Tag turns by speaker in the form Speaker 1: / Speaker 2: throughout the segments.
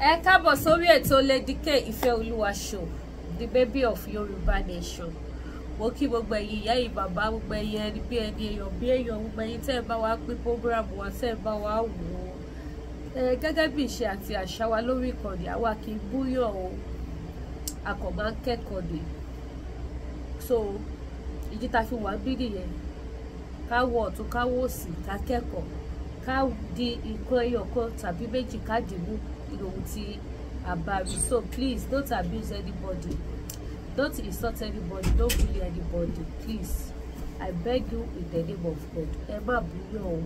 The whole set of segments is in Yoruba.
Speaker 1: Ẹ káàbọ̀ sórí ètò Lady K Ìfẹ́olúwa show, the baby of Yorùbá nation. Mo kí gbogbo ẹ̀yin ìyá yìí bàbá, gbogbo ẹ̀yin ẹni bí ẹni èèyàn bí èèyàn, gbogbo ẹ̀yin tẹ́ ẹ bá wa pín program wa, tẹ́ ẹ bá wa wò ó. Gẹ́gẹ́ bí ìṣe àti àṣà wa lórí ìkànnì, àwa kì í búyàn o, a kàn máa ń kẹ́kọ̀ọ́ ni. So ìdí tá fi wà bí nìyẹn, ká wọ ọ̀tún ká wò òsì, ká kẹ́kọ̀ọ́, ká di nǹkan ẹyọ kan tàbí méjì ká dìbò ohun tí a bá rí. So please don't abuse anybody, don't insult anybody, don't bully anybody, please. I beg you in the name of God. Ẹ má búyàn o,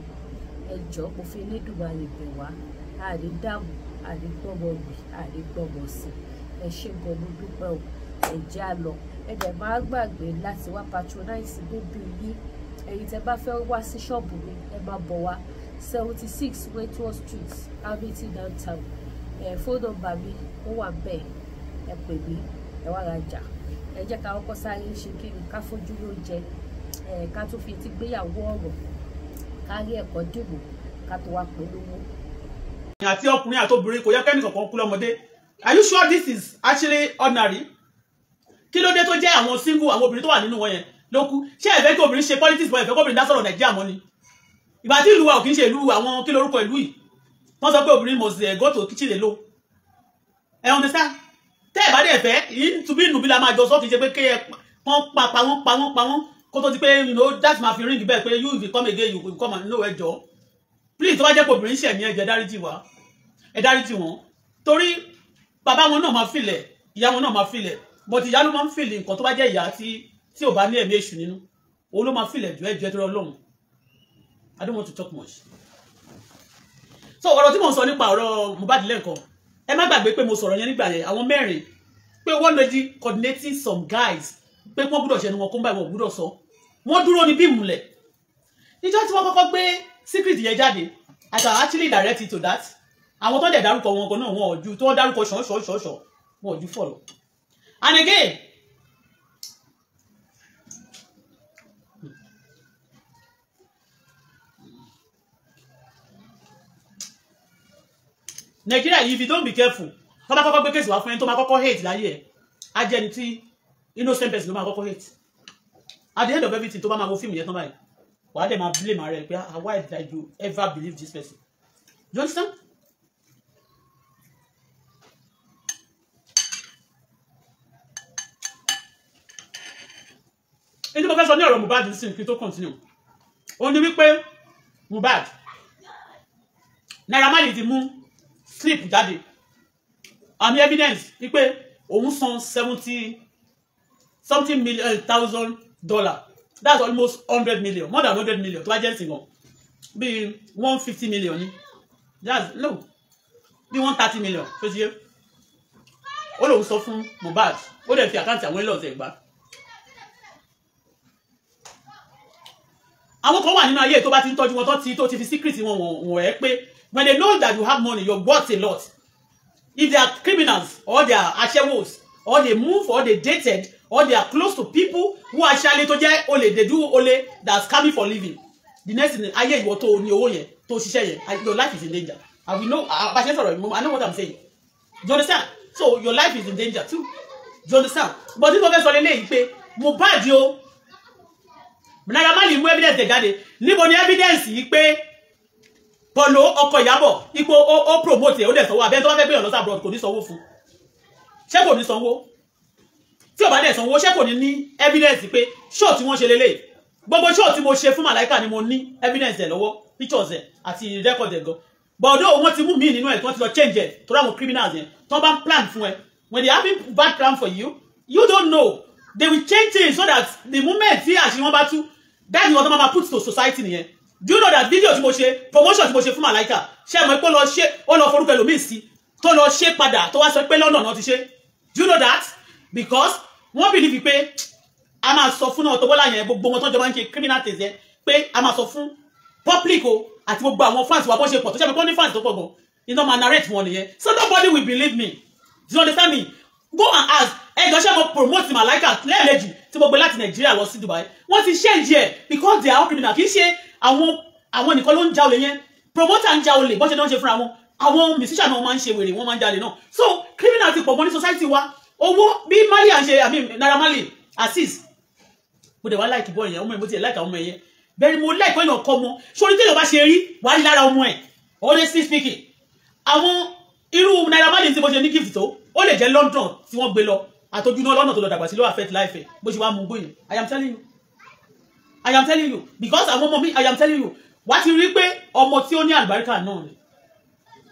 Speaker 1: ẹ jọ̀ọ́, mo fi Elédùmarè bẹ̀ wá, àní dààmú, àní gbọ́mọ gbì, àní gbọ́mọ sí. Ẹ ṣé gan, mo dúpẹ́ o, ẹ jẹ́ á lọ. Ẹ dẹ̀ má gbàgbé láti wá patronize bébí yín. Ẹ̀yin tẹ́ bá fẹ́ wá sí ṣọ́ọ̀bù mi, ẹ má bọ̀ wá 76 Wentworth Street, Hamilton downtown. Phone number mi ó wà bẹ́ẹ̀, ẹ pè mí, ẹ wá rajà. Ẹ jẹ́ ká kọ́kọ́ sáré ṣe kíni, ká fojú lóúnjẹ, ká tún fi etí gbéyàwó ọ̀rọ̀, ká rí ẹ̀kọ́ dìbò, ká tó wá polówó.
Speaker 2: Àti ọkùnrin àti obìnrin kò yẹ kẹ́ni kankan kú lọ́mọdé. Are you sure this is actually ordinary? Kí ló dé tó jẹ́ àwọn single, àwọn obìnrin tó wà nínú wọn yẹn ló kú? Ṣé ẹ fẹ́ kí obìnrin ṣe politics bọ́ ẹ fẹ́ kí obìnrin dá sọ̀rọ̀ Nàìjíríà mọ́ ni? Ìgbà tí ìlú wa ò kì í ṣe ìlú àwọn kí lórúkọ ìlú yìí. Wọ́n sọ pé obìnrin must go to kitchen alone. Ẹ understand? Tẹ́ ẹ bá dẹ̀ fẹ́, ìtúbí ìnùbí la máa jọ sọ kì í ṣe pé kí ẹ wọ́n pa wọ́n kó tó ti pé that máa fi ring bẹ́ẹ̀ pé you will come again, you will come and know ẹjọ́. Please tó bá jẹ́ pé obìnrin ṣẹ̀ ní ẹ̀jẹ̀ dáríjì wá, ẹ dáríjì wọn. Torí bàbá wọn náà máa filẹ̀, ìyá wọn náà máa filẹ̀, but ìyá ló máa ń fìlì nǹkan tó bá jẹ́ ìyá tí ò bá ní ẹ̀mí èṣù nínú. Òun ló máa filẹ̀ jù ẹ̀jẹ̀ tó Ọlọ́run. I don't want to talk much. So ọ̀rọ̀ tí mo sọ nípa ọ̀rọ̀ Mohbad lẹ́ǹkan, ẹ má gbàgbé pé mo sọ̀rọ̀ yẹn nígbà yẹn, àwọn mẹ́rin pé one lady coordinating some guys pé wọ́n gbọ́dọ̀ ṣẹnu wọn kó ń báyìí wọn gbọ́dọ̀ sọ, wọ́n dúró ní bí ìmùlẹ̀. Níjọ́ tí wọ́n kọ́kọ́ gbé secret yẹn jáde, I can actually direct it to that. Àwọn tó ń dẹ̀ dárúkọ wọn kan náà wọn ò ju, tó ń dárúkọ ṣọ̀ṣọ̀ṣọ̀ṣọ̀ wọn ò ju fọ̀rọ̀. And again, Nigeria, if you don't be careful, tó bá kọ́kọ́ gbé case wá fún ẹni tó máa kọ́kọ́ hate láyé ẹ̀, á jẹ́ ẹni tí innocent person ló máa kọ́kọ́ hate. At the end of everything, tó bá máa wo fíìmù yẹn tán báyìí, wàá dẹ̀ máa blame ara ẹ̀ pé why did I ever believe this person? You understand? Ẹni mo fẹ́ sọ ní ọ̀rọ̀ Mohbad ní sin kí tó continue. Ó ní wípé Mohbad, Naira Marley ti mú slip jáde àmì evidence wípé òun san $70 million, that's almost 100 million, more than 100 million tó bá jẹ́ ìsìnkàn bí 150 million ni, that's no bí 130 million tó ti yé. Ó lòun sọ fún Mohbad, ó dẹ̀ fi àkáǹtì àwọn ilé ọ̀sẹ̀ gbà. Àwọn kan wà nínú ayé tó bá ti ń tọ́jú wọn tó ti fi secret wọn wọ̀n ẹ́ pé when they know that you have money, you're worth a lot. If they are criminals or they are ashewos or they move or they dated or they are close to people who actually to jẹ́ olè, they do olè, that's coming for living. The next thing, ayé ìwọ tó ní owó yẹn tó ṣiṣẹ́ yẹn, your life is in danger. And we know, I know what I'm saying. Do you understand? So your life is in danger too. Do you understand? But this person sọ lélẹ́yìí pé Mohbad o, Naira Marley mú evidence jáde, níbo ni evidence yìí pé Polo ọkọ Ìyábọ̀ ipò ó promote ó dẹ̀ sanwó, àbẹ́ tó bá fẹ́ gbé ọ̀nà sí abroad kò ní sanwó fún. Ṣé kò ní sanwó? Tí ó bá dẹ̀ sanwó, ṣé kò ní evidence pé show tí wọ́n ṣe lélẹ̀. Gbogbo show tí mo ṣe fún Malaika ni mo ní evidence ẹ̀ lọ́wọ́, pictures ẹ̀ àti record ẹ̀ gan. But although wọ́n ti mú mí nínú ẹ̀ tí wọ́n ti lọ change ẹ̀ tó ráwọn criminals yẹn tó bá ń plan fún ẹ. When they have bad plan for you, you don't know. They will change things so that the moment tí àṣírí wọn bá tú, that is what mama put to society nìyẹn. Do you know that video tí mo ṣe, promotion tí mo ṣe fún Malaika, ṣé mo pé ó lọ forúkọ ẹlòmíì sí tó lọ ṣe padà tó wá sọ pé London náà ti ṣe? Do you know that? Because wọ́n believe pé a máa sọ fún Auto Bola yẹn gbogbo wọn tó jọ máa ń ṣe criminal things yẹn pé a máa sọ fún public o àti gbogbo àwọn fans wa bó ṣe pọ̀ tó ṣe pé wọ́n ní fans tó pọ̀ gan, iná máa narrate wọn nìyẹn. So nobody will believe me. Do you understand me? Go and ask. Ẹjọ́ ṣé mo promote Malaika lẹ́ẹ̀lẹ́jì tí mo gbé láti Nàìjíríà lọ sí Dubai. Wọ́n ti change ẹ̀ because they are all criminal. Kì í ṣe àwọn nìkan ló ń ja olè yẹn. Promoter ń ja olè bó ṣe náà ṣe fúnra wọn. àwọn musician náà máa ń ṣe wèrè wọ́n máa ń jalè náà so criminal ti pọ̀ mọ́ ní society wa owó bí Marley à ń ṣe Naira Marley assist mo dẹ̀ wá like boy yẹn ọmọ ẹ̀ mo ti ẹ̀ like àwọn ọmọ yẹn bẹ́ẹ̀ ni mo like wọ́n yàn kọ́ mọ́ sórí téèyàn bá ṣe rí wà á rí lára ọmọ ẹ̀ honestly speaking àwọn irú Naira Marley tí mo ṣe ní gift tó ó lè jẹ́ London tí wọ́n gbé lọ àtọ́jú náà lọ́nà tó lọ dàgbà sí ló affect life ẹ̀ bó ṣe wá mú gbóyè I am telling you because àwọn ọmọ mi I am telling you wá ti rí pé ọmọ tí ó ní àlùbáríkà náà ni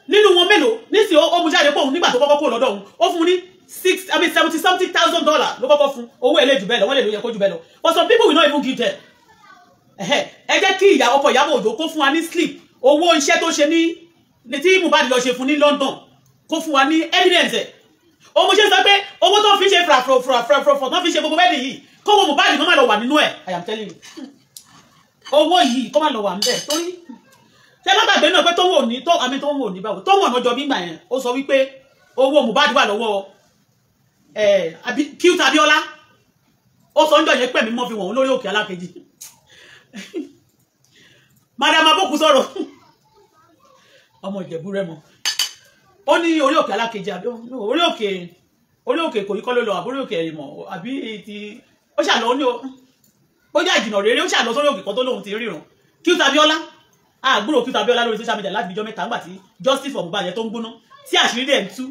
Speaker 2: nínú wọn mélòó nísìnyí ó mú jáde pọ̀ òun nígbà tó kọ́kọ́ kó lọ́dọ̀ òun ó fún un ní $70,000 ló kọ́kọ́ fún owó èlé jù bẹ́ẹ̀ lọ wọ́n lè ló yẹ kó jù bẹ́ẹ̀ lọ but some people will not even give them ẹ jẹ́ kí ìyá ọkọ Ìyábọ̀ Òjó kó fún wa ní slip owó iṣẹ́ tó ṣe ní tí Mohbad lọ ṣe fún ní London kó fún wa ní evidence ẹ̀ ó mú ṣe sọ pé owó tó fi ṣe frafrafrafrafrafra tó fi ṣe gbogbo bẹ́ẹ̀ yìí kó wo Mohbad kó má lọ wà nínú ẹ̀ I am telling you owó yìí kó má lọ wà níbẹ̀ torí ṣé má gbàgbé náà pé tó wò ní tó àmì tó wò ní báwo tó wò ọ̀nà jọ bí gbà yẹn ó sọ wípé owó Mohbad wà lọ́wọ́ Cute Abiola ó sọ ń jọ yẹn pẹ̀mí mọ́ fi wọ̀n lórí Òkè Alákejì madam aboku sọ̀rọ̀ ọmọ Ìjẹ̀bú Rẹ́mọ ó ní orí Òkè Alákejì àbí orí òkè kò yí kọ́ ló lọ àbórí òkè ẹ̀rìmọ̀ àbí ti ó ṣàlọ́ ní ó jẹ́ ìjìnà rere ó ṣàlọ́ sórí òkè kan tó lóhun ti ríran Cute Abiola àgbúrò Cute Abiola lórí social media láti bíjọ́ mẹ́ta ńgbà tí justice for Mohbad yẹn tó ń gbóná tí àṣírí dẹ̀ ń tú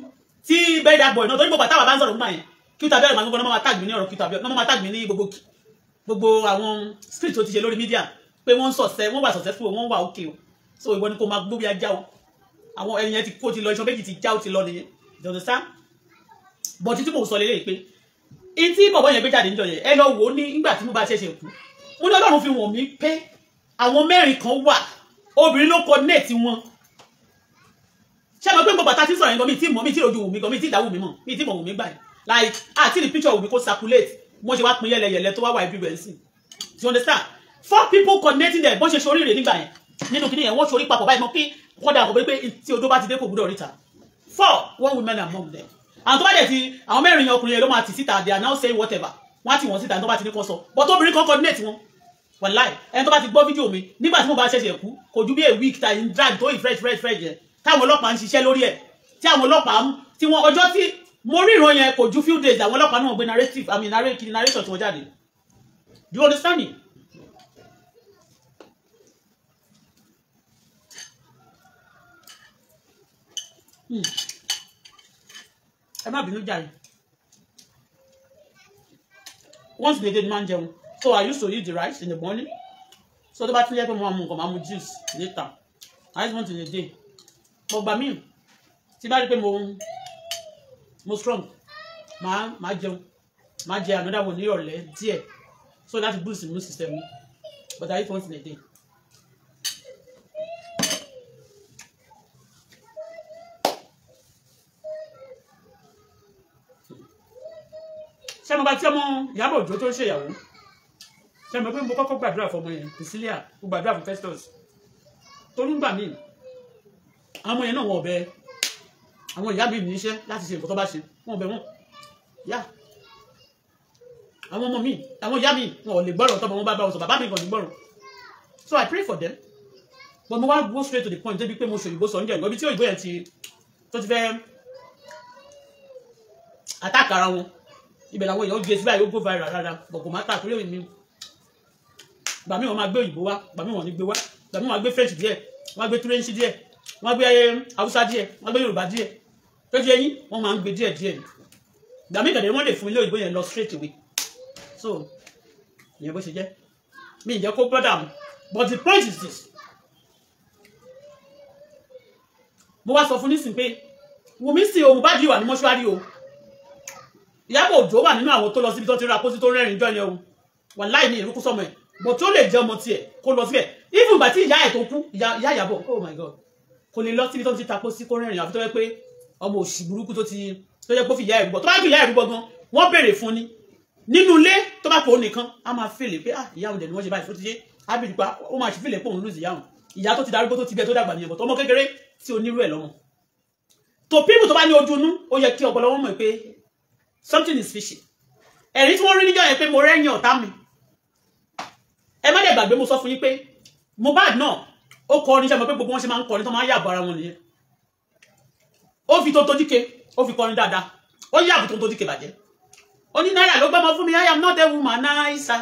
Speaker 2: tí bẹ́ẹ̀ dá boy náà torí gbogbo àtàwà bá ń sọ̀rọ̀ nígbà yẹn Cute Abiola máa ń gbọ́n náà máa tag mi ní ọ̀rọ̀ Cute Abiola náà máa tag mi ní gbogbo àwọn script tó ti ṣe lórí media pé wọ́n wà successful wọ́n wà okay o so ìwọ ni kò máa gbóbi ajá o àwọn ẹni yẹn ti kó ti lọ iṣan méjì ti já ó ti lọ nìyẹn you understand but tí mo sọ lélẹ̀ pé in tí bọ̀bọ̀ yẹn gbé jáde níjọ yẹn ẹ lọ wò ó ní nígbà tí mo bá ṣẹ̀ṣẹ̀ kú mo ní Ọlọ́run fi wọ̀n mí pé àwọn mẹ́rin kan wà obìnrin ló coordinate wọn ṣé mo pé gbogbo àtàtì sọ̀rọ̀ yẹn gan mi tí ojú wù mí gan mi tí ìdáwù mi mọ̀ mi tí mọ̀ wù mí gbà yẹn like àti the picture wù mí kó circulate mo ṣe wá pin yẹlẹyẹlẹ tó wá wà everywhere sí you understand 4 people connecting them bó ṣe ṣorí rè nígbà yẹn nínú kíní yẹn wọ́n ṣorí papọ̀ báyìí mọ́ kí wọ́n dà kó pé tí odó bá ti dé kò gbúdọ̀ ríta 4 one women among them àwọn tó bá dẹ̀ ti àwọn mẹ́rin yẹn ọkùnrin yẹn ló máa ti síta they are now saying whatever wọ́n á ti wọ́n síta tó bá ti ní kọ́ sọ but obìnrin kan coordinate wọn wàláì ẹni tó bá ti gbọ́ fídíò mi nígbà tí mo bá ṣẹ̀ṣẹ̀ kú kò ju bí a week ta in drag tó fresh yẹn táwọn ọlọ́pàá ń ṣiṣẹ́ lórí ẹ̀ tí àwọn ọlọ́pàá tí wọ́n ọjọ́ tí mo rí ìran yẹn kò ju few days àwọn ọlọ́pàá náà gbé narration tí wọ́n jáde do you understand me? ẹ má bínú jàre once in a day ni máa ń jẹun so I used to eat the rice in the morning so tó bá tún yẹ pé mo máa mu nǹkan máa mu juice later I just want in a day but gbà míì tí bá rí pé mo strong máa jẹun máa jẹ another one ní ìrọ̀lẹ́ díẹ̀ so láti boost immune system mi but I eat once in a day. ṣé mo bá tí ọmọ Ìyábọ̀ Òjó tó ń ṣèyàwó ṣé mo pé mo kọ́kọ́ gbàdúrà fún ọmọ yẹn Priscilla mo gbàdúrà fún Festus torí ń gbà mí àwọn yẹn náà wọ́n ọ̀bẹ àwọn ìyá mi níṣẹ́ láti ṣe nǹkan tó bá ṣe wọ́n ọ̀bẹ wọn yá àwọn ọmọ mi àwọn ìyá mi wọn ò lè gbọ́rọ̀ tọ́mọ wọn bá wọn sọ bàbá mi kàn ní gbọ́rọ̀ so I pray for them but mo wá go straight to the point débi pé mo ṣòyìnbó sọ oúnjẹ ìgbọ́bí tí òyìnbó yẹn tó ti fẹ́ attack ara wọn ibẹ̀ làwọn èèyàn gbé sí báyìí ó go viral rárá but kò má tà torí mi gbà mí wọn máa gbé òyìnbó wá gbà mí wọn ní gbé wá gbà mí wọn gbé French díẹ̀ wọn gbé Turanci díẹ̀ wọn gbé Haúsá díẹ̀ wọn gbé Yorùbá díẹ̀ tó ti ẹyin wọn máa ń gbé díẹ̀ gbà mí ìdàdé wọn lè fún ilé òyìnbó yẹn lọ straight away so ìyẹn bó ṣe jẹ́ mi ìjẹ́ kó brother mi but the point is this mo wá sọ fún nísìnyí pé Wùmí sí o Mohbad wà ní mọ́ṣúárì o Ìyábọ̀ Òjó wà nínú àwọn tó lọ síbi tó ti ra pósí tó rẹ́rìn jọ yẹn o wà láì ní ìrúkú sọmọ ẹ̀ bọ̀ tó lè jẹ́ ọmọ tiẹ̀ kó lọ síbẹ̀ even ìgbà tí ìyá ẹ̀ tó kú ìyá Ìyábọ̀ oh my god kò lè lọ síbi tó ti ta pósí kó rẹ́rìn àfi tó yẹ pé ọmọ òṣì burúkú tó yẹ pé fi ìyá ẹ̀ rúbọ tó bá fi ìyá ẹ̀ rúbọ gan wọ́n béèrè fún ni nínú ilé tó bá pò ó nìkan á máa fèlè pé ìyá òun dẹ̀ ni wọ́n ṣe báyìí fún ti ṣe ábìrì pa ó máa ṣe fèlè pé òun lùzì ìyá òun ìyá tó ti darúgbó tó ti bẹ tó dàgbà nìyẹn bọ̀ tó ọmọ kékeré tí onírú ẹ̀ lọ́mọ to people tó bá ní ojú inú ó yẹ kí ọpọlọ wọn mọ̀ pé something is fishy ẹ̀rí tí wọ́n rí níjọ́ yẹn pé mo rẹ́yìn ọ̀tá mi ẹ má dẹ̀ gbàgbé mo sọ fún yín pé Mohbad náà ó kọ orin iṣẹ́ mọ̀ pé gbogbo wọn ṣe máa ń kọrin tó máa ń yàgò ara wọn nìyẹn ó fi Tonto Dike ó fi kọrin dáadáa ó yàgò Tonto Dike bàjẹ́ ó ní Naira ló gbọ́mọ fún mi I am not a womanizer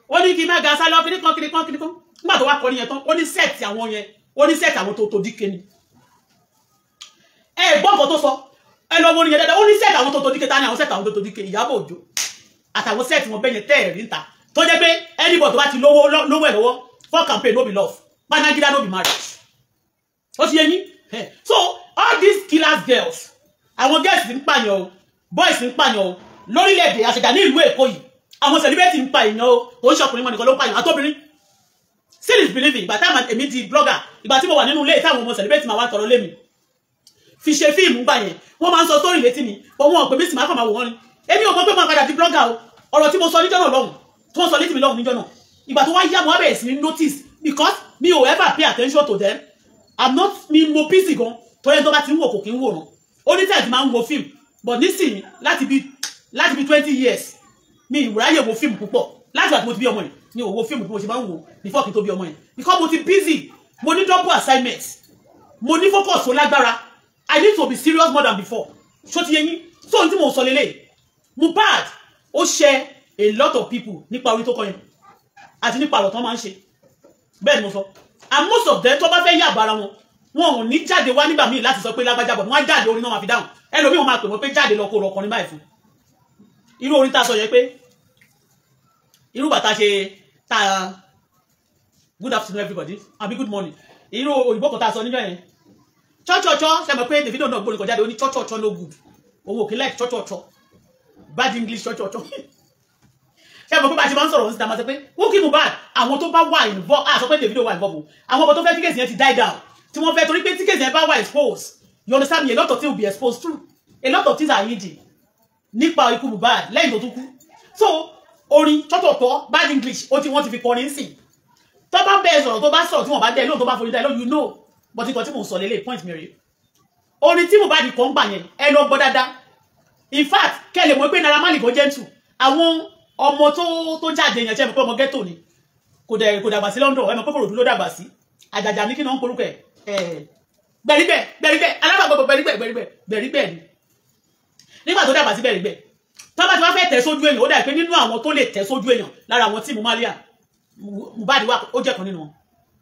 Speaker 2: ó ní kí má ga sálọ kiri kan nígbà tó wá kọrin yẹn tán ó ní set àwọn yẹn ó ní set àwọn Tonto Dike ni ẹ gbọ́ nǹkan tó sọ ẹ lọ wo ni yẹn dáadáa ó ní set àwọn Tonto Dike ta ni àwọn set àwọn Tonto Dike Ìyábọ̀ Òjó àtàwọn set wọn bẹ́yẹn tẹ́ẹ̀rí níta tó jẹ́ pé anybody tó bá ti lówó ẹ̀ lọ́wọ́ for campaign no be love panagida no be marriage ó ti yé yín so all these killers girls àwọn girls ń pààyàn o boys ń pààyàn o lórílẹ̀-èdè àṣẹjà ní ìlú Èkó yìí àwọn celebrity ń pààyàn o kò ń ṣọkùnrin mọ́ nìkan ló ń pààyàn àtọ́bìnrin still is believing ìgbà táwọn èmi di blogger ìgbà tí mo wà nínú ilé táwọn ọmọ celebrity máa wá tọrọ lé mi fi ṣe fíìmù gbà yẹn wọ́n máa ń sọ story létí mi but wọn pè mí sì máa kàn máa wò wọ́n ni èmi ò gbọ́ pé mo padà di blogger o ọ̀rọ̀ tí mo sọ níjọ́ náà lọ́hùn tí wọ́n sọ létí mi lọ́hùn níjọ́ náà ìgbà tó wá yá mo wá bẹ̀rẹ̀ sí ní notice because mi ò ever pay attention to them I'm not mi mo busy gan tó yẹn tó bá ti ń wò kò kí ń wòran ó ní tẹ̀sí máa ń wo fíìmù but nísìnyí láti bí 20 years mi ìwúráyè wo fíìmù púpọ̀ láti wà tí mo ti bí ọmọ yìí ni ò wo fíìmù bí mo ṣe máa ń wò before kí n tó bí ọmọ yìí because mo ti busy mo ní double assignment mo ní focus tó lágbára I need to be serious more than before ṣó ti yé yín so ohun tí mo sọ lélẹ̀ Mohbad ó ṣe a lot of people nípa orí tó kọ yẹn àti nípa ọ̀rọ̀ tó máa ń ṣe bẹ́ẹ̀ ni mo sọ and most of them tó bá fẹ́ yàgbà ara wọn ò ní jáde wá nígbà míì láti sọ pé lágbájá bọ̀ wọ́n á jáde orin náà máa fi dáhùn ẹlòmíì wọn máa pè wọ́n pé jáde lọ kó rọ ọkùnrin báyìí fún irú orin tá a sọ yẹn pé irú bàtà ṣe tá good afternoon everybody àbí good morning irú òyìnbó kan tá a sọ níjọ́ yẹn chọ́chọ́chọ́ ṣe mọ̀ pé Davido náà gbóni kan jáde ó ní chọ́chọ́chọ́ no good òun ò kí like chọ́chọ́chọ́ bad English chọ́chọ́chọ́ ṣe mọ̀ pé bá a ṣe máa ń sọ̀rọ̀ síta máa sọ pé wọ́n kí Mohbad àwọn tó bá wà involved sọ pé Davido wà involved àwọn ọmọ tó fẹ́ tí kéèsì yẹn ti die down tí wọ́n fẹ́ torí pé tí kéèsì yẹn bá wà exposed you understand me a lot of things will be exposed too a lot of things are hidden nípa ikú Mohbad lẹ́yìn tó tún kú so orin chọ́chọ́chọ́ bad English wọ́n ti fi kọrin sí tó bá bẹ́ẹ̀ sọ̀rọ̀ tó bá sọ̀rọ̀ tí wọ́n bá dẹ́ lóhùn tó bá forí dẹ́ lóhùn you know but nǹkan tí mò ń sọ lélẹ̀ point mi rèé orin tí Mohbad kọ́ ń gbà yẹn ẹ lọ gbọ́ dáadáa in fact kẹ́lẹ̀ mọ̀ pé Naira Marley kò gentle àwọn ọmọ tó jáde yẹn ṣe mọ̀ pé ọmọ ghetto ni kò dàgbà sí London ẹ mọ̀ pé Kòròdú ló dàgbà sí àjàjà ní kí náà ń porúkọ ẹ̀ gbẹ̀rígbẹ̀ alábàgbọ̀ gbẹ̀rígbẹ̀ ni nígbà tó dàgbà sí gbẹ̀rígbẹ̀ tó bá ti wá fẹ́ tẹ̀ sójú èèyàn ó dà pé nínú àwọn tó lè tẹ̀ sójú èèyàn lára àwọn tí Mohbad wà ó jẹ́ kan nínú wọn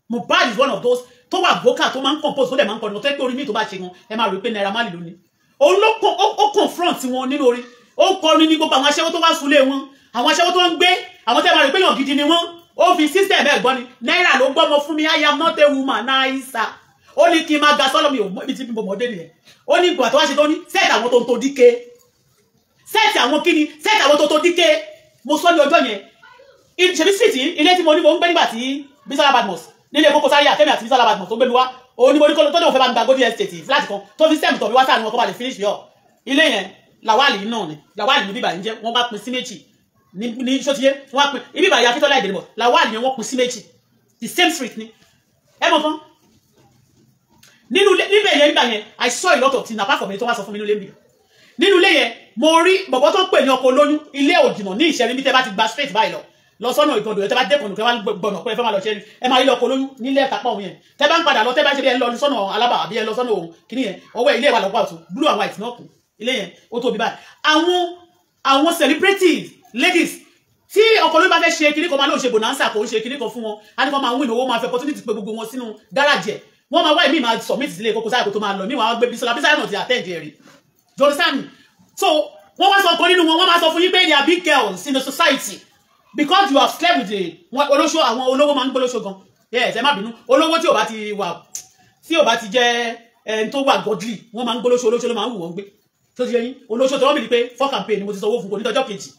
Speaker 2: Mohbad is one of those tó wà vocal tó máa ń compose tó dẹ̀ máa ń kọrin tó pé orin mi tó bá ṣe wọn ẹ máa rí pé Naira Marley lónìí òun ló confront wọn nínú orin ó kọrin ní gbogbo àwọn aṣẹ́wó tó wá súlé wọn àwọn aṣẹ́wó tó ń gbé àwọn tẹ́ máa rí pé yàn gidi ni wọ́n ó fi system ẹ̀ gbọ́ ni Naira ló gbọ́mọ fún mi I am not a womanizer ó ní kí n máa ga sọ́lọ́ mi ò mọ ibi tí mo mọ̀ dé nìyẹn ó ní ìgbà tó wá ṣe tó ní set àwọn Tonto Dike set àwọn kíni set àwọn Tonto Dike mo sọ ní ọjọ́ yẹn ṣebí street ilé tí mo ní mo ń gbé nígbà tí Bisola Badmus nílé Koko Zaria àtẹ́mi àti Bisola Badmus tó gbé mi wá òun ni mo ní kó tó ní òun fẹ́ bá mi gba Golden Estate flat kan tó fi sẹ́mi tọ̀ mi wá sáà ni wọn kọ́ bá lè finish yọ ilé yẹn Lawali náà ni Lawali ní bíbà ń jẹ́ wọ́n bá pín sí méjì ní ṣótiyé wọ́n pín ibi ìbàyà Akíntọ́lá ìdèrèmọ̀ Lawali yẹn wọ́n pín sí méjì the same street ni ẹ mọ̀ fún nínú níbẹ̀ yẹn nígbà yẹn I saw a lot of things apart from ẹni tó wá sọ fún mi nílé mi nínú ilé yẹn mo rí bọ̀bọ̀ tó ń pè ní ọkọ̀ olóyún ilé òjìnà ní Ìṣẹ̀rí bí tẹ́ bá ti gba straight báyìí lọ sọ́nà ìgbọ̀ndọ̀ ẹ̀ tẹ́ bá dẹ́kun kẹ́ wá gbọ̀nà pé ẹ fẹ́ máa lọ ṣe ẹ máa rí lọ ọkọ̀ olóyún nílé ẹ̀kápá òun yẹn tẹ́ bá ń padà lọ tẹ́ bá ṣe bí ẹ lọ sọ́nà Alábà àbí ẹ lọ sọ́nà òun kìíní yẹn ọwọ́ ilé wà lọ́pọ̀ àtún blue and white náà kù ilé yẹn ó tóbi báyìí àwọn celebrities ladies tí ọkọ̀ olóyún bá fẹ́ ṣe kíní kan máa lóun ṣe bonanza kò ń ṣe kíní kan fún wọn á ní kó máa win owó máa fẹ́ opportunity pé gbogbo wọn sínú gáràjì ẹ̀ wọ́n máa wá ìmí máa submit sílé Koko Zaria kó tó máa lọ míì wọ́n á gbé Bisola náà ti attend ẹ̀rí do you understand me so wọ́n wá sọ ọkọ̀ nínú wọn wọ́n máa sọ fún yín pé they are big girls in the society because you have slept with the olóṣó àwọn olówó máa ń gbólóṣó gan yes ẹ má bínú olówó tí ò bá ti jẹ́ ẹni tó wà godly wọ́n máa ń gbólóṣó olóṣó ló máa ń wù wọ́n gbé tó ti yẹ yín olóṣó tó wọ́n bìí pé for campaign ni mo ti sanwó fún kò ní tọjọ́ kejì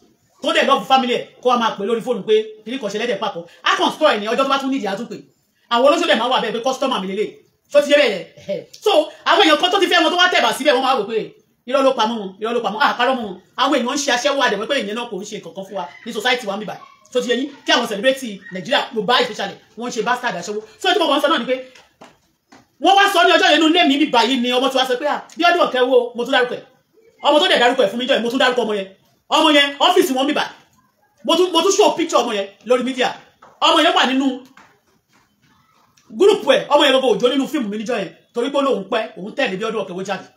Speaker 2: tó dẹ̀ lọ́ọ̀fù family ẹ̀ kó wa máa pè lórí fóònù pé kí ní kàn ṣe lẹ́dẹ̀ papọ̀ a kàn store ẹ̀ ní ọjọ́ tó bá tún nídìí àtúnpè àwọn olóṣó dẹ̀ máa wà bẹ́ẹ̀ pé customer mi lélẹ̀ tó ti yẹ bẹ́ẹ̀ so àwọn èèyàn kan tó ti fẹ́ wọn tó wá tẹ̀bà síbẹ̀ wọ́n máa wò pé irọ́ ló pamọ́ àkárọ́ mọ́ wọn àwọn èèyàn ń ṣe aṣẹ́wó àdẹ̀wọ́ pé ìyẹn náà kò ń ṣe kankan fún wa ní society wa ń bíbà so ti yẹ yín kí àwọn celebrity Nàìjíríà Yorùbá especially wọ́n ṣe bastard aṣẹ́wó so tí mo kàn ń sọ náà ni pé wọ́n wá sọ ní ọjọ́ yẹn nínú ilé mi bíbà yìí ni ọmọ tí wá sọ pé bí ọdún ọ̀kẹ́ wo mo tún dárúkọ ẹ̀ ọmọ tó dẹ̀ dárúkọ ẹ̀ fún mi jọ ẹ̀ mo tún dárúkọ ọmọ yẹn ọ́fíìsì wọn bíbà mo tún show picture ọmọ yẹn lórí mídíà ọmọ yẹn wà nínú gúrùpù ẹ̀ ọmọ yẹn gbogbo òjò nínú fíìmù mi níjọ́ yẹn torí pé lóun pẹ́ òun tẹ̀lé bí ọdún ọ̀kẹ́ wo jáde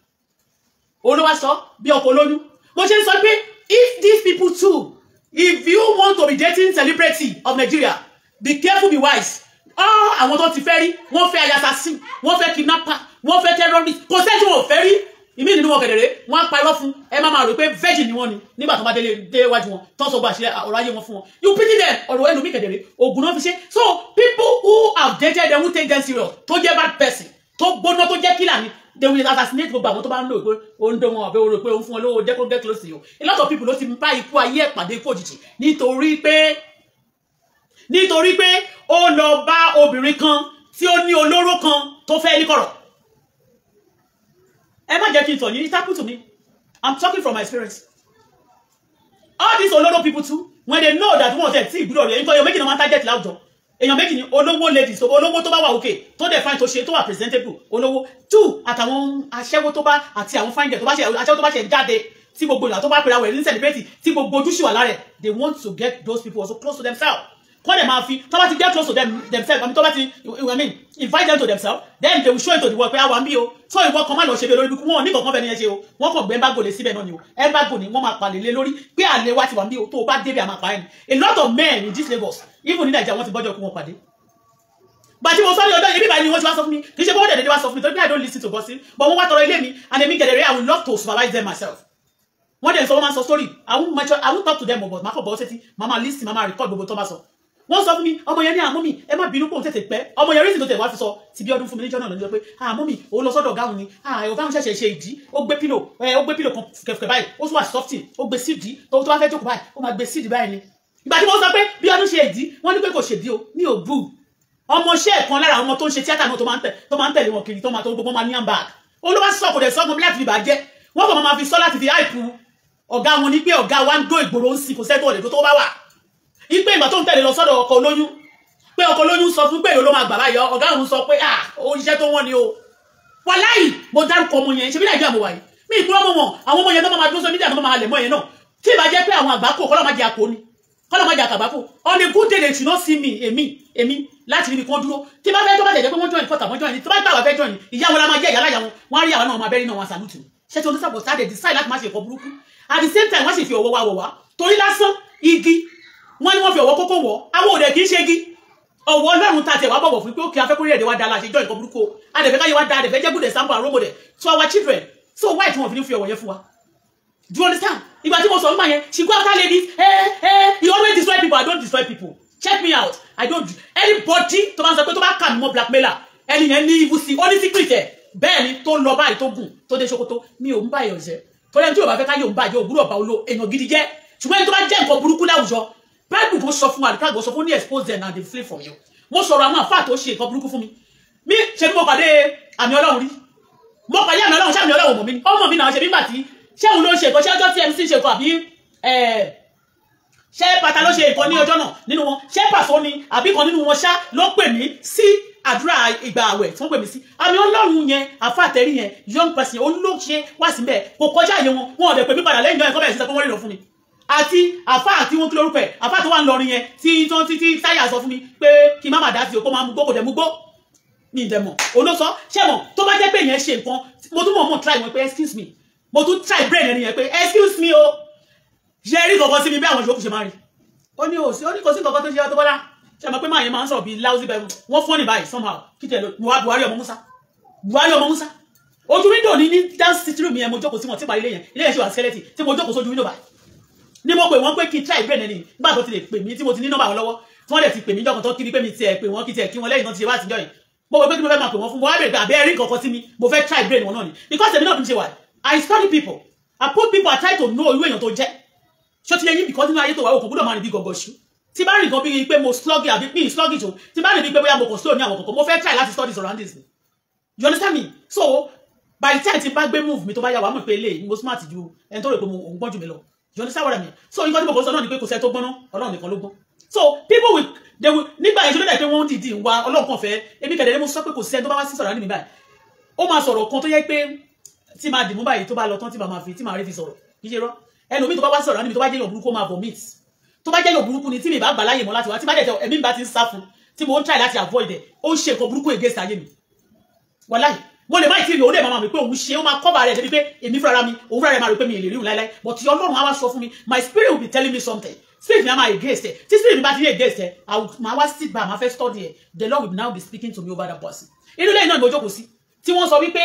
Speaker 2: olúwa sọ bí ọkọ olóyún mo ṣe ń sọ pé if these people too if you want to be dating celebrity of Nigeria be careful be wise àwọn tó ti fẹ́ rí wọ́n fẹ́ ayasasi wọ́n fẹ́ kidnapper wọ́n fẹ́ terrorist kò sẹ́jú wọn fẹ́ rí ìmí nínú wọn kẹ̀dẹ̀rẹ́ wọ́n á pa irọ́ fún ẹ máa rò pé virgin ni wọ́n ni nígbà tó bá dé wájú wọn tó ń sọ gbà ṣe ọ̀rọ̀ ayé wọn fún wọn you pity them ọ̀rọ̀ ẹnu mi kẹ̀dẹ̀rẹ́ oògùn náà fi ṣe so people who have dated them who take them serious tó jẹ́ bad person tó gbóná tó jẹ́ killer ni they will assassinate gbogbo àwọn tó bá ń lò pé ó ń dán wọn àbẹ́ orò pé ó ń fún wọn lówó jẹ́ kó get close to you a lot of people ló ti bá ikú ayé ẹ̀ pàdé ikú òjijì nítorí pé ó lọ bá obìnrin kan tí ó ní olóró kan tó fẹ́ ní kọ̀rọ̀ ẹ má jẹ́ kí n tọ̀ yín it happened to me I'm talking from my experience all these olóró people too when they know that wọ́n tẹ̀ tí ìgbúdọ̀ rẹ̀ nítorí èèyàn méjì náà máa ń target láwùjọ èèyàn méjì ni olówó ladies olówó tó bá wà òkè tó dẹ̀ fine tó ṣe tó wà presentable olówó two àtàwọn aṣẹ́wó tó bá àti àwọn fine girl tó bá ṣe aṣẹ́wó tó bá ṣe jáde tí gbogbo ìlà tó bá pera wẹ̀ ní celebrity tí gbogbo ojúṣe wà lára ẹ̀ they want to get those people also close to themselves kọ́ dẹ̀ máa fi tó bá ti get close to themselves tó bá ti invite them to themselves then they will show it to the world pé àwọn bí o so ìwọ kan má lọ ṣe bẹ lórí bí wọn ò ní kankan bẹ ní ẹ ṣe o wọn kàn gbé embargo lè síbẹ̀ náà ni o embargo ni wọ́n máa palẹ̀ lé lórí pé àlè wa ti wà bí o tó o bá débi àmà pa ẹni a lot of men in this Lagos even ní Nàìjíríà wọ́n ti bọ́jọ́ kú wọn pàdé bàtí mo sọ ní ọjọ́ ibi báyìí ni wọ́n ti wá sọ fún mi kì í ṣe pé wọ́n dẹ̀ wá sọ fún mi torí pé I don't listen to gossip but wọ́n wá tọrọ ilé mi and èmi gẹ̀dẹ̀rẹ̀ I will love to supervise them myself wọ́n dẹ̀ sọ wọ́n máa sọ story I won't talk to them but máa kọ̀ bọ́ sétí máa listen máa record gbogbo tó máa sọ wọ́n sọ fún mi ọmọ yẹn ní àmọ́ mi ẹ má bínú pé òun tètè pẹ́ ọmọ yẹn rí ìsìn tó tẹ̀ wá fi sọ ti bí ọdún fún mi níjọ́ náà lọ́jọ́ pé àmọ́ mi òun lọ sọ́dọ̀ ọ̀gá òun ni ọ̀gá òun ṣẹ̀ṣẹ̀ ṣe ìdí ó gbé pílò kan kẹ̀kẹ́ báyìí ó tún wà sọ́fìtì ó gbé síìdì tó wá fẹ́ jókòó báyìí ó máa gbé síìdì báyìí ni ìgbà tí mo sọ pé bí ọdún ṣe ìdí wọ́n ní pé kò ṣèdí o ní òbú ọmọọṣẹ́ kan lára ọmọ tó ń ṣe tíátà náà tó máa ń tẹ̀lé wọn kiri tó máa tó gbogbo máa ní àǹbà olówó sọ kò dẹ̀ sọ́gun bí láti fi bàjẹ́ wọ́n kàn máa fi sọ láti fi áìpù ọ̀gá wọn ní pé ọ̀gá wa ń dó ìgboro ń sìn kò sẹ́tọ̀ ọ̀dẹ̀ tó bá wà ipe ìgbà tó ń tẹ̀lé lọ sọ́dọ̀ ọkọ olóyún pé ọkọ olóyún sọ fún pé èrò ló máa gbà báyìí ọ̀gá òun sọ pé oníṣẹ́ tó wọ́n ni o wàláhì mo dárúkọ ọmọ yẹn ṣe bí Nàìjíríà mo wà yìí mi ìpínlẹ̀ ọmọ wọn àwọn ọmọ yẹn tó máa dúró sọ mídíà tó máa lẹ̀ mọ́ yẹn náà tí ìbá jẹ́ pé àwọn àgbákò kọ́lọ́ máa jẹ àkó ni kọ́lọ́ máa jẹ àkàbákò on a good day they should not see me èmi láti níbi kan dúró tí bá fẹ́ tó bá jẹ́ pé wọ́n join kọ́tà wọ́n join tó bá gbà wá fẹ́ join ìyá wọn la máa jẹ́ ìyá láyà wọn wọ́n á rí àwọn náà máa bẹ́rí náà wọn salute ṣé tí oníṣàbọ̀ sáde decide láti má ṣe ẹ̀kọ́ burúkú at the same time wọ́n sì fi ọwọ́ wa wọ̀ wá torí lásán igi wọ́n ní wọ́n fi ọwọ́ kókó wọ̀ àwọn òde kì í ṣe igi ọwọ́ Ọlọ́run tá tẹ̀ wá bọ̀wọ̀ fún pé ó kí afẹ́kórí ẹ̀dẹ̀ wá dá láṣẹ join nǹkan burúkú adẹ̀fẹ́ káyé wá dá adẹ̀fẹ́ jẹ́ good example and role model to our children so why tí wọ́n fi ní fi ọwọ́ yẹn fún wa do you understand ìgbà tí mo sọ nígbà yẹn she go after ladies you always destroy people I don't destroy people check me out I don't anybody tó máa ń sọ pé tó bá kà mí mọ́ blackmailer ẹni yẹn ní ibú sí ó ní secret ẹ̀ bẹ́ẹ̀ ni tó lọ báyìí tó gùn tó dé ṣòkòtò mi ò ń bá èèyàn jẹ́ torí ẹni tí ò bá fẹ́ káyé òun bàjẹ́ òwúrọ̀ bá olo èèyàn gidi jẹ́ ṣùgbọ́n ẹni tó bá jẹ́ nǹkan burúkú láwùjọ Bible tó sọ fún wa àdìkàgbọ́ sọ fún ní expose them and they flee from you mo sọ̀rọ̀ àwọn àfáà tó ṣe nǹkan burúkú fún mi ṣe bí mo pàdé àmì Ọlọ́run rí mo pàdé àmì Ọlọ́run ṣé àmì Ọlọ́run mọ̀ mi ọmọ mi náà ṣe nígbà tí ṣé òun ló ṣe nǹkan ṣé ọjọ́ tí MC ṣe nǹkan àbí ṣé pátá ló ṣe nǹkan ní ọjọ́ náà nínú wọn ṣé pàṣọ ni àbí kan nínú wọn ṣá ló pè mí sí àdúrà ìgbà àwẹ̀ tí wọ́n pè mí sí àmì Ọlọ́run yẹn àfàtẹ́rí yẹn young person olóṣè wá síbẹ̀ kò kọjá àyè wọn ò dẹ̀ pè mí padà lẹ́yìn náà ẹ̀kọ́ bẹ̀rẹ̀ sí sọ pé wọ́n rí lọ fún mi àti àfá àti wọn kí lórúkọ ẹ̀ àfá tó wà ń lọrin yẹn tí táyà sọ fún mi pé kí má má dá sí o kó máa mú gbó kò dẹ̀ mú gbó ní ìdẹ̀mọ̀ olóṣọ́ ṣẹ̀mọ̀ tó bá jẹ́ pé yẹn ṣe nǹkan mo tún mọ̀ try wọn pé excuse me mo tún try brain ẹni yẹn pé excuse me o ṣe rí kankan sí mi bí àwọn ìṣòkù ṣe máa rí ó ní kò sí kankan tó ṣe ọtọ́ bọ́lá ṣe mọ̀ pé máa yẹn máa ń sọ̀rọ̀ bíi lousy bẹ́ẹ̀ wọ́n fọ́ ní báyìí somehow kí tẹ̀ Buhari ọmọ Musa ojú window ní dance city room yẹn mo jókòó sí wọn tí parí ilé yẹn ṣe wà skeleton tí mo jókòó sójú window báyìí ní mo pè wọ́n pé kí try brain ẹni nígbà tó ti lè pè mí tí mo ti ní nọ́mbà wọn lọ́wọ́ tí wọ́n dẹ̀ ti pè mí jọ́kan tó kiri pé mi tiẹ̀ pè wọ́n kí tiẹ̀ kí wọ́n lẹ́yìn náà ti ṣe wá àtijọ́ yìí mo wọ pé kí mo fẹ́ máa pè wọ́n fún mo wá bèrè pé àbẹ́ rí nǹkan sí mi mo fẹ́ try brain wọn náà ni because èmi náà fi ṣe wà I study people I put people I try to know irú èèyàn tó jẹ́ ṣó ti yẹ yín because nínú ayé tó wà òkun gbọ́dọ̀ máa rìn bí gọ̀gọ̀ ṣú tí bá rìn gan bí pé mo sluggy àbí pín sluggy tó tí bá rìn bí pé bóyá mo kàn slow ní àwọn kọ̀ọ̀kan mo fẹ́ try láti study surroundings ni you understand me so by the time tí bá gbé move mi tó bá yà wá mọ̀ pé eléyìí mo smart ju ẹni tó rò pé mo ń gbọ́n jù mí lọ you understand what I mean so nǹkan tí mo kàn sọ náà ni pé kò sẹ́ tó gbọ́n náà Ọlọ́run nìkan ló gbọ́n so people will nígbà yẹn tó dẹ̀ pé wọ́n dìdí wa Ọlọ́run kan fẹ́ èmi kẹ̀dẹ̀ mo sọ pé kò sẹ́ tó bá wá sí sọ̀rọ̀ níbi báyìí ó máa sọ̀rọ̀ kan tó yẹ pé tí máa dìmú báyìí tó bá lọ tán tí máa rí fi sọ̀rọ̀ kì í ṣe rọ́ ẹlòmíì tó bá wá sọ̀rọ̀ níbi tó bá jẹ́ yọ̀ burúkú máa vomit tó bá jẹ́ yọ̀ burúkú ni tí mi bá gbà láyè mọ́ láti wá tí bá dẹ̀ ẹ̀mí bá ti ń sá fún tí mo ń try láti avoid ẹ̀ ó ń ṣe nǹkan burúkú against ayé mi wàláì mo lè má ì tí rí òun dẹ̀ máa mi pé òun ṣe ó máa cover rẹ̀ débi pé èmi fúnra mi òun fúnra rẹ̀ máa rò pé mi ì lè rí òun láíláí but Ọlọ́run á wá sọ fún mi my spirit will be telling me something spirit mi á máa against ẹ̀ tí spirit mi bá ti ní against ẹ̀ máa wá sit back máa fẹ́ study ẹ̀ the Lord will now be speaking to me over that person inú lẹ́yìn náà ni mo jókòó sí tí wọ́n sọ wípé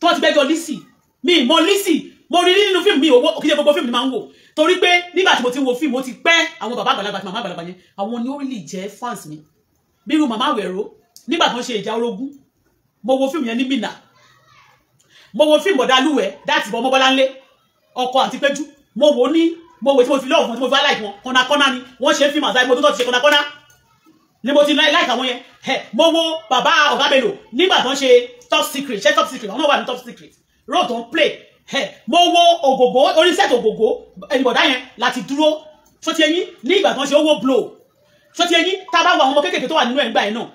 Speaker 2: tí wọ́n ti bẹ́jọ Lizzy mi mo Lizzy mo rí nínú fíìmù mi owó kí ṣe gbogbo fíìmù ni máa ń wò torí pé nígbà tí mo ti wo fíìmù mo ti pẹ́ àwọn bàbá àgbàlagbà àti màmá àgbàlagbà yẹn àwọn ni ó rí lè jẹ́ fans mi bírú màmá Àwẹ̀ró nígbà tó ń ṣe ìjà orogún mo wo fíìmù yẹn ní Minna mo wo fíìmù Ọ̀dàlúwẹ̀ dáàtì bọ́ Mọ́bọ́láńlé ọkọ àti Péjú mo wo tí mo fi lọ́wọ́ fún tí mo fi like wọn kọ́nàkọ́nà ni wọ́n ṣe fíìmù àti mo tó ti ṣe kọ́nàkọ́nà ni mo ti like àwọn yẹn mo wo bàbá Ọ̀gá Bello nígbà tó ń ṣe Top Secret ṣe Top Secret àwọn wà ní Top Secret road tó ń play mo wo Ògògó oríṣẹ́ Ògògó ẹnìbọ̀dá yẹn láti dúró ṣó ti ẹyin ní ìgbà tó ń ṣe owó blow ṣó ti ẹyin tá a bá wo àwọn ọmọ kéékèèké tó wà nínú ẹ̀ǹgbà yẹn náà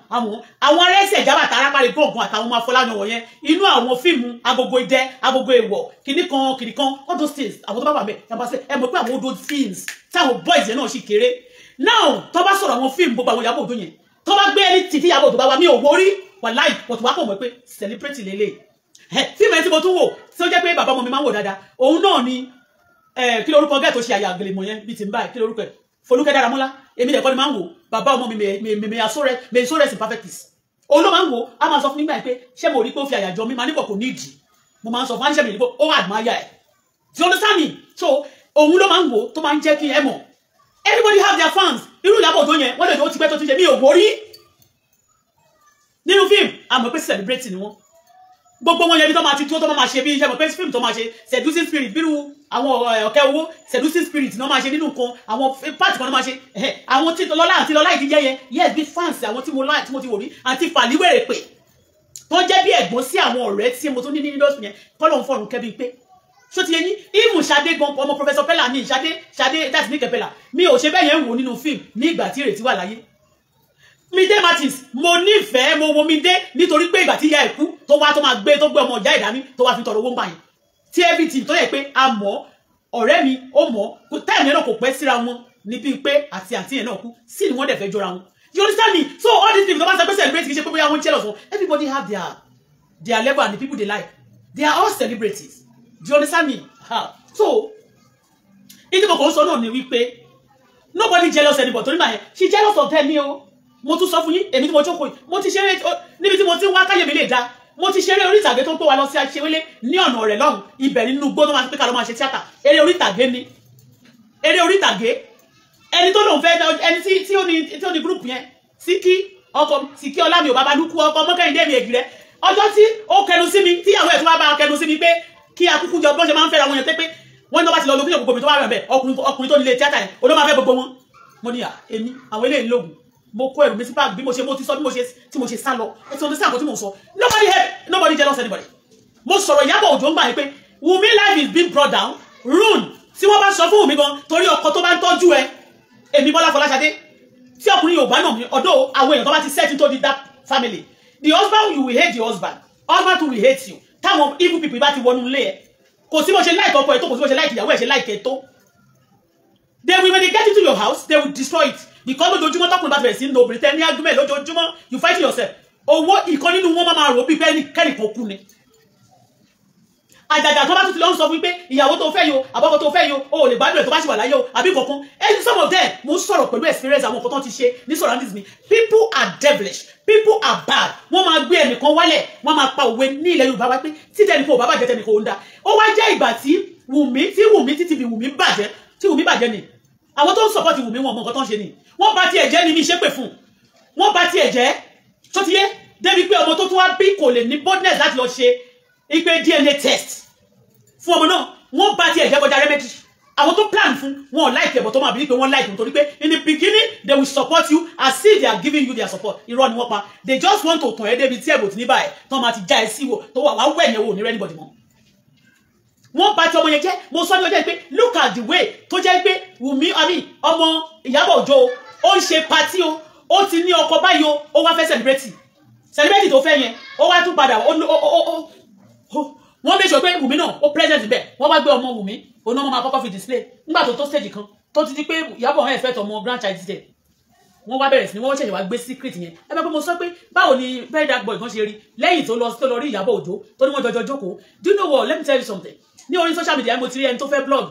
Speaker 2: àwọn arẹ́sẹ̀ ìjábà tààrà parí gbọ̀ngàn àtàwọn ọmọ afọláyàn wọ̀nyẹn inú àwọn fíìmù Agogo Idẹ Agogo Èèwọ̀ kìnnìkan all those things àwọn tó bá wà bẹ́ẹ̀ yàgbá sí ẹ mọ̀ pé àwọn old films táwọn boys yẹn náà sì kéré now tó bá sọ̀rọ̀ àwọn fíìmù gbogbo àwọn Ìyábọ̀ Òjó yẹn tó bá gbé ẹni títí Ìyábọ̀ Òjó bá wà mí ò wórí wàláì pọ̀tù wá kò mọ̀ pé celebrate lélẹ̀ fíìmù ẹni tí mo tún wò tí ó jẹ́ pé bàbá ọmọ mi máa ń wò dáadáa òun náà ni kí lórúkọ gẹ́ẹ̀ tó ṣe àyà àgbèlèmọ̀ yẹn bíi ti ń báyìí kí lórúkọ ẹ̀ Folúkẹ́ Dáramọ́lá èmi dẹ̀ kọ́ ni máa ń wò bàbá ọmọ mi may so rest in perfect peace òun ló máa ń wò á máa sọ fún nígbà pé ṣé mo rí pé ó fi àyàjọ mi máa níbọ̀ kò ní ìdí mo máa ń sọ fún àníṣe mi níbo ó admire ẹ̀ tí understand me so òun ló máa ń wò tó máa ń jẹ́ kí ẹ mọ̀ everybody have their fans irú Ìyábọ̀ Òjó yẹn wọ́n lè tó ti pẹ́ tó ti ṣe mí ò wórí nínú fíìmù àmọ́ pé celebrate ni wọ́n gbogbo wọn yẹn bí tó máa ti tó máa ṣe bí iṣẹ́ mọ̀ pé fíìmù tó máa ṣe seducing spirit bírú àwọn ọ̀kẹ́ owó seducing spirit náà máa ṣe nínú nǹkan àwọn part kan náà máa ṣe àwọn tí lọ́lá àti lọ́lá ìdíjẹ́ yẹn yes bí fans àwọn tí mo like tí mo ti wò rí àti fàlíwèrè pé tó jẹ́ bí ẹ̀gbọ́n sí àwọn ọ̀rẹ́ tí mo tún ní industry yẹn kọ́lọ̀ ń fọ̀rùn kẹ́bi pé ṣó ti yẹ yín even Ṣadé gan ọmọ Professor Pella ní Ṣadé that's Nike Pella mi ò ṣe bẹ́ẹ̀ yẹn wò nínú fíìmù ní ìgbà tí ìrètí wà láyé Mide Martins mo nífẹ̀ẹ́ mo wo Mide nítorí pé ìgbà tí ìyá ẹ̀ kú tó wá tó máa gbé tó gbé ọmọ ìyá ìdání tó wá fi tọrọ owó ń bá yẹn tí everything tó yẹ pé a mọ̀ ọ̀rẹ́ mi ó mọ̀ táìmù yẹn náà kò pẹ́ síra wọn ní bíi pé àti yẹn náà kú sí ni wọ́n dẹ̀ fẹ́ jọra wọn you understand me so all these people tó bá sọ pé celebrate kì í ṣe pé bóyá wọ́n jealous wọn everybody have their level and the people they like they are all celebrities do you understand me so ìdí mo kò sọ náà ni wípé nobody jealous anybody torí màá yẹn she jealous of them ni o mo tún sọ fún yín èmi tí mo jókòó mo ti ṣeré níbi tí mo ti ń wá káyé mi lè dá mo ti ṣeré orí ìtàgé tó ń pè wá lọ sí aṣewélé ní ọ̀nà rẹ̀ lọ́hùn ibẹ̀ nínú igbó tó máa ń pè ká lọ́ máa ṣe tíátà eré orí ìtàgé ni eré orí ìtàgé ẹni tó lòun fẹ́ ẹni tí ó ní gúrùpù yẹn Síkí Ọlámi ò bàbá dúkú ọkọ mọ́kẹ́yìndé mi ègì rẹ̀ ọjọ́ tí ó kẹnu sí mi tíyàwó ẹ̀ tó wá bá kẹnu sí mi pé kí akúkú jọ bọ́n ṣe máa ń fẹ́ra wọn yẹn pé wọ́n ní wọ́n bá ti lọ lókùn gbogbo mi tó wà rẹ̀ ọkùnrin tó nílé tíátà yẹn olóò máa fẹ́ gbogbo wọn mo ní èmi àwọn eléyìí lóògùn mo kó ẹrù mi sí báàgì bí mo ti sọ bí mo ṣe sá lọ ẹ ti understand nǹkan tí mo sọ nobody jealous anybody mo sọ̀rọ̀ Ìyábọ̀ Òjó ń gbà yín pé Wunmi life is being brought down ruin tí wọ́n bá sọ fún Wunmi gan torí ọkọ tó bá ń tọ́jú ẹ èmi Bọ́lá Fọláṣadé tí ọkùnrin Yorùbá náà mi ọ̀dọ̀ àwọn èèyàn tó bá ti set into that family the husband you will hate the husband too will hate you táwọn evil people bá ti wọnú ilé ẹ kò sí bó ṣe like ọkọ ẹ tó kò sí bó ṣe like ìyàwó ẹ ṣe like ẹ tó when they get into your house they will destroy it because lójoojúmọ́ tọkùnrin bá bẹ̀rẹ̀ sí ní obìnrin tẹ́ ní argument lójoojúmọ́ you fight yourself owó ìkan nínú wọn máa rò bí pé kẹ́nì kan kú ni àjàjà tó bá tún ti lọ ń sọ fún pé ìyàwó tó fẹ́ yo àbọ̀kọ tó fẹ́ yo o ò lè gbádùn ẹ̀ tó bá ṣì wà láyé o àbí kankan and some of them mo sọ̀rọ̀ pẹ̀lú experience àwọn nǹkan tó ti ṣe ní surroundings mi people are devilish people are bad wọ́n máa gbé ẹnìkan wálẹ̀ wọ́n máa pa òwe ní ilẹ̀ Yorùbá wá pé tí tẹnìkan ò bá bàjẹ́ tẹnìkan ò ń da ó wá jẹ́ ìgbà tí Wùmí títí bí Wùmí bàjẹ́ ni àwọn tó ń support Wùmí wọn mọ nǹkan tó ń ṣe ni wọ́n bá tiẹ̀ jẹ́ ni mi ṣépè fún wọ́n bá tiẹ̀ jẹ́ tó ti yé débi pé ọmọ tó tún wá bí kò lè ní boldness láti lọ ṣe ìpè DNA test fún ọmọ náà wọ́n bá tiẹ̀ jẹ́ kọjá remedy àwọn tó plan fún wọn like ẹ̀bọ̀ tó máa bí pé wọ́n like nítorí pé in the beginning they will support you as if they are giving you their support irọ́ ni wọ́n pa they just want to tàn ẹ́ débi tí ẹ̀bọ̀ tí ní báyìí tó máa ti já ẹ sí wò tó wà wá wẹ̀ yẹn wò ní anybody mọ́ wọ́n bá ti ọmọ yẹn jẹ́ mo sọ ní ọjọ́ pé look at the way tó jẹ́ pé Wùmí ọmọ Ìyábọ̀ Òjó ó ń ṣe party o ó ti ní ọkọ báyìí o ó wá fẹ́ celebrate tó fẹ́ yẹn ó wá tún padà wọ́n make sure pé Wùmí náà ó present bẹ́ẹ̀ wọ́n wá gbé ọmọ Wùmí òun náà máa kọ́kọ́ fi display nígbà tó stage kan tó ti di pé Ìyábọ̀ wọn expect ọmọ grandchild tẹ̀ wọ́n wá bẹ̀rẹ̀ sí ni wọ́n ṣẹ̀ṣẹ̀ wá gbé secret yẹn ẹ bá pé mo sọ pé báwo ni very dark boy kan ṣe rí lẹ́yìn tó lọ rí Ìyábọ̀ Òjó tó ní wọ́n jọjọ jókòó do you know what let me tell you something ní orí social media mo ti rí ẹni tó fẹ́ blog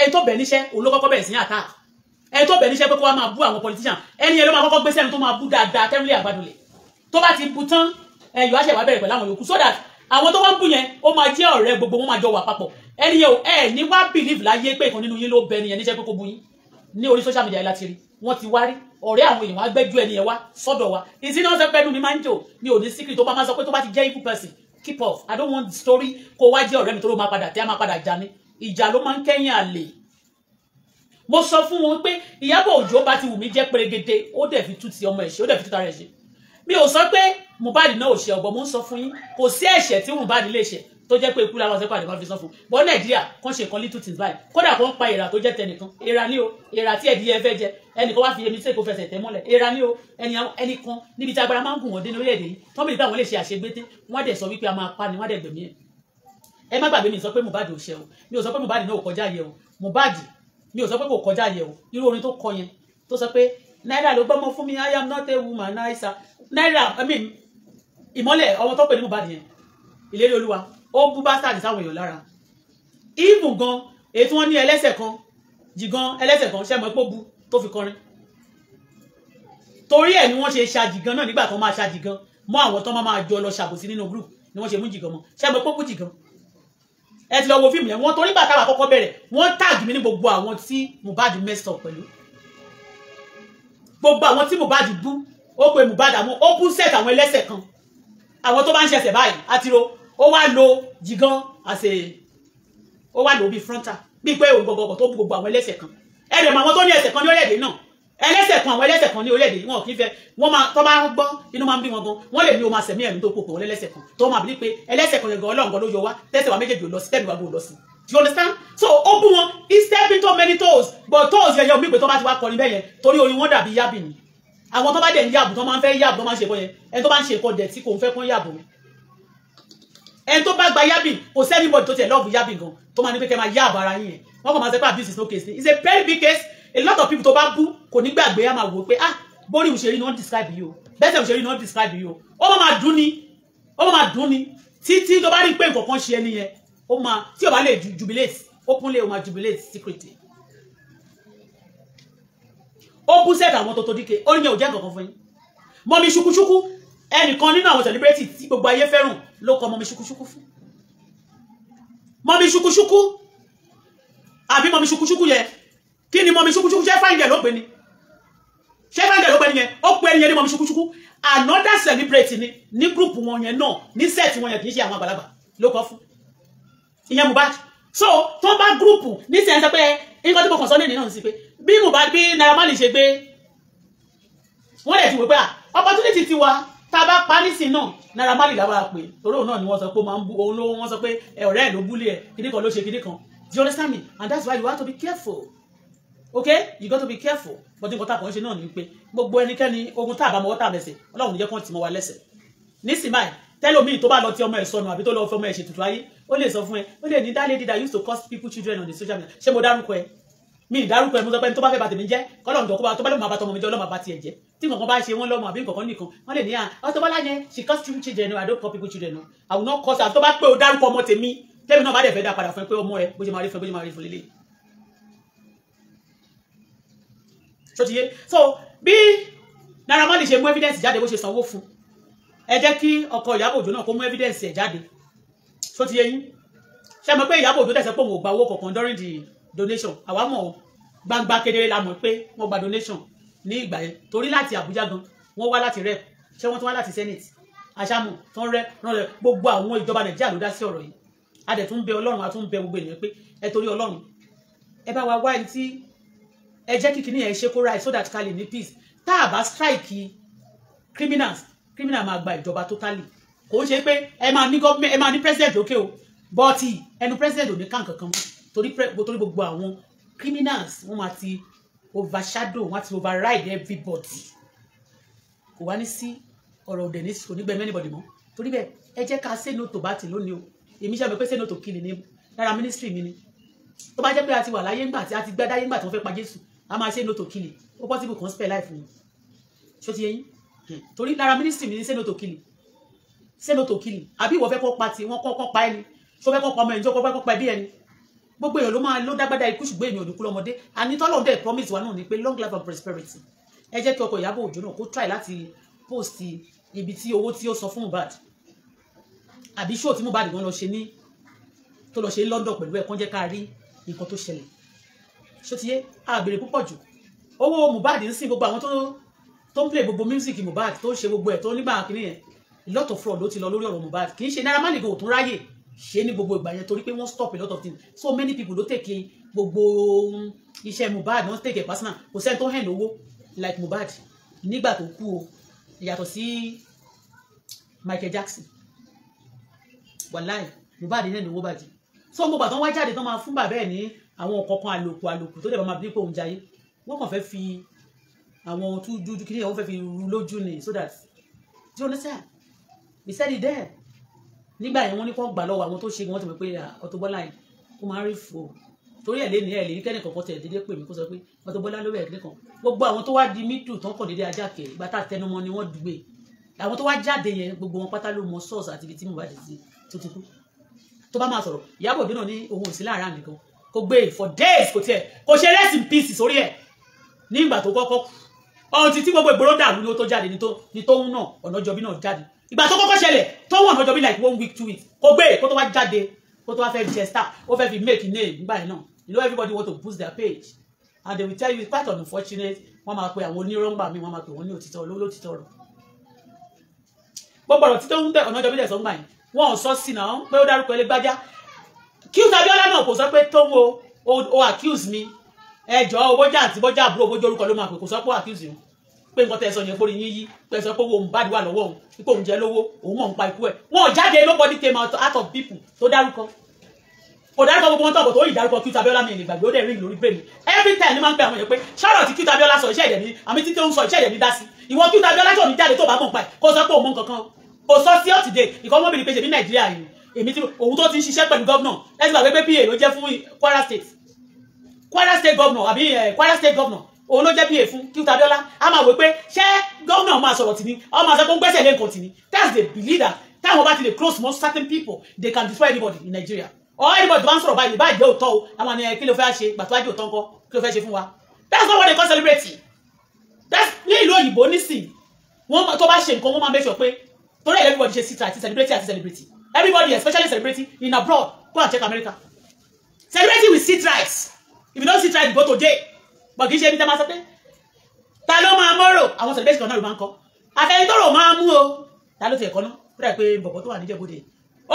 Speaker 2: ẹni tó bẹ̀ níṣẹ́ òun ló kọ́kọ́ bẹ̀rẹ̀ sí ní attack ẹni tó bẹ̀ níṣẹ́ pé kó wá máa bú àwọn politician ẹni yẹn ló máa kọ́kọ́ gbé sẹ́ni tó máa bú dáadáa tẹ́rùlé àgbàdùlẹ̀ tó bá ti bu tán ẹ̀yọ́ àṣẹ wá bẹ̀rẹ̀ pẹ̀lú àwọn yòókù so that àwọn tó wá ń bú yẹn ó máa jẹ́ ọ̀rẹ́ gbogbo wọn máa jọ wà papọ̀ ẹni yẹn ẹ ní wá believe láyé pé ìkan nínú yín ló bẹ ẹni yẹn níṣẹ́ pé kó bú yín ní orí social media láti rí wọ́n ti wá rí ọ̀rẹ́ àwọn èèyàn wá gbẹ́jú ẹni yẹn wá sọ́dọ̀ wa ìsìn náà sọ pé ẹnu mi máa ń jò ní òní secret tó bá máa sọ pé tó bá ti jẹ́ evil person keep off I don't want the story kó wá jẹ́ ọ̀rẹ́ mi tó ló máa padà tẹ́ á máa padà jà ní ìjà ló máa ń kẹ́yìn àlè mo sọ fún wọn pé Ìyábọ̀ Òjó bá ti wù mí jẹ́ pérégedé ó dẹ̀ fi tú ti ọmọ ẹ̀ ṣe ó dẹ̀ fi tú tara ẹ̀ ṣe mi ò sọ pé Mohbad náà ò ṣe ọgbọ́n mo ń sọ fún yín kò sí ẹ̀ṣẹ̀ tí Mohbad lè ṣe tó jẹ́ pé ikú làwọn ṣẹ́pà àdìmọ́ fi sọ fún bọ́ Nàìjíríà kàn ṣe nǹkan little things báyìí kódà kan pa èèrà tó jẹ́ tẹnìkan èèrà ní o èèrà tí ẹ̀dí ẹ fẹ́ jẹ ẹnìkan wá fi yẹmi tí èkó fẹsẹ̀ tẹ́ mọ́lẹ̀ èèrà ní o ẹnìkan níbi tí agbára máa ń gùn wọ́n dé ní orílẹ̀-èdè yìí tọ́ bìí pé àwọn lè ṣe àṣegbété wọ́n dẹ̀ sọ wípé a máa pa ni wọ́n dẹ̀ gbẹ̀mí ẹ̀ ẹ má gbàgbé mi sọ pé Mohbad ò ṣe o mi ò sọ pé Mohbad náà ò kọjá yẹ o Mohbad mi ò sọ pé kò kọjá yẹ o irú orin tó kọ yẹn tó sọ pé náírà ló gbọ́mọ fún mi I am not a woman náírà ìmọ́lẹ̀ ọmọ tó pè ní Mohbad yẹn ìlérí Olúwa ó bú bastard sáwọn èèyàn lára even gan èyí tí wọ́n ní ẹlẹ́sẹ̀ kan jìgan ẹlẹ́sẹ̀ kan ṣẹ́ mọ́ pé ó bu tó fi kọrin torí ẹ̀ ni wọ́n ṣe ṣàjìgan náà nígbà kan máa ṣàjìgan mọ́ àwọn tó máa jọ lọ ṣàbòsí nínú group ni wọ́n ṣe mú jìgan mọ́ ṣẹ́ mọ́ pé ó bú jìgan ẹ ti lọ wo fíìmù yẹn wọ́n torí bàtà àkọ́kọ́ bẹ̀rẹ̀ wọ́n tag mi ní gbogbo àwọn tí Mohbad messed up pẹ̀lú gbogbo àwọn tí Mohbad bú ó pe Mohbad àwọn ó bú set àwọn ẹlẹ́sẹ̀ kan àwọn tó bá ń ṣẹ̀ṣẹ̀ báyìí àtìrò ó wá lo jìgan àṣẹ ó wá lo bí frontal bí pé òun gbogbo tó bú gbogbo àwọn ẹlẹ́sẹ̀ kan ẹ̀rẹ̀ mọ àwọn tó ní ẹsẹ̀ kan ní orílẹ̀-èdè náà ẹlẹ́sẹ̀ kan àwọn ẹlẹ́sẹ̀ kan ní orílẹ̀-èdè wọn kì í fẹ́ wọ́n máa tó bá gbọ́ inú máa ń bí wọn gan wọ́n lè ní o máa sẹ̀mí ẹ̀mí tó pò pọ̀ ẹlẹ́sẹ̀ kan tó máa bí pé ẹlẹ́sẹ̀ kan yẹn gan Ọlọ́run gan ló yọ wá tẹ́sẹ̀ wa méjèèjì ò lọ sí tẹ́lẹ̀ wa gbò lọ sí do you understand so ó bú wọn he stepped into many toes but toes yẹn omi pé tó bá ti wá kọrin bẹ́ẹ̀ yẹn torí orin wọn dàbí yábì ni àwọn tó bá dẹ̀ ń yàbù tó máa ń fẹ́ yàbù tó máa ń ṣe bọ́ yẹn ẹni tó bá ń ṣe nǹkan dẹ̀ tí kò ń fẹ́ kán yàbù ẹni tó bá gba yábì kò sẹ́ni bọ́ọ̀dì tó tiẹ̀ lọ́ọ̀bù yábì gan tó máa ní pé kẹ́ máa yáàbù ara yín yẹn wọ́n kàn máa sọ pé abuse is no case it's a very big case a lot of people tó bá bú kò ní gbàgbé á máa wò pé bórí òṣèré ni wọ́n describe yìí o bẹ́sẹ̀ òṣèré ni wọ́n describe yìí o ó máa dùn ni títí tó bá rí pé nǹkan kan ṣe ẹni yẹn ó máa tí o bá lè jubilate openly o máa jubilate secretly ó bú sẹ́ẹ̀tì àwọn tó díke ó ní yẹn ò jẹ́ nǹkan kan fún yín mọ́mí ṣukúṣukú ẹnìkan nínú àwọn celebrity tí gbogbo ayé fẹ́ràn ló kọ mọ́mí ṣukúṣukú fún mọ́mí ṣukúṣukú àbí mọ́mí ṣukúṣukú yẹ kí ni mọ́mí ṣukúṣukú ṣe fáìndẹ̀ ló pè ní yẹn ó pè ní yẹn ní mọ́mí ṣukúṣukú another celebrity ní group wọn yẹn náà ní set wọn yẹn kì í ṣe àwọn àgbàlagbà ló kọ fún ìyẹn Mohbad so tó bá group ní sẹ́yìn sọ pé nǹkan tí mo kàn sọ lẹ́nìí náà sí pé bí Mohbad bí Naira Marley ṣe gbé wọ́n lè ti wò pé opportunity ti wà tá a bá pa nísìn náà Naira Marley làwọn àpè torí òun náà ni wọ́n sọ pé ó máa ń bú òun ló wọ́n sọ pé ọ̀rẹ́ ẹ̀ ló búlé ẹ̀ kíní kan ló ṣe kíní kan do you understand me and that's why you have to be careful okay you got to be careful but nǹkan tá a kàn ṣe náà ni pé gbogbo ẹnikẹ́ni ogun tá a bá mọ́wọ́ tá a lẹ́sẹ̀ Ọlọ́run ní jẹ́ kán tì mọ́ wa lẹ́sẹ̀ nísìn báyìí tẹ́lómìn tó bá lọ tí ọmọ ẹ̀ sọnù àbí tó lọ fọmọ ẹ̀ ṣètùtù ayé ó lè sọ fún ẹ ó lè ní that lady that used to cause people children on the social media ṣé mo dárúkọ ẹ mi ìdárúkọ ẹ mo sọ pé tó bá fẹ́ bà tèmi jẹ́ kọ́lọ́run jọ kó bá tó bá lè máa bá tọmọ mi jẹ́ ọlọ́mọ bá tiẹ̀ jẹ́ tí nǹkan bá ṣe wọ́n lọ́mọ àbí nǹkan nìkan wọ́n lè ní Auto Bola yẹn she cause people children I don't call people children I will not cause tó bá pé o dárúkọ ọmọ tèmi tèmi náà bá dẹ̀ fẹ́ dá padà fún ẹ pé ọmọ ẹ bó ṣe máa rí fún ẹ bó ṣe máa rí fún lélẹ̀ so ti yé so bí Naira Marley ṣe mú evidence jáde bó ṣe sanwó fún ẹ jẹ́ kí ọkọ Ìyábọ̀ Òjó náà kó mú evidence ẹ̀ jáde so ti yé yín ṣe mọ̀ pé Ìyábọ̀ Òjó tẹ̀sẹ̀ pé òun ò gba owó kankan during the donation àwa mọ̀ gbangba kedere la mọ̀ pé wọ́n gba donation ní ìgbà yẹn torí láti Àbújá gan wọ́n wá láti rep ṣé wọ́n tún wá láti senate aṣáàmù tó ń rẹ gbogbo àwọn ìjọba Nàìjíríà ló dá sí ọ̀rọ̀ yìí a dẹ̀ tún bẹ Ọlọ́run a tún bẹ gbogbo ènìyàn pé ẹ torí Ọlọ́run ẹ bá wa wá ẹni tí ẹ jẹ́ kíkiní ẹ ṣe kó right so that kálí ní peace tá a bá strike criminal máa gba ìjọba totally kò ń ṣe pé ẹ máa ní government ẹ máa ní president lókè o but ẹnu president ò ní kàn kankan mọ́ torí gbogbo àwọn criminals wọ́n máa ti overshadow wọ́n ti override everybody kò wá ní sí ọ̀rọ̀ òdẹ̀ ní kò ní gbẹ̀mí anybody mọ́ torí bẹ́ẹ̀ ẹ jẹ́ ká say no to bá ti lónìí o èmi ṣe àmì pé say no to kill ni lára ministry mi ni tó bá jẹ́ pé a ti wà láyé ńgbà tí a ti gbẹ́ dáyé ńgbà tí wọ́n fẹ́ pa Jésù a máa say no to kill ó possible kan spare life ni ṣó ti yé yín torí lára ministry mi ní say no to killing àbí ìwọ fẹ́ kó pa tí wọ́n kọ́kọ́ pa ẹni ṣó fẹ́ kó pa ọmọ ẹni tó kọ́ pa ẹbí ẹni gbogbo èèyàn ló máa ló dágbádá ikú ṣùgbọ́n èèyàn òdùkú lọ́mọdé àní tọ́lọ́ dẹ̀ promise wa náà ni pé long life and prosperity ẹ jẹ́ kí ọkọ̀ Ìyábọ̀ Òjó náà kó try láti post ibi tí owó tí ó sọ fún Mohbad àbí show tí Mohbad gan lọ ṣe ní tó lọ ṣe ní London pẹ̀lú ẹ̀ kán jẹ́ ká rí nǹkan tó ṣẹlẹ̀ ṣó ti yé àbèrè púpọ̀ jù owó Mohbad ń sìn gbogbo àwọn tó ń play gbogbo music Mohbad tó ń ṣe gbogbo ẹ̀ tó nígbà kìíní yẹn a lot of fraud ló ti lọ lórí ọ̀rọ̀ Mohbad kì í ṣe Naira Marley go tún ráyè ṣe ní gbogbo ìgbà yẹn torí pé wọ́n stop a lot of things so many people ló take gbogbo iṣẹ́ Mohbad wọ́n take personal kò sẹ́ni tó hẹ̀n lówó like Mohbad nígbà tó kú o yàtọ̀ sí Michael Jackson wàláì Mohbad ní ẹ̀nìwó bàjẹ́ so gbogbo àtọ́ wá jáde tán máa fún bàbá ẹ̀ ní àwọn kọ̀ọ̀kan àlòkù tó dẹ̀ máa bí pé òun jayé wọ́n kàn fẹ́ fi àwọn tó dúdú kí ni wọ́n fẹ́ fi ru lójú ni so that do you understand he said it there nígbà yẹn wọ́n ní kó gbà lọ́wọ́ àwọn tó ṣe wọ́n ti mọ̀ pé Auto Bola yìí ó máa ń rí fò torí ẹ̀ lé ní kẹ́ni kankan tẹ̀ dédé pè mí kó sọ pé Auto Bola ló bẹ̀rẹ̀ nìkan gbogbo àwọn tó wá di middle tán kàn dédé ajá kẹ̀ ìgbà tá tẹnumọ́ ni wọ́n dùgbé àwọn tó wá jáde yẹn gbogbo wọn pátá ló mọ source àti ibi tí Mohbad ti tó ti kú tó bá máa sọ̀rọ̀ Ìyábọ̀ Òjó náà ní òun ò sí láàárín nìkan kó gbé for days kò tiẹ̀ kò ṣe rest in peace sórí ẹ̀ ní ìgbà tó kọ́kọ́ ọ̀hún ti tí gbogbo ìgboro dàrú ni ó tó jáde ní tó ń náà Ọ̀nàjọ́bí náà jáde ìgbà tó kọ́kọ́ ṣẹlẹ̀ tó wọ́n Ọ̀nàjọ́bí like 1 week 2 weeks kò gbé kó tó wá jáde kó tó wá fẹ́ jẹ star ó fẹ́ fi make name nígbà yẹn náà you know everybody want to boost their page and they will tell you it's quite unfortunate wọ́n máa pe àwọn onírọ́ngbà mi wọ́n máa pe wọ́n ní òtítọ́ olólótítọ́ rọ̀ gbogbo ọ̀rọ̀ títọ́ ń tẹ Ọ̀nàjọ́bí dẹ̀ sọ́ngbà yẹn wọ́n ò sọ sí náà pé ó dárúkọ Ẹlẹ́gbájá Q's Abiola náà kò sọ pé tó o accuse mi ẹjọ́ owó jà àti bọ́jà àbúrò owó jorúkọ ló máa pè kò sọ pé accuse yìí pé nǹkan tẹ́ sọ yẹn kórìí yín yí pé sọ pé owó Mohbad wà lọ́wọ́ òun pé òun jẹ lówó òun mọ̀ ń pa ikú ẹ̀ wọn ò jáde nobody came out of people tó dárúkọ kò dárúkọ gbogbo wọn tọ̀bọ̀ tó yìí dárúkọ Q's Abiola mi lè gbàgbé ó dẹ̀ ring lórí brain every time ni máa ń pè àwọn yẹn pé ṣọ́rọ̀ tí Q's Abiola sọ iṣẹ́ ìdẹ̀ ní àmì títí ó ń sọ iṣẹ́ ìdẹ̀ ní dá sí ìwọ Q's Abiola tó ní jáde tó bá mọ̀ pa ẹ̀ kó sọ pé òun mọ̀ nǹkan kò sọ sí ọ̀tìdè ìkọ́ mọ́bìnrin pé ṣe ní Nàìjíríà yìí èmi tí òun tó ti ń ṣiṣẹ́ pẹ̀lú gọ́vnà ẹ̀sìn gbàgbé pé PA ló jẹ́ fún Kwara State governor àbí Kwara State governor òun ló jẹ́ PA fún Q's Abiola a máa wò pé ṣé gọ́vnà máa sọ̀rọ̀ tì ní ọmọ àṣẹ tó ń gbẹ́sẹ̀ lé nǹkan tì ní that's the belief that táwọn bá ti lè close most certain people they can destroy anybody in Nigeria or anybody tó bá ń sọ̀rọ̀ báyìí báyìí jẹ́ òótọ́ o àwọn ènìyàn kí ló fẹ́ ṣe gbàtọ́ ajé òótọ́ ńkọ́ kí ló fẹ́ ṣe fún wa that's not what they call celebrity that's ní ìlú òyìnbó nísìn wọ́n tó bá ṣe nǹkan wọ́n máa make sure pé torí everybody ṣe sit àti celebrity everybody especially celebrity in abroad go and check America celebrity with sit rights if you don't sit right you go to jail but kì í ṣe ibi tá máa sọ pé ta ló máa mọ́rò àwọn celebrity kan náà ló máa ń kọ́ àfẹnitọ́rọ̀ máa mú o ta ló ti ẹ̀kọ́ náà ó dà pé bọ̀bọ̀ tó wà níjẹ̀bọ̀dẹ̀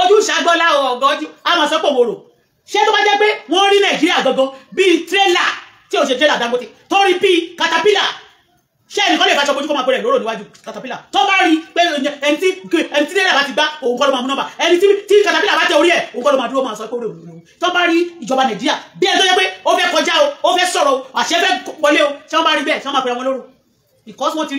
Speaker 2: ojú ṣàgbọ́lá ọgọ́jú a máa sọ pé òun rò ṣé tó bá jẹ́ pé wọ́n rí Nàìjíríà gangan bíi tírélà tí ò ṣe tírélà Dangote tó rí bíi katapila ṣé ẹnìkan lè fàṣọ bojú kó máa pẹ̀lẹ̀ lóró níwájú katapila tó bá rí pé ẹni tí tírélà bá ti gbá òun kọ́ ló máa mú nọ́mbà ẹni tí katapila bá tẹ orí ẹ̀ òun kọ́ ló máa dúró máa sọ pé ó rè òun tó bá rí ìjọba Nàìjíríà bí ẹni tó yẹ pé ó fẹ́ kọjá o ó fẹ́ sọ̀rọ̀ o àṣẹ fẹ́ wọlé o ṣé wọ́n bá rí bẹ́ẹ̀ ṣé wọ́n máa pẹ̀lẹ̀ wọn lóró because wọ́n ti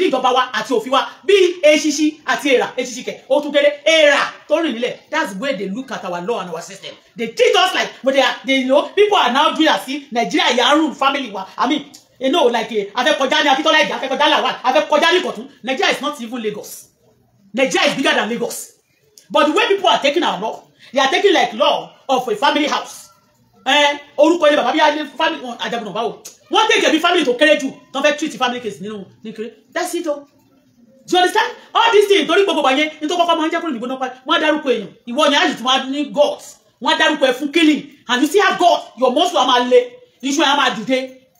Speaker 2: rí ìjọba wa àti òfin wa bí eṣiṣi àti èèrà eṣiṣi kẹ̀ ó tún kéré èèrà tó rìn nílẹ̀ that's the way they look at our law and our system they treat us like but they know people are now doing as if Nigeria yarun family wa I mean you know like afẹ́kọjá ní Akíntọ́lá Ìjà afẹ́kọjá Lawal afẹ́kọjá ní Ìkọ̀tún Nigeria is not even Lagos Nigeria is bigger than Lagos but the way people are taking our law they are taking like law of a family house orúkọ ilé bàbá bí family Ajagunna báwo wọ́n take ẹbí family tó kéré jù tó fẹ́ treat family case nínú nìkéré that's it o do you understand all these things torí gbogbo bàyẹn ní tó kọ́kọ́ máa ń jẹ́ kúrò nígbó náà wọ́n á dárúkọ èèyàn ìwọ ni àjù tí wọ́n á ní God wọ́n á dárúkọ ẹ̀ fún killing and you see how God your muscle á máa le iṣu ẹ̀ á máa dìde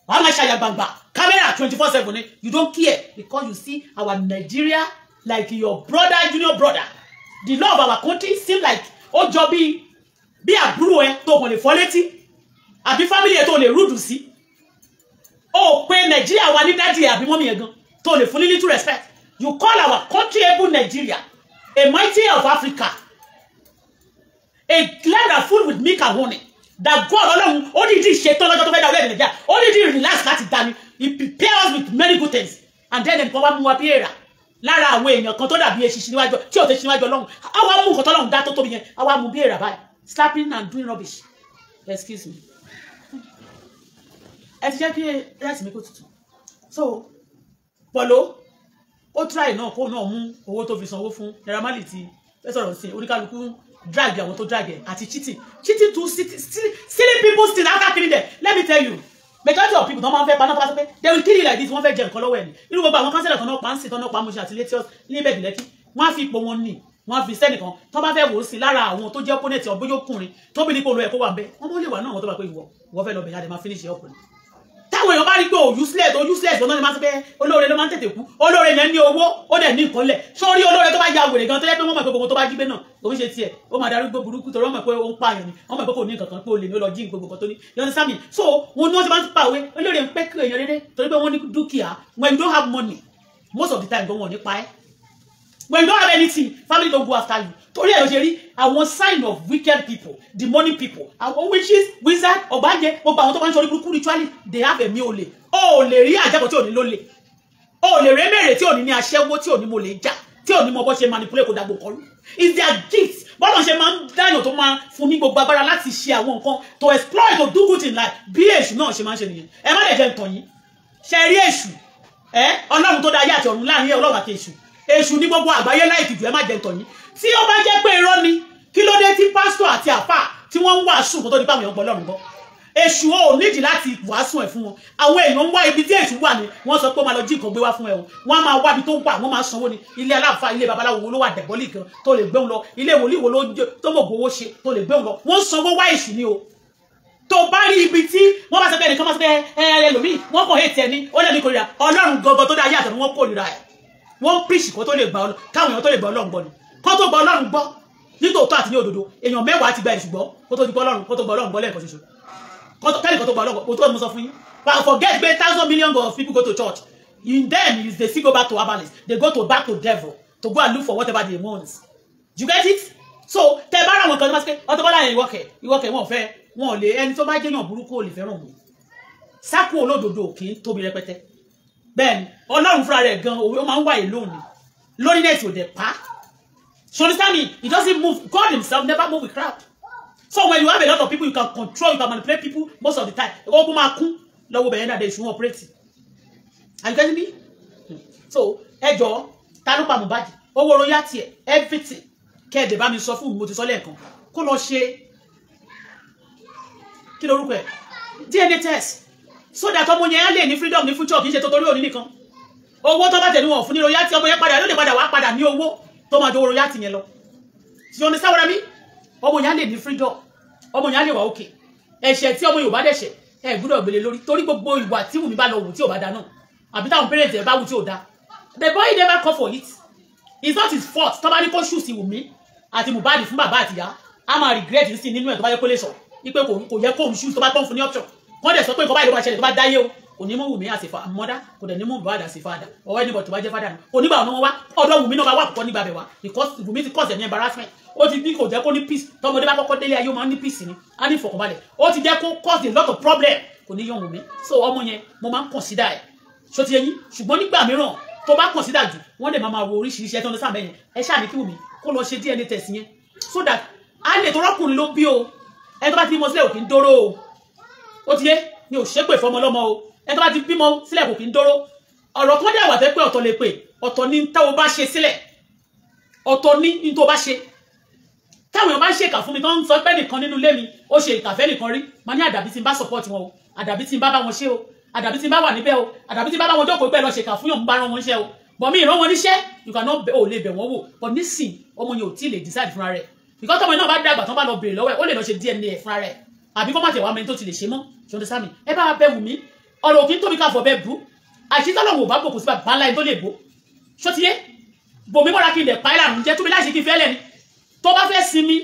Speaker 2: wàá máa ṣàyà gbàngbà camera 24/7 ni you don't care because you see our Nigeria like your brother junior brother the law of our country seem like ó jọ bí àbúrò ẹ tó kàn lè fọ́ létí àbí family ẹ tó lè rúdù sí ó pé Nigeria wa ní daddy àbí mọ́mí ẹ gan tó lè fún ní little respect you call our country able Nigeria a mighty of Africa a land that full with milk and honey that God Ọlọ́run ó dìídì ṣetán lọ́jọ́ tó fẹ́ dá orílẹ̀-èdè Nàìjíríà ó dìídì relax láti dání he prepare us with many good things and then nǹkan wá mú wa bí èèrà lára àwọn èèyàn kan tó dàbí eṣinṣin níwájú tí ò tẹ́ ṣe níwájú Ọlọ́run á wá mú nǹkan tó Ọlọ́run dá tó tóbi yẹn á wá mú bí èèrà báyìí slapping and doing rubbish excuse me ẹ ti jẹ́ kí rice mi kó tutù so Polo ó try náà kó náà mú owó tó fi sanwó fún Naira Marley tí fẹ́ sọ̀rọ̀ sí oníkálukú drag àwọn tó drag ẹ̀ àti cheating to silly people still after killing them. Let me tell you, majority of people don't want to pay, they will kill you like this. Wọ́n fẹ́ jẹ nǹkan lọ́wọ́ ẹ̀ ni irú gbogbo àwọn kánsẹ́lẹ̀ kan náà pa ń sìn tán náà pa Mushin àti Latios ní bẹ́ẹ̀ Lẹ́kì wọ́n á fi ipò wọn ní wọ́n á fi sẹ́nìkan tó bá fẹ́ wò ó sí lára àwọn tó jẹ́ opponent ọ̀bójókùnrin tó bí nípò olú ẹ̀ kó wà ń bẹ́ wọ́n mọ́ lè wà náà wọ́n tó bá pé ìwọ fẹ́ lọ bẹ̀yà dẹ̀ máa finish ẹ̀ ọkùnrin táwọn èèyàn bá rí pé useless lọ́nà ni máa ń sọ pé olóore ló máa ń tètè kú olóore yẹn ní owó ó dẹ̀ ní nǹkan lẹ̀ sórí olóore tó bá ya wèrè gan tó yẹ pé wọ́n mọ̀ pé gbogbo tó bá jí gbé náà kò ń ṣe tiẹ̀ ó máa darúgbó burúkú torí wọ́n mọ̀ pé ó ń pààyàn ni wọ́n mọ̀ pé kò ní nǹkan kan pé olè ní ó lọ jí gbogbo kan tó ní yọ̀n sámi so wọn ni wọ́n ti máa ń pa òwe olóore ń pẹ́ kí èèyàn rere torí pé wọ́n ní dúkìá when you don't have money most of the time gan wọn ní pa ẹ́ when you don't have anything family don't go after you torí ẹ̀ ló ṣe rí àwọn sign of wicked people demonic people àwọn witches wizard ọ̀bàjẹ́ gbogbo àwọn tó bá ń ṣorí burúkú ritually they have ẹ̀mí olè ó lè rí àjẹkọ̀ tí ò ní lólè ó lè rí mèrè tí ò ní aṣẹ́wó tí ò ní mo lè jà tí ò ní mo bọ́ ṣe manipulate kó dàgbò kọlu is their gift bọ́lọ̀ ṣe máa ń dáyàn tó máa fún ní gbogbo agbára láti ṣe àwọn nǹkan to exploit to do good in life bí èṣù náà ṣe máa ń ṣe nìyẹn ẹ má lè jẹ́ ntàn yín ṣe rí èṣù ọlọ́run tó dá ayé àti ọ̀run láàrin ọlọ́run àti èṣù ní gbogbo àgbáyé láìkì jù ẹ má jẹ́ ntàn yín tí ó bá jẹ́ pé irọ́ ni kí ló dé tí pásítọ̀ àti àfà tí wọ́n ń wàásù kó tó di pé àwọn èèyàn gbọ́ lọ́run gbọ́ èṣù ò nídìí láti wàásù ẹ̀ fún wọn àwọn èèyàn ń wá ibi tí èṣù wà ní wọ́n sọ pé ó máa lọ jí nǹkan gbé wá fún ẹ o wọ́n á máa wá ibi tó wà wọ́n máa sanwó ni ilé aláàfáà ilé babaláwo wo ló wà dẹ̀bọ́lì kan tó lè gbéhùn lọ ilé wòlíì wo ló tó mọ̀ gbowó ṣe tó lè gbéhùn lọ wọ́n sanwó wá èṣù ni o tó bá rí ibi tí wọ́n bá sọ pé ẹnìkan máa sọ pé ẹlòmíì wọ́n kàn hate ẹni ó lè ní kórìíra ọlọ́run gangan tó dá ayé àtọ̀run wọ́n kórìíra ẹ̀ wọ́n preach kó tó lè gbà káwọn èèyàn tó lè gbà ọlọ́run gbọ́ ni kó tó gbà ọlọ́run gbọ́ nítòótọ́ àti ní òdodo èèyàn mẹ́wàá ti gba èṣù gbọ́ kó tó gbà ọlọ́run gbọ́ lẹ́ẹ̀kan ṣoṣo kẹ́lì kan tó gbà ọlọ́run kó tó mú sọ fún yín but forget pé 1,000 million of people go to church in them is they still go back to herbalists they go back to devil to go and look for whatever they want you get it so tẹ bá ra wọn kan tó máa ṣe pé Auto Bola yẹn ìwọ́kẹ̀ wọn fẹ́ wọn ò lè ẹni tó bá jẹ́yàn burúkú ò lè fẹ́ràn wọn sákò olódodo kì í tóbi rẹpẹtẹ bẹ́ẹ̀ ni ọlọ́run fúnra rẹ̀ gan ó máa ń wà yìí lónìí loneliness ò dẹ̀ pa so understand me he doesn't move God himself never move with crowd so when you have a lot of people you can control you can manipulate people most of the time ogun máa kún lọ́wọ́ bẹ̀rẹ̀ náà dé ìṣúná operate are you getting me so ẹjọ́ ta ló pa Mohbad owó royalty ẹ̀ everything kẹ́ẹ̀dẹ̀ bá mi sọ fún mi mo ti sọ lẹ́ẹ̀kan kó lọ ṣe kí lorúkọ ẹ̀ DNA test so that ọmọ yẹn á lè ní freedom ní future kì í ṣe tó torí òní nìkan owó tó bá tẹ̀lé wọn fún ní royalty ọmọ yẹn padà ló lè padà wá padà ní owó tó máa jọ royalty yẹn lọ ṣe ọ̀nà sáwọ́ra mi ọmọ yẹn á lè ní freedom ọmọ yẹn á lè wà òkè ẹ̀ṣẹ̀ tí ọmọ Yorùbá dẹ̀ṣẹ̀ ẹ gbọ́dọ̀ gbélé lórí torí gbogbo ìwà tí Wùmí bá lọ wù tí ò bá da náà àbí táwọn parents ẹ̀ bá wù tí ò da the boy never call for it it's not his fault tó bá ní kó ṣù sí Wùmí àti Mohbad fún bàbá àtìyá á máa regret sí nínú ẹ̀ tó bá yẹ kó lè sọ wípé kò yẹ kó òun ṣù tó bá tán fún ní option wọ́n dẹ̀ sọ pé nǹkan báyìí ló bá ṣẹlẹ̀ tó bá dáyé o kò ní mú Wùmí as a mother kò dẹ̀ ní mú Mohbad as a father or anybody tó bá jẹ́ father ni kò nígbà ọ̀nà wọn wá ọ̀dọ̀ Wùmí náà bá wà púpọ̀ nígbà bẹ̀ wá because Wùmí ti cause ẹ̀mí embarrassment ó ti ní kò jẹ́ kó ní peace tọmọdé bá kọ́kọ́ délé ayé ó máa ń ní peace ni á ní ìfọ̀kànbalẹ̀ ó ti jẹ́ kó cause a lot of problem kò ní yan Wùmí so ọmọ yẹn mo máa ń consider ẹ̀ ṣó ti yẹ yín ṣùgbọ́n nígbà mìíràn tó bá consider jù wọ́n lè máa wo oríṣiríṣi ẹ̀tọ́ ní sàmẹ́ yẹn ẹ ṣáà ní kí Wùmí kó lọ ṣe DNA test yẹn so that á lè tó rọ́kùnrin ló bí o ẹ tó bá ti bímọ sílẹ̀ òkè ń dóró o ó ti yé ni ò ṣépè fọmọ lọ́mọ o ẹ tó bá ti bímọ sílẹ̀ òkè ń dóró ọ̀rọ̀ kan dé àwà tẹ́ pé ọ̀tọ̀ lè pè ọ̀tọ̀ ní táwọn bá ṣe sílẹ̀ ọ̀tọ̀ ní tó bá ṣe táwọn èèyàn bá ń ṣèkà fún mi tó ń sọ pé nìkan nínú ilé mi ó ṣe ìkàfẹ́ nìkan rí máa ní àdàbí tí n bá support wọn o àdàbí tí n bá wọn ṣe o àdàbí tí n bá wà níbẹ̀ o àdàbí tí n bá wọn jókòó pẹ́ lọ ṣèkà fún yàn ń bá rán wọn ṣe o bọ̀ mí ìran wọn níṣẹ́ you cannot ò lè bẹ̀ wọ́n wò but nísìn ọmọ yẹn ò tí ì lè decide fúnra rẹ̀ because tọmọ náà bá dàgbà tán bá lọ bèrè lọ́wọ́ ẹ̀ ó lè lọ ṣe DNA ẹ̀ fúnra rẹ̀ àbí kọ́ má tẹ̀ wá mẹ́ni tó ti lè ṣe mọ́ ṣe ọdún sámi ẹ bá bẹ Wùmí ọ̀rọ̀ òkè tóbi ká fọ bẹ́ẹ̀ bú àṣìṣọ́lọ́wọ́ ò bá bò kò sí bàbá ńlá ẹni tó lè bò ṣó ti yé bòmí mọ́ra kí n lè pa ẹ́ làrùn jẹ́ tóbi láṣẹ kí n fẹ́ lẹ́ni tó bá fẹ́ sinmi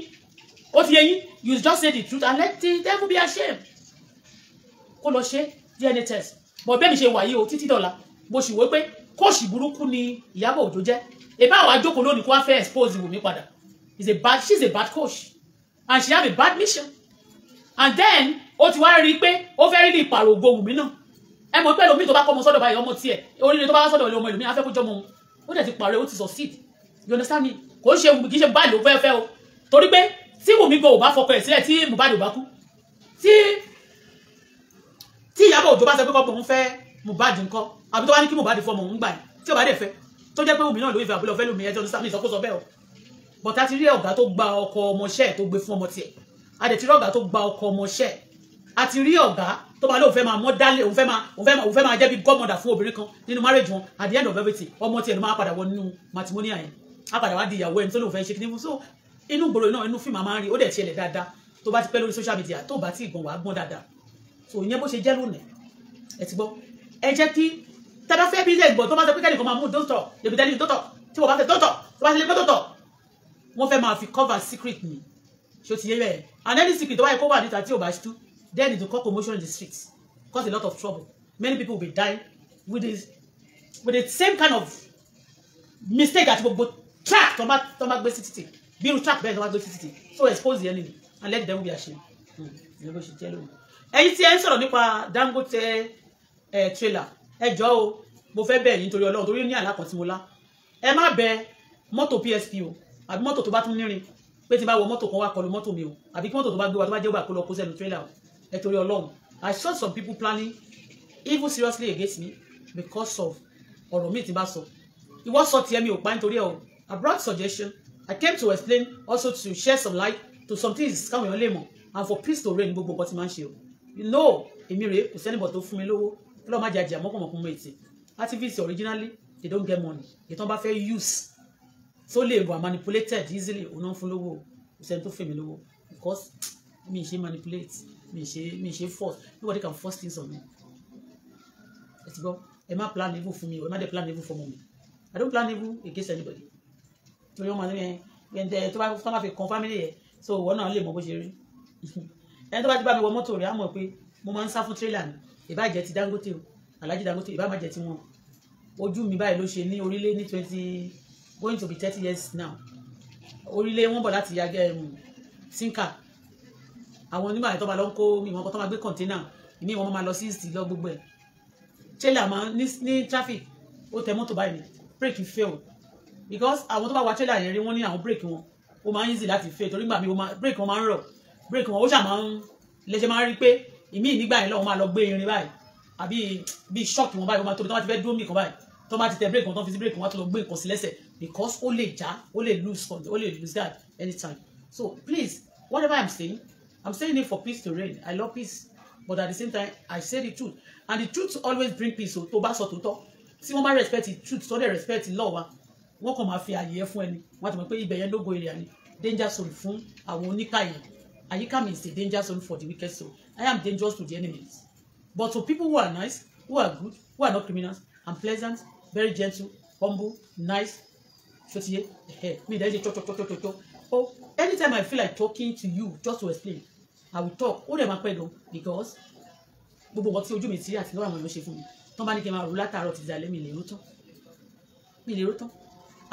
Speaker 2: ó ti yé yín you just say the truth and let the devil be ashamed kó lọ ṣe DNA test bọ̀ bẹ́ẹ̀ mi ṣe wà yìí o títí dọ̀la bó ṣì wé pé kóòṣì burúkú ni Ìyábọ̀ Òjó jẹ́ ìbá àwọn àjókòó lónìí kó wá fẹ́ expose Wùmí padà she's a bad coach and she have a bad mission and then ó ti wá rí i pé ó fẹ́ rí ní ìpàrògbò Wùmí náà ẹ mọ̀ pé lómi tó bá kọ́ ọmọ sọ́dọ̀ báyìí ọmọ tiẹ̀ oríire tó bá wá sọ́dọ̀ ilé ọmọ ìlú mi afẹ́ kó jọmọ ó dẹ̀ ti pàrọ̀ ó ti succeed you understand me kò ń ṣe Wùmí kì í ṣe Mohbad ló fẹ́ o torí pé tí Wùmí gan ò bá fọkọ ẹ̀ sílẹ̀ tí Mohbad ò bá kú tí Ìyábọ̀ Òjó bá sọ pé kọ́pọ̀ òun fẹ́ Mohbad ńkọ́ àbí tó wá ní kí Mohbad fọmọ òun gbà yìí tí ò bá dẹ̀ fẹ́ tó jẹ́ pé omi náà ló ìfẹ́ àbúlọ̀ fẹ́ lómi ẹjọ́ ní sáà ní ìsọkúsọ bẹ́ẹ̀ o but a ti rí ọ̀gá tó gba ọkọ ọmọọṣẹ́ tó gbé fún ọmọ tiẹ̀ a dẹ̀ ti rí ọ̀gá tó gba ọkọ ọmọọṣẹ́ a ti rí ọ̀gá tó máa lóun fẹ́ máa mọ́ dálé òun fẹ́ máa jẹ́ bí godmother fún obìnrin kan nínú marriage wọn at the end of everything ọmọ tiẹ̀ ló máa padà wọ nínú matrimonial yẹn á padà wá di ìyàwó ẹni tó lóun fẹ́ ṣe kíní fún so inú gbòòrò náà inú fíìmù máa ń rí ó dẹ̀ tiẹ̀ dáadáa tó bá ti pẹ́ lórí social media tó bá ti gbọ̀n wá gbọ́n dáadáa so ìyẹn bó ṣe jẹ́ lónìí ẹ ti gbọ́ ẹ jẹ́ kí tẹ́lá fẹ́ bí ilé ìgbọ̀n tó bá sọ pé kẹ́nìkan máa mú dóńtọ̀ lèbi tẹ́lẹ̀ dóńtọ̀ tí wọ́n bá fẹ́ dóńtọ̀ tó bá ṣe lè gbé dóńtọ̀ wọ́n fẹ́ máa fi cover secret ni ṣó ti yé bẹ́ẹ̀ and any secret tó bá yẹ kó wà níta tí ò bá ṣú then it will cause commotion in the streets cause a lot of trouble many people will be dying with the same kind of mistake àti gbogbo track tó bá gbé sí títì bí irú track bẹ́ẹ̀ tó bá gbé sí títì so expose the enemy and let them be ashamed ìyẹn bó ṣe jẹ́ lónìí ẹ̀yin tí ẹ ń sọ̀rọ̀ nípa Dangote trailer ẹ jọ̀ọ́ o mo fẹ́ bẹ̀ yín nítorí Ọlọ́run torí ní àlá kan tí mo lá ẹ má bẹ mọ́tò PSP o àbí mọ́tò tó bá tún nírin pé tí bá wọ mọ́tò kan wá kọlu mọ́tò mi o àbí kí mọ́tò tó bá gbé wa tó bá jẹ́ ògbà kó lọ kó sẹ́nu trailer o ẹ torí Ọlọ́run I saw some people planning even seriously against me because of ọ̀rọ̀ mi tí bá sọ ìwọ sọ tiẹ̀ mi ò pa nítorí ẹ o I brought suggestion I came to explain also to share some light to some things káwọn èèyàn lè mọ̀ and for peace to reign gbogbo nǹkan tí máa ń ṣe o you know èmi rèé kò sẹ́nìbọ̀ tó fún mi lówó ọlọ́run má jẹ́ àjẹ́ àmọ́kànmọ́kùn mọ́ ètè activists originally they don't get money ìtàn bá fẹ́ use so lè wà manipulated easily òun náà fún lówó kò sẹ́ni tó fẹ́ mi lówó because mi ì ṣe manipulate mi ì ṣe force nobody can force things on me ẹ ti gbọ́ ẹ má plan evil fún mi o ẹ má dẹ̀ plan evil for me I don't plan evil against anybody torí wọn máa ní ẹ tó bá fi kan family yẹ so wọn náà lè mọ bó ṣe rí ẹni tó bá ti bá mi wọ mọ́tò rẹ̀ á mọ̀ pé mo máa ń sá fún trailer ni ìbá jẹ́ ti Dangote o Alhaji Dangote ìbá má jẹ́ ti wọn ojú mi báyìí ló ṣe ní orílẹ̀ ní going to be 30 years now orílẹ̀ wọn bọ̀ láti yàgẹ́ sinka àwọn onímọ̀ àìtọ́ máa lọ ń kó ìwọ̀n kan tó máa gbé kọ̀ńténà ìmí wọn máa lọ sí ìsì lọ gbogbo ẹ̀ trailer máa ní traffic ó tẹ mọ́tò báyìí ni brake fail because àwọn tó bá wa trailer yẹn rí wọ́n ní àwọn brake wọn ó máa ń easy láti fail torí gbà mí brake wọn máa ń rọ̀ brake wọn ó ṣà máa ń lẹ́sẹ̀ máa ń rí pé ìmí nígbà yẹn lọ́wọ́ máa lọ gbé irin báyìí àbí bí shock wọn báyìí wọ́n máa tóbi tó máa ti fẹ́ dúró mì kan báyìí tó máa ti tẹ brake wọn tó fi sí brake wọn tó lọ gbé nǹkan sí lẹ́sẹ̀ because ó lè já ó lè lose control ó lè lose guard anytime so please whatever I'm saying it for peace to reign I love peace but at the same time I say the truth and the truth always bring peace o tó bá sọ tòótọ́ tí wọ́n bá respect the truth tó dẹ̀ respect law wa wọ́n kàn máa fi àyè ẹ fún ẹni wọ́n á ti mọ̀ pé ibẹ̀ yẹn lógo èrè àní danger zone fún àwọn oníkàyè àyíká mi is a danger zone for the wicked soul I am dangerous to the enemies but to people who are nice who are good who are not criminals and pleasant very gentle humble nice sotiye me dey cho oh anytime I feel like talking to you just to explain I will talk ó dẹ̀ máa pẹ́ gan because gbogbo nǹkan tí ojú mi ti rí àti lọ́wọ́ àwọn èèyàn ṣe fún mi tó bá ní kí n máa rò látàárọ̀ ti dalẹ́ mi lè ró tán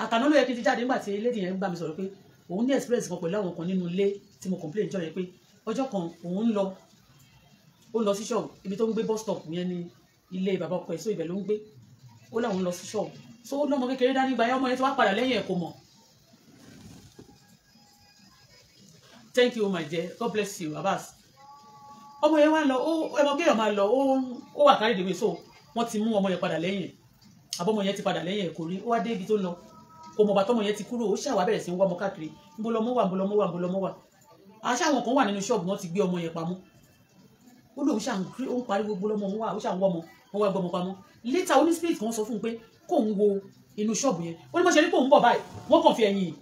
Speaker 2: àtàná ló yẹ kí n ti jáde nígbà tí lady yẹn bá mi sọ̀rọ̀ pé òun ní experience kan pẹ̀lú àwọn kan nínú ilé tí mo complain jọ yẹn pé ọjọ́ kan òun lọ sí ṣọ́ọ̀bù ibi tó ń gbé bus stop yẹn ní ilé bàbá ọkọ ẹ̀ so ibẹ̀ ló ń gbé ó láwọn lọ sí ṣọ́ọ̀bù so ó lọ́mọ kékeré dání gba ẹ ọmọ yẹn tí wàá padà lẹ́yìn ẹ̀ kò mọ̀ thank you my dear God bless you Abbas ọmọ yẹn wá lọ ẹmọ kéèyàn máa lọ ó wà kárí ìdèwé so wọ́n ti mú ọmọ yẹn padà lẹ́yìn àbọ̀mọ yẹn ti padà lẹ́yìn ẹ̀ kò rí ó wá dé ibi tó lọ kò mọ̀ bàtọ́mọ yẹn ti kúrò ó ṣàwá bẹ̀rẹ̀ sí ń wá ọmọ káàkiri nbọlọmọ wà àṣà àwọn kan wà nínú ṣọ́ọ̀bù wọn ti gbé ọmọ yẹn pamọ́ ó lóun ṣà ń pariwo gbọlọmọ wọn wà ó ṣà ń wọ ọmọ wọn wá gbọmọ pamọ́ later oní spirit kan sọ fún un pé kóun wo inú ṣọ́ọ̀bù yẹn ó ní bó ṣe ní kóun bọ̀ báyìí wọ́n kàn fi ẹ̀yìn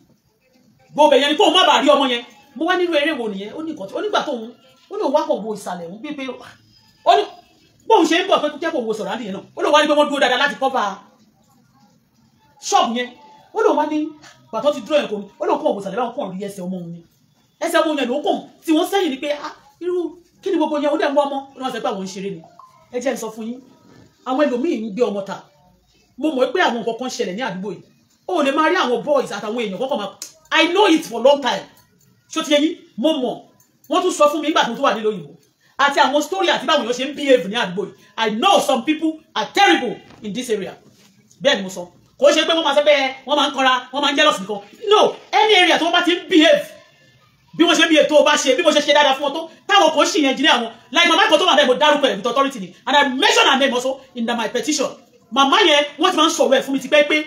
Speaker 2: gbogbo yẹn ni kóun má bàa rí ọmọ yẹn mo wá nínú eré wo nìyẹn ó ní nǹkan tí ó nígbà tóun ó ní òun wá kàn wo ìsàlẹ̀ òun pé ó ní bóun ṣe ń bọ̀ pé jẹ́ kó wo sọ̀rọ̀ àdìyẹn náà ó lóun wá ní pé wọ́n dúró dáadáa láti cover ṣọ́ọ̀bù yẹn ó lóun wá ní pàtó ti dúró yẹn kò ní ó lóun kàn wo ìsàlẹ̀ báwọn kàn rí ẹsẹ̀ ọmọ òun ni ẹsẹ̀ ọmọ yẹn ló kàn tí wọ́n sẹ́yìn ni pé irú kí ni gbogbo yẹn ó dẹ̀ ń wọ́ ọmọ ó ní wọ́n sọ pé àwọn ń ṣeré ni ẹ jẹ́ ń sọ fún yín àwọn ẹlòmíì ń gbé ọmọ ta mo mọ̀ pé àwọn nǹkan kan ṣẹlẹ̀ ní àdúgbò yìí ó lè máa rí àwọn boys àtàwọn èèyàn kọ́kọ́ máa I know it for long time ṣó ti yẹ yín mo mọ̀ wọ́n tún sọ fún mi nígbà tó wà nílò òyìnbó àti àwọn story àti báwọn èèyàn ṣe ń behave ní àdúgbò yìí I know some people are terrible in this area bẹ́ẹ̀ ni mo sọ kò ṣe pé wọ́n máa sọ pé wọ́n máa ń kanra wọ́n máa ń jealous nìkan no any area tó wọ́n bá ti ń behave bí wọ́n ṣe bí ètò bá ṣe bí mo ṣe ṣe dáadáa fún wọn tó táwọn kò ṣì yẹn jìnnà wọn like mama kan tó wà bẹ́ẹ̀ mo dárúkọ ẹ̀ with authority ni and I mention her name also in my petition màmá yẹn wọ́n ti máa ń sọ̀rọ̀ ẹ̀ fún mi ti pẹ́ pé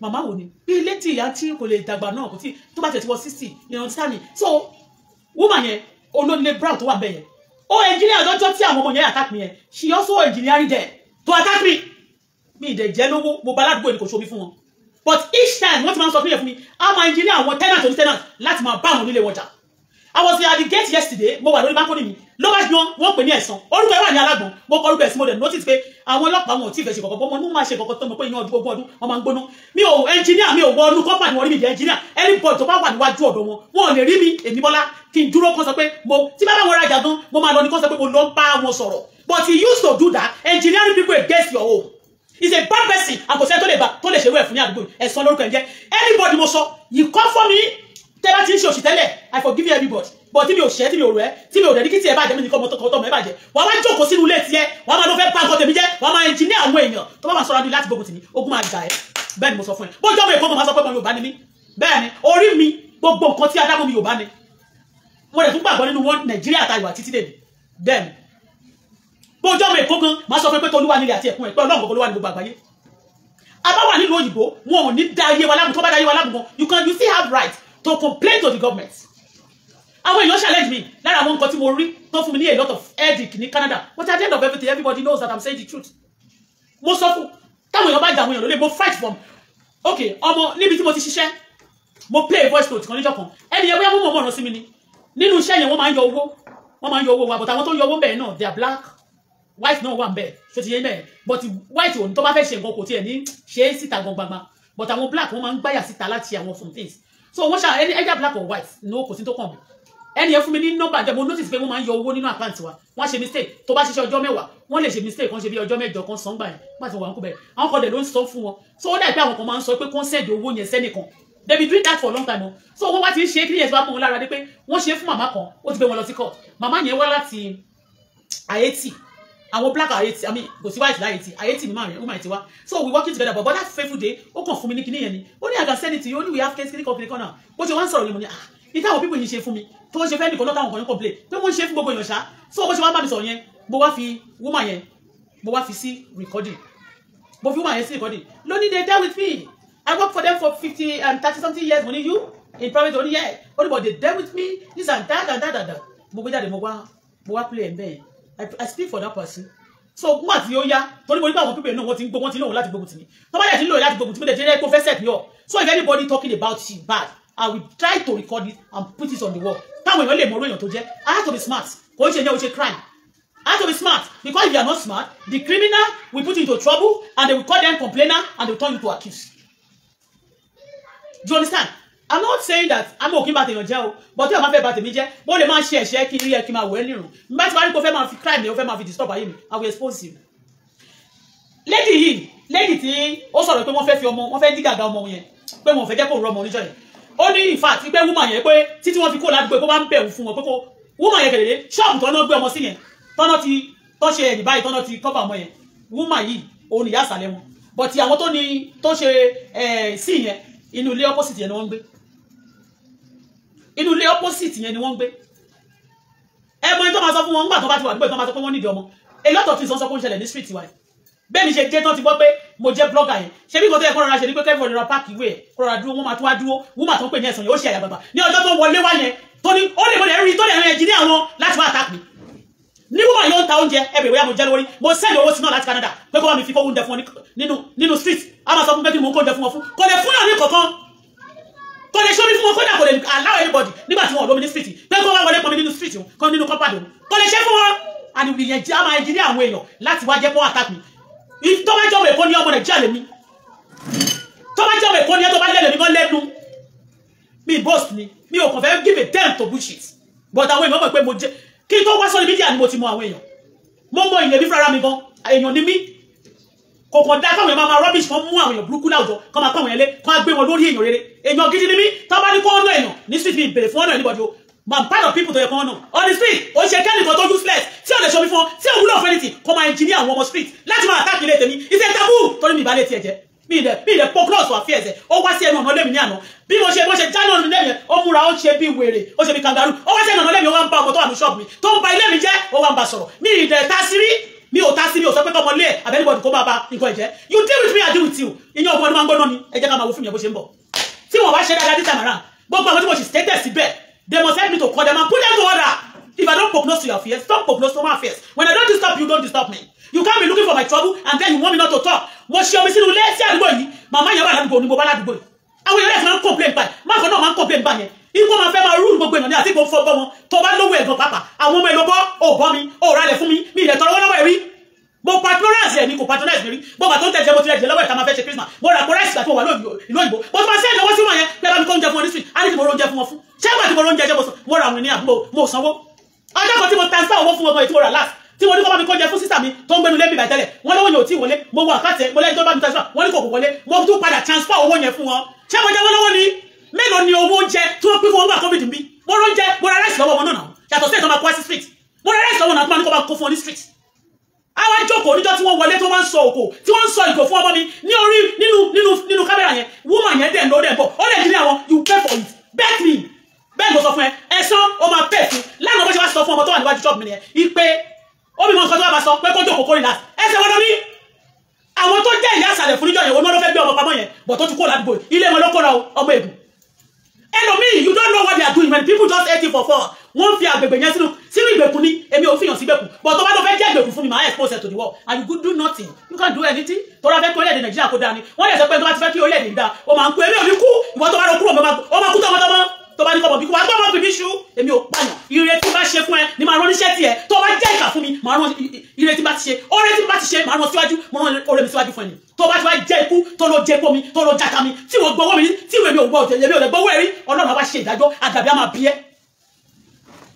Speaker 2: màmá wo ni bí ilé tí ìyá tí kò lè dàgbà náà kò tí tó bá tẹ̀ tí wọ́n 60 you understand me so woman yẹn olónílé brown tó wà bẹ́ẹ̀ yẹn ó engineer lọ́jọ́ tí àwọn ọmọ yẹn attack me yẹn she also engineering there to attack me mi ìdẹ̀ jẹ́ lówó mo bá aládùúgbò ẹni kò ṣomi fún wọn but each time wọ́n ti máa ń sọ fún yẹn fún mi a máa engineer àwọn tenant oní tenant láti máa bá àwọn onílé wọn jà I was at the gate yesterday mo wà lórí balcony mi ló bá yan wọ́n pè ní ẹ̀sán orúkọ ẹ̀ wà ní alágbọ̀n mo kọ orúkọ ẹ̀ sí mo dẹ̀ notice pé àwọn ọlọ́pàá wọn ò tí ì fẹ́ ṣe kọ̀kọ́ bọ́ mo máa ṣe kọ̀kọ́ tó mọ̀ pé ìyẹn ogún ọdún wọ́n máa ń gbóná mi ò engineer mi ò wọ ọdún company wọn rí mi jẹ́ engineer anybody tó bá wà níwájú ọ̀dọ̀ wọn ò lè rí mi èmi Bọ́lá kí n dúró kán sọ pé mo tí bá bá wọn rajà gan mo máa lọ ní kán sọ pé mo lọ ń bá wọn sọ̀rọ̀ but he used to do that engineering people against your own he's a bad person and kò sẹ́ni tó lè ṣe wẹ̀ fún ní àdúgbò ẹ̀sán lórúkọ ẹ̀ jẹ́ anybody mo sọ you come for me tẹ́lá tí ń ṣe òṣì tẹ́lẹ̀ I forgive you everybody but tí mi ò ṣe tí mi ò rẹ́ tí mi ò dẹ̀dí kí tí ẹ bá jẹ́ mi nìkan mọ́tò kọ́tọ́ mọ́ ẹ bá jẹ́ wàá wá jókòó sínú ilé tiẹ̀ wàá máa lọ fẹ́ bá nǹkan tèmi jẹ́ wàá máa engineer àwọn èèyàn tó bá máa sọ̀rọ̀ ní láti gbógun tì mí ogun máa jà ẹ́ bẹ́ẹ̀ ni mo sọ fún ẹ bójú ọmọ èkó mo máa sọ pé mo Yorùbá ni mí bẹ́ẹ̀ ni orí mi gbogbo nǹkan tí adágún mi Yorùbá ni mo dẹ̀ tún gbàgbọ́ nínú wọn Nàìjíríà àtàyò àti títẹ̀ bẹ́ẹ̀ ni bójú ọmọ èkó gan máa sọ pé tolúwa nílẹ̀ àti ẹ̀kún ẹ̀ pé Ọlọ́run gbogbo ló wà ní gbogbo àgbáyé àbá wà nílùú òyìnbó wọn ò ní dá ayé wa lágùn tó bá dá ayé wa lágùn gan you still have right to complain to the government àwọn èèyàn challenge me lára àwọn nǹkan tí mo rí tó fún mi ní a lot of headache ní Canada but at the end of everything everybody knows that I'm saying the truth mo sọ fún táwọn èèyàn bá jà àwọn èèyàn lólè mo fight from okay ọmọ níbi tí mo ti ṣiṣẹ́ mo play voice note kan níjọ́ kan ẹni yẹn bóyá mo mọ̀ ọ̀nà sí mi ni nínú iṣẹ́ yẹn wọ́n máa ń yọ owó wa but àwọn tó ń yọ owó bẹ́ẹ̀ náà they are black white náà wà ń bẹ́ẹ̀ ṣó ti yé bẹ́ẹ̀ but white òní tó bá fẹ́ ṣe nǹkan kò tiẹ̀ ní ṣe é síta gbọ̀ngbàngbà but àwọn black wọ́n máa ń gbáyà síta láti àwọn some things so wọ́n ṣá either black or white no kò sí tó kàn mí ẹni yẹn fún mi ní nọ́mbà jẹ́ mo notice pé wọ́n máa ń yọ owó nínú àkáǹtì wa wọ́n ṣe mistake tó bá ṣiṣẹ́ ọjọ́ mẹ́wàá wọ́n lè ṣe mistake kan ṣe bí ọjọ́ mẹ́jọ kan sàn gbà yẹn nígbà tí wọ́n wà ń kó bẹ̀rẹ̀ àwọn kan dẹ̀ ló ń sọ fún wọn so ó dà pé àwọn kan máa ń sọ pé kó ń send owó yẹn sẹ́nìkan they be doing that for a long time o so wọ́n wá ti ń ṣe kí yẹn tó bá mọ̀ wọn lára dé pé wọ́n ṣe fún màmá kan ó ti gbé wọn lọ sí court màmá yẹn wá láti Haiti àwọn black Haiti I mean kò sí white Haiti Haiti ni màmá yẹn woman ti wá so we working together but that fateful day ó kàn fún mi ní kíní yẹn ni ó ní I can send it to you only we have case clinic company kan náà bó ṣe wá ń sọ̀rọ̀ ni mo ní ní táwọn people yìí ṣe fún mi tó ṣe fẹ́ nìkan lọ́tà àwọn kan ní complain pé wọ́n ṣe fún gbogbo èèyàn ṣá so bó ṣe wá bá mi sọ̀rọ̀ yẹn mo wá fi woman yẹn mo wá fi sí recording mo fi woman yẹn sí recording lónìí they dealt with me I work for them for 30 something years mo ní you in private only yeah only but they dealt with me this and that mo gbé jáde mo wá play ẹ̀ bẹ́ẹ̀ I speak for that person so gbọ́n àti ó yá torí mo ní pé àwọn people náà wọ́n ti lóhùn láti gbógun tì mí tó bá yẹ ti lóhùn láti gbógun tì mí lè jẹ́ kó fẹ́ set me up so if anybody talking about you bad I will try to record it and put it on the wall táwọn èèyàn lè mọ orí èèyàn tó jẹ́ I have to be smart kò ń ṣe yẹn o ṣe crime I have to be smart because if you are not smart the criminal will put you into trouble and they will call them complainer and they will turn you to accused do you understand I'm not saying that I'm okay about èèyàn jẹ́ o but tí o máa fẹ́ bà tèmi jẹ́ mo lè máa ṣe ẹ̀ṣẹ̀ kí n rí ẹ kí n máa wẹ̀ nírun nígbà tí wàá rí kó fẹ́ máa fi crime ni o fẹ́ máa fi disturb ayé mi I will expose you. lady tí ó sọ̀rọ̀ pé wọ́n fẹ́ fi ọmọ wọ́n fẹ́ dí gàgà ọmọ yẹn pé wọ́n fẹ́ jẹ́ kó rọ ọmọ oníjọ́ yẹn ó ní in fact pé woman yẹn pé títí wọ́n fi kó ládùúgbò pé wọ́n máa ń bẹ̀rù fún wọn pé kó woman yẹn kẹ̀lẹ́dẹ́ ṣọ́ọ̀bù tọ́nà gbé ọmọ sí yẹn tọ́ ṣe ẹ̀yìn báyìí tọ́nà ti cover ọmọ yẹn woman yìí òun ìyá àsàlẹ̀ wọn but àwọn tó ṣe sí yẹn inú ilé opposite yẹn ni wọ́n ń gbé inú ilé opposite yẹn ni wọ́n ń gbé ẹmọ ẹni tó máa sọ fún wọn nígbà tó bá ti wà nígbà tó máa sọ pé wọ́n nídìí ọmọ a lot of things wọ́n sọ pé ń ṣẹlẹ̀ ní street wa bẹ́ẹ̀ ni ṣe jẹ́ tán ti gbọ́ pé mo jẹ́ blogger yẹn ṣe bí nǹkan tó yẹ kó rọra ṣe ni pé kẹ́fọ́ ìrora páàkì ìwé ẹ̀ kó rọra dúró wọ́n máa tún wá dúró woman tó ń pè ní ẹ̀sán yẹn ó ṣe àyà bàbà ní ọjọ́ tó wọlé wá yẹn tó ní ó lè mọ̀ lẹ́rìí tó lè rìn ẹ̀jìnìá wọn láti wá attack mi ní woman yóò ń ta oúnjẹ ẹbẹ̀ ìwé àmọ̀jẹ́ lórí mo send owó sí náà láti Canada pé kó bá mi fi kówó oúnjẹ fún wọn nínú street a máa sọ fún pé kí mo kó oúnjẹ fún wọn fún kò lè fún náà ní kankan kò lè ṣóbi fún wọn kódà kò lè allow anybody nígbà tí wọn lómi ní street pé kó wá wọlé pọnmi nínú street kan nínú compound wọn kò lè ṣe fún wọn and ìyẹn jẹ́ àmà ẹnjìnìá àwọn èèyàn láti wá jẹ́ kó attack mi tó bá jẹ́ ọmọ èkó ní ọmọ Nàìjíríà lèmi tó bá jẹ́ ọmọ èkó ní ẹ tó bá lẹ́nu mi kan lẹ́nu mi boast ni mi ò kàn fẹ́ give a damn to bullshit but àwọn èèyàn mọ̀ pé mo jẹ́ kí n tó wá sórí mídíà ni mo ti mọ àwọn èèyàn mo mọ ìlẹ̀ mi fúnra mi gan èèyàn ni mí kò kàn dá káwọn èèyàn máa rubbish kan mú àwọn èèyàn burúkú láwùjọ kan máa pàwọn èèyàn lé kan gbé wọn lórí èèyàn rere èèyàn gidi ni mí tó bá ní kó ọ̀nà èèyàn ní street mi bèrè fún ọ̀nà anybody o I'm part of people tó yẹ kán ọ̀nà on the street ó ṣe kẹ́nìkan tó useless tí ò lè ṣomi fún ọ tí ò wúlò fún anything kó máa engineer àwọn ọmọ street láti máa attack ilé tèmi it's a taboo torí mi ìbálẹ̀ tiẹ̀ jẹ́ mi ìdẹ̀ pọ̀ close to affairs ẹ̀ ó wá sí ẹnu ọ̀nà lẹ́mi ní àná bí mo ṣe jáná ọ̀nà lẹ́mi ó múra ó ṣe bí wèrè ó ṣe bí kangaroo ó wá sí ẹnu ọ̀nà lẹ́mi ó wá ń bá ọmọ tó wà ní ṣọ́ọ̀bù mi tó ń ba ilé mi jẹ́ ó wá ń bá sọ̀rọ̀ mi ìdẹ̀ ta sí rí mi ò ta sí mi ò sọ pé kọ́mọ lé ẹ̀ àbẹ́nibọ̀dì kó máa ba nǹkan ẹ̀jẹ̀ you deal with me I deal with you ìyẹn ọgbọ́n ni máa ń gbọ́ná ni ẹ jẹ́ ká máa wo fún mi ẹ̀ bó ṣe ń bọ̀ tí wọ́n bá ṣe dáadáa this time around gbogbo àwọn tí mo ṣì stated síbẹ̀ they must help me to call them and put them to order if I don't poke nose to your fears don't poke nose to my fears when I don't disturb you don't disturb me you can't be looking for my trouble and then you want me not to talk mo ṣe omi sínú ilé sí àdúgbò yìí màmá yẹn wà ládùúgbò ni mo bá ládùúgbò yìí àwọn èèyàn máa ń complain pa ẹ̀ máa kan náà máa ń complain pa yẹn ikú máa fẹ́ máa rúùlù gbogbo èèyàn ní àti kò fọ́ bọ́ wọn tó bá lówó ẹ̀gbọ́n pàpà àwọn ọmọ èlò bọ́ ò bọ́ mi ò rálẹ̀ fún mi mi ìdẹ̀ tọrọ lọ́wọ́ ẹ̀ rí mo patronize ẹ̀ ní kò patronize mi rí gbogbo àtọ́ ń tẹ̀jẹ̀ mo ti rẹ̀ jẹ́ lọ́wọ́ ẹ̀ ká máa fẹ́ ṣe Christmas mo rà kórẹ́sì àti mo wà ìlú òyìnbó mo ti máa ṣe ìnáwó sí wọn yẹn pé bá mi kó oúnjẹ fún wọn ní street á ní kí mo rọ oúnjẹ fún wọn fún ṣé àgbà tí mo rọ oúnjẹ jẹ́ mo ra àwọn ènìyàn mo sanwó ọjọ́ kan tí mo transfer owó fún ọmọ ètò ọ̀rà last tí mo ní kọ́ bá mi kó oúnjẹ fún sísà mi tó ń gbénu lẹ́bí ìbàtẹ́lẹ̀ wọ́n lọ́wọ́ yẹn ò tí wọlé mo wọ àkáǹtì mo lẹ́yìn tó bá mi transfer wọ́n ní kò kò wọlé mo tún padà transfer owó yẹn fún wọn ṣé mo jẹ́ wọ́n lọ́wọ́ ni mélòó ni owó oúnjẹ tí wọ́n pín fún wọn gbà COVID bí mo rọ oúnjẹ mo ra rice lọ́wọ́ wọn náà yàtọ̀ sí ètò máa kó wá sí street mo ra rice lọ́wọ́ náà tó máa ní kó bá kó fún wọn ní street àwa jókòó níjọ́ tí wọ́n wọlé tó wọ́n ń sọ òkò tí wọ́n ń sọ ìgò fún ọmọ mi ní orí nínú kámẹ́rà yẹn woman yẹn dẹ̀ ló dẹ̀ bọ̀ ó lè dín ní àwọn you pay for it bet me bẹ́ẹ̀ mo sọ fún ẹ ẹ̀sán ó máa pay fún lánàá bó ṣe wá sọ fún ọmọ tó wà níwájú ṣọ́ọ̀bù mi nìyẹn ipe ó bí mo nǹkan tó wà bá sọ pé kó jókòó kórìí láti ẹsẹ̀ wọn lọ ní àwọn tó jẹ́ ìyá àṣàlẹ̀ fún níjọ́ yẹn wọn ló fẹ́ gbé ọmọ pamọ́ yẹn bọ̀ tó ti kó ládùúgbò ilé wọn ló kó lọ ọmọ ègùn ẹlòmíì you don't know what they are doing when people just hate you for fun wọ́n fi àgbègbè yẹn sínú ìgbèkùn ní èmi ò fìyàn sí ìgbèkùn but tó bá lọ fẹ́ jẹ́ ìgbèkùn fún mi máa expose it to the world and you could do nothing you can't do anything tó rà fẹ́ kí orílẹ̀-èdè Nàìjíríà kó dáa ni wọ́n lè sọ pé tó bá ti fẹ́ kí orílẹ̀-èdè dáa ó máa ń kú èmi ò ní kú ìwọ tó bá lọ kúrò ó máa kú tọmọtọmọ tó bá ní kọ́ bọ̀ bí kú wá gbọ́ bọ̀ bíbí ṣú èmi ò pààyàn ire tí bá ṣe fún ẹ ní máa rán níṣẹ́ tiẹ̀ tó bá jẹ́ ìkà fún mi máa rán ire tí bá ti ṣe oore tí bá ti ṣe máa rán síwájú máa rán oore mi síwájú fún ẹni tó bá ti wá jẹ́ ikú tó lọ jẹ́ epo mi tó lọ jàkà mi tí wọ́n gbọ́wọ́ mi tí èmi ò gbọ́ òjò èmi ò lè gbọ́wọ́ ẹ̀rí Ọlọ́run àwa ṣe ìdájọ́ àdàbí á máa bí ẹ́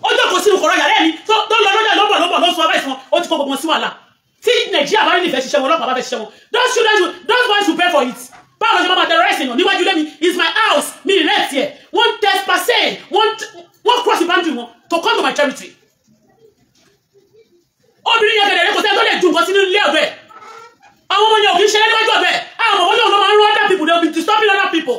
Speaker 2: ọjọ́ kan sínú kọ̀rọ̀ yàrá ẹni tó lọ lọ́jà lọ́bọ̀ ló sọ abáìsàn ó ti kó gbogbo sí wàhálà tí Nàìjíríà bá rí nífẹ̀ẹ́ ṣiṣẹ́ wọn ọlọ́pàá bá fẹ́ ṣiṣẹ́ wọn those boys who pay for it báwo ṣe máa terrorize èèyàn níwájú lẹ́mi is my house mi ní rent here wọ́n trespassing wọ́n cross the boundary wọn to come to my territory obìnrin yẹn kẹ̀dẹ̀ rẹ kò sẹ́ni tó lè dùn nǹkan sínú ilé ọ̀bẹ àwọn ọmọ yẹn ò kì í ṣe níwájú ọ̀bẹ àwọn ọmọ yẹn ò máa ń rán other people they will be disturbing other people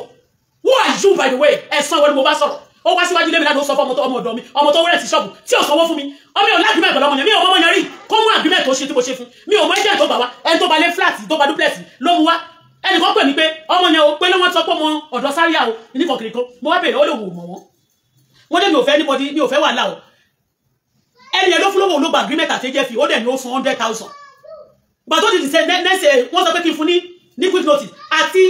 Speaker 2: who are you by the way ẹ̀sán wọn ni mo bá sọ̀rọ̀ ó wá síwájú lẹ́mi láti ó sọ fún ọmọ ọ̀dọ̀ mi ọmọ tó wẹ́rẹ̀ sí ṣọ́ọ̀bù tí ò sanwó fún mi ọmọ yóò lágbìmẹ̀ pẹ̀lú ọmọ yẹn mi ò mọ ọmọ yẹn rí kó mú àgbìmẹ̀ tó ṣe tí mo ṣe fún mi ò mọ ẹjẹ́ tó gbà wá ẹni tó balẹ̀ flat tó ba duplex ló mú wá ẹnì kan pè mí pé ọmọ yẹn o pé ló wọ́n sọ pé ọmọ ọ̀dọ̀ sáríà o ní kọ̀kiri kan mo wá bèèrè ó lè wò mọ̀ wọ́n dé mi ò fẹ́ anybody mi ò fẹ́ wàhálà o ẹni yẹn ló fún lówó ló gba agreement àtẹ́jẹ́ fi ó dẹ̀ ní ó san 100,000 gbà tó ti di sẹ́ nẹ́sẹ̀ wọ́n sọ pé kí n fún ní quick notice àti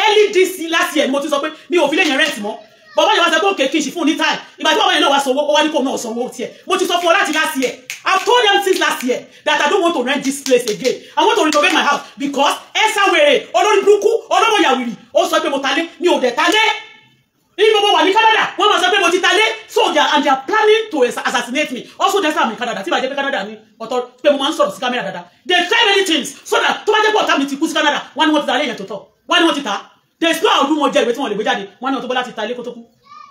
Speaker 2: early this last year ni mo ti sọ pé mi ò fi lè yẹn rent mọ́ bàbá yẹn wá sọ pé òkè kí n ṣì fún ní time ìgbà tí bàbá yẹn náà wá sanwó ó wá ní kó náà sanwó tiẹ̀ mo ti sọ fún ọ láti last year I told them since last year that I don't want to rent this place again I want to renovate my house because ẹ̀sà wèrè olórí burúkú olóbò yàwìrì ó sọ pé mo talé mi ò dẹ̀ talé ní gbogbo wà ní Canada wọ́n máa sọ pé mo ti talé so they are planning to assassinate me also that's why I'm in Canada tí bàjẹ́ pé Canada ni ọ̀tọ̀ pé mo máa ń sọ̀rọ̀ sí kámẹ́rà dáadáa they try many things so that tó bá jẹ́ pé ọ̀tá mi ti kú sí Canada wọ́n ní wọ́n ti talé yẹn tó tọ̀ wọ́n ní wọ́n ti ta there is no ọdún wọn jẹ́ ìwé tí wọ́n lè gbé jáde wọ́n ní Auto Bola ti talé kó tó kú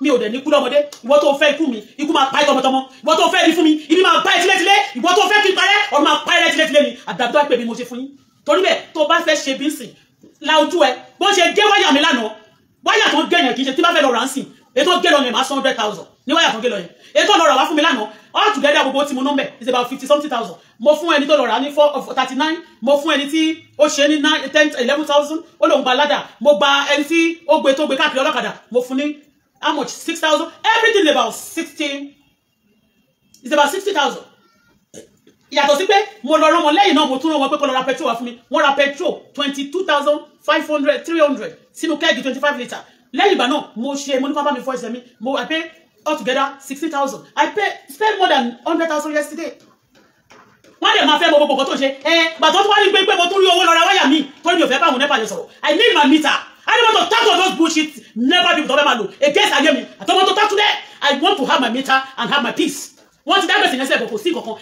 Speaker 2: mi ò dẹ̀ ní kú lọ́mọdé ìwọ tó fẹ́ ikú mi ikú máa pa ẹ́ tọmọtọmọ ìwọ tó fẹ́ ibi fún mi ibi máa pa ẹ́ tilétilé ìwọ tó fẹ́ kí n parẹ́ ọ̀run máa pa ẹ́ tilétilé ni àdàbí tó wá pè mí mo ṣe fún yín torí bẹ́ẹ̀ tó bá fẹ́ ṣe bí ń sìn la ojú ẹ bó ṣe gé wáyà mi lánàá wáyà tó gé yẹn kì í ṣe tí bá fẹ́ lọ rà ń sìn ètò gé lọ yẹn máa san 100,000 ní wáyà tó gé lọ yẹn ètò lọ rà wá fún mi lánàá all together gbogbo tí mo nọ́mbẹ̀ is about 50-something,000 mo fún ẹni tó lọ rà ní 39 mo fún ẹni tí ó ṣe ní 10-11,000 ó lòun gba ládà mo gba ẹni tí ó gbé tó gbé káàkiri ọlọ́kadà mo fún ní how much 6,000 everything is about 60 it's about 60,000 yàtọ̀ sí pé mo lọ rán wọn lẹ́yìn náà mo tún rán wọn pé kó lọ ra petrol wá fún mi wọ́n ra petrol 22,500 300 sínú kẹ́ẹ̀gì 25 litre lẹ́yìn ìgbà náà mo ṣe mo ní kó bá mi fọ ẹsẹ̀ mi I pay altogether 60,000 I spend more than 100,000 yesterday wọ́n dẹ̀ máa fẹ́ mọ gbogbo nǹkan tó ṣe gbàtọ́ tó wá ní pé mo tún rí owó lọ ra wáyà mi torí mi ò fẹ́ bá àwọn NEPA yẹn sọ̀rọ̀ I need my meter I don't want to talk to those bullshit NEPA people tó fẹ́ máa lò against ayé mi I don't want to talk to them I want to have my meter and have my peace wọ́n ti dá gbèsè yẹn sẹ́ẹ̀bọ̀ kò sí kankan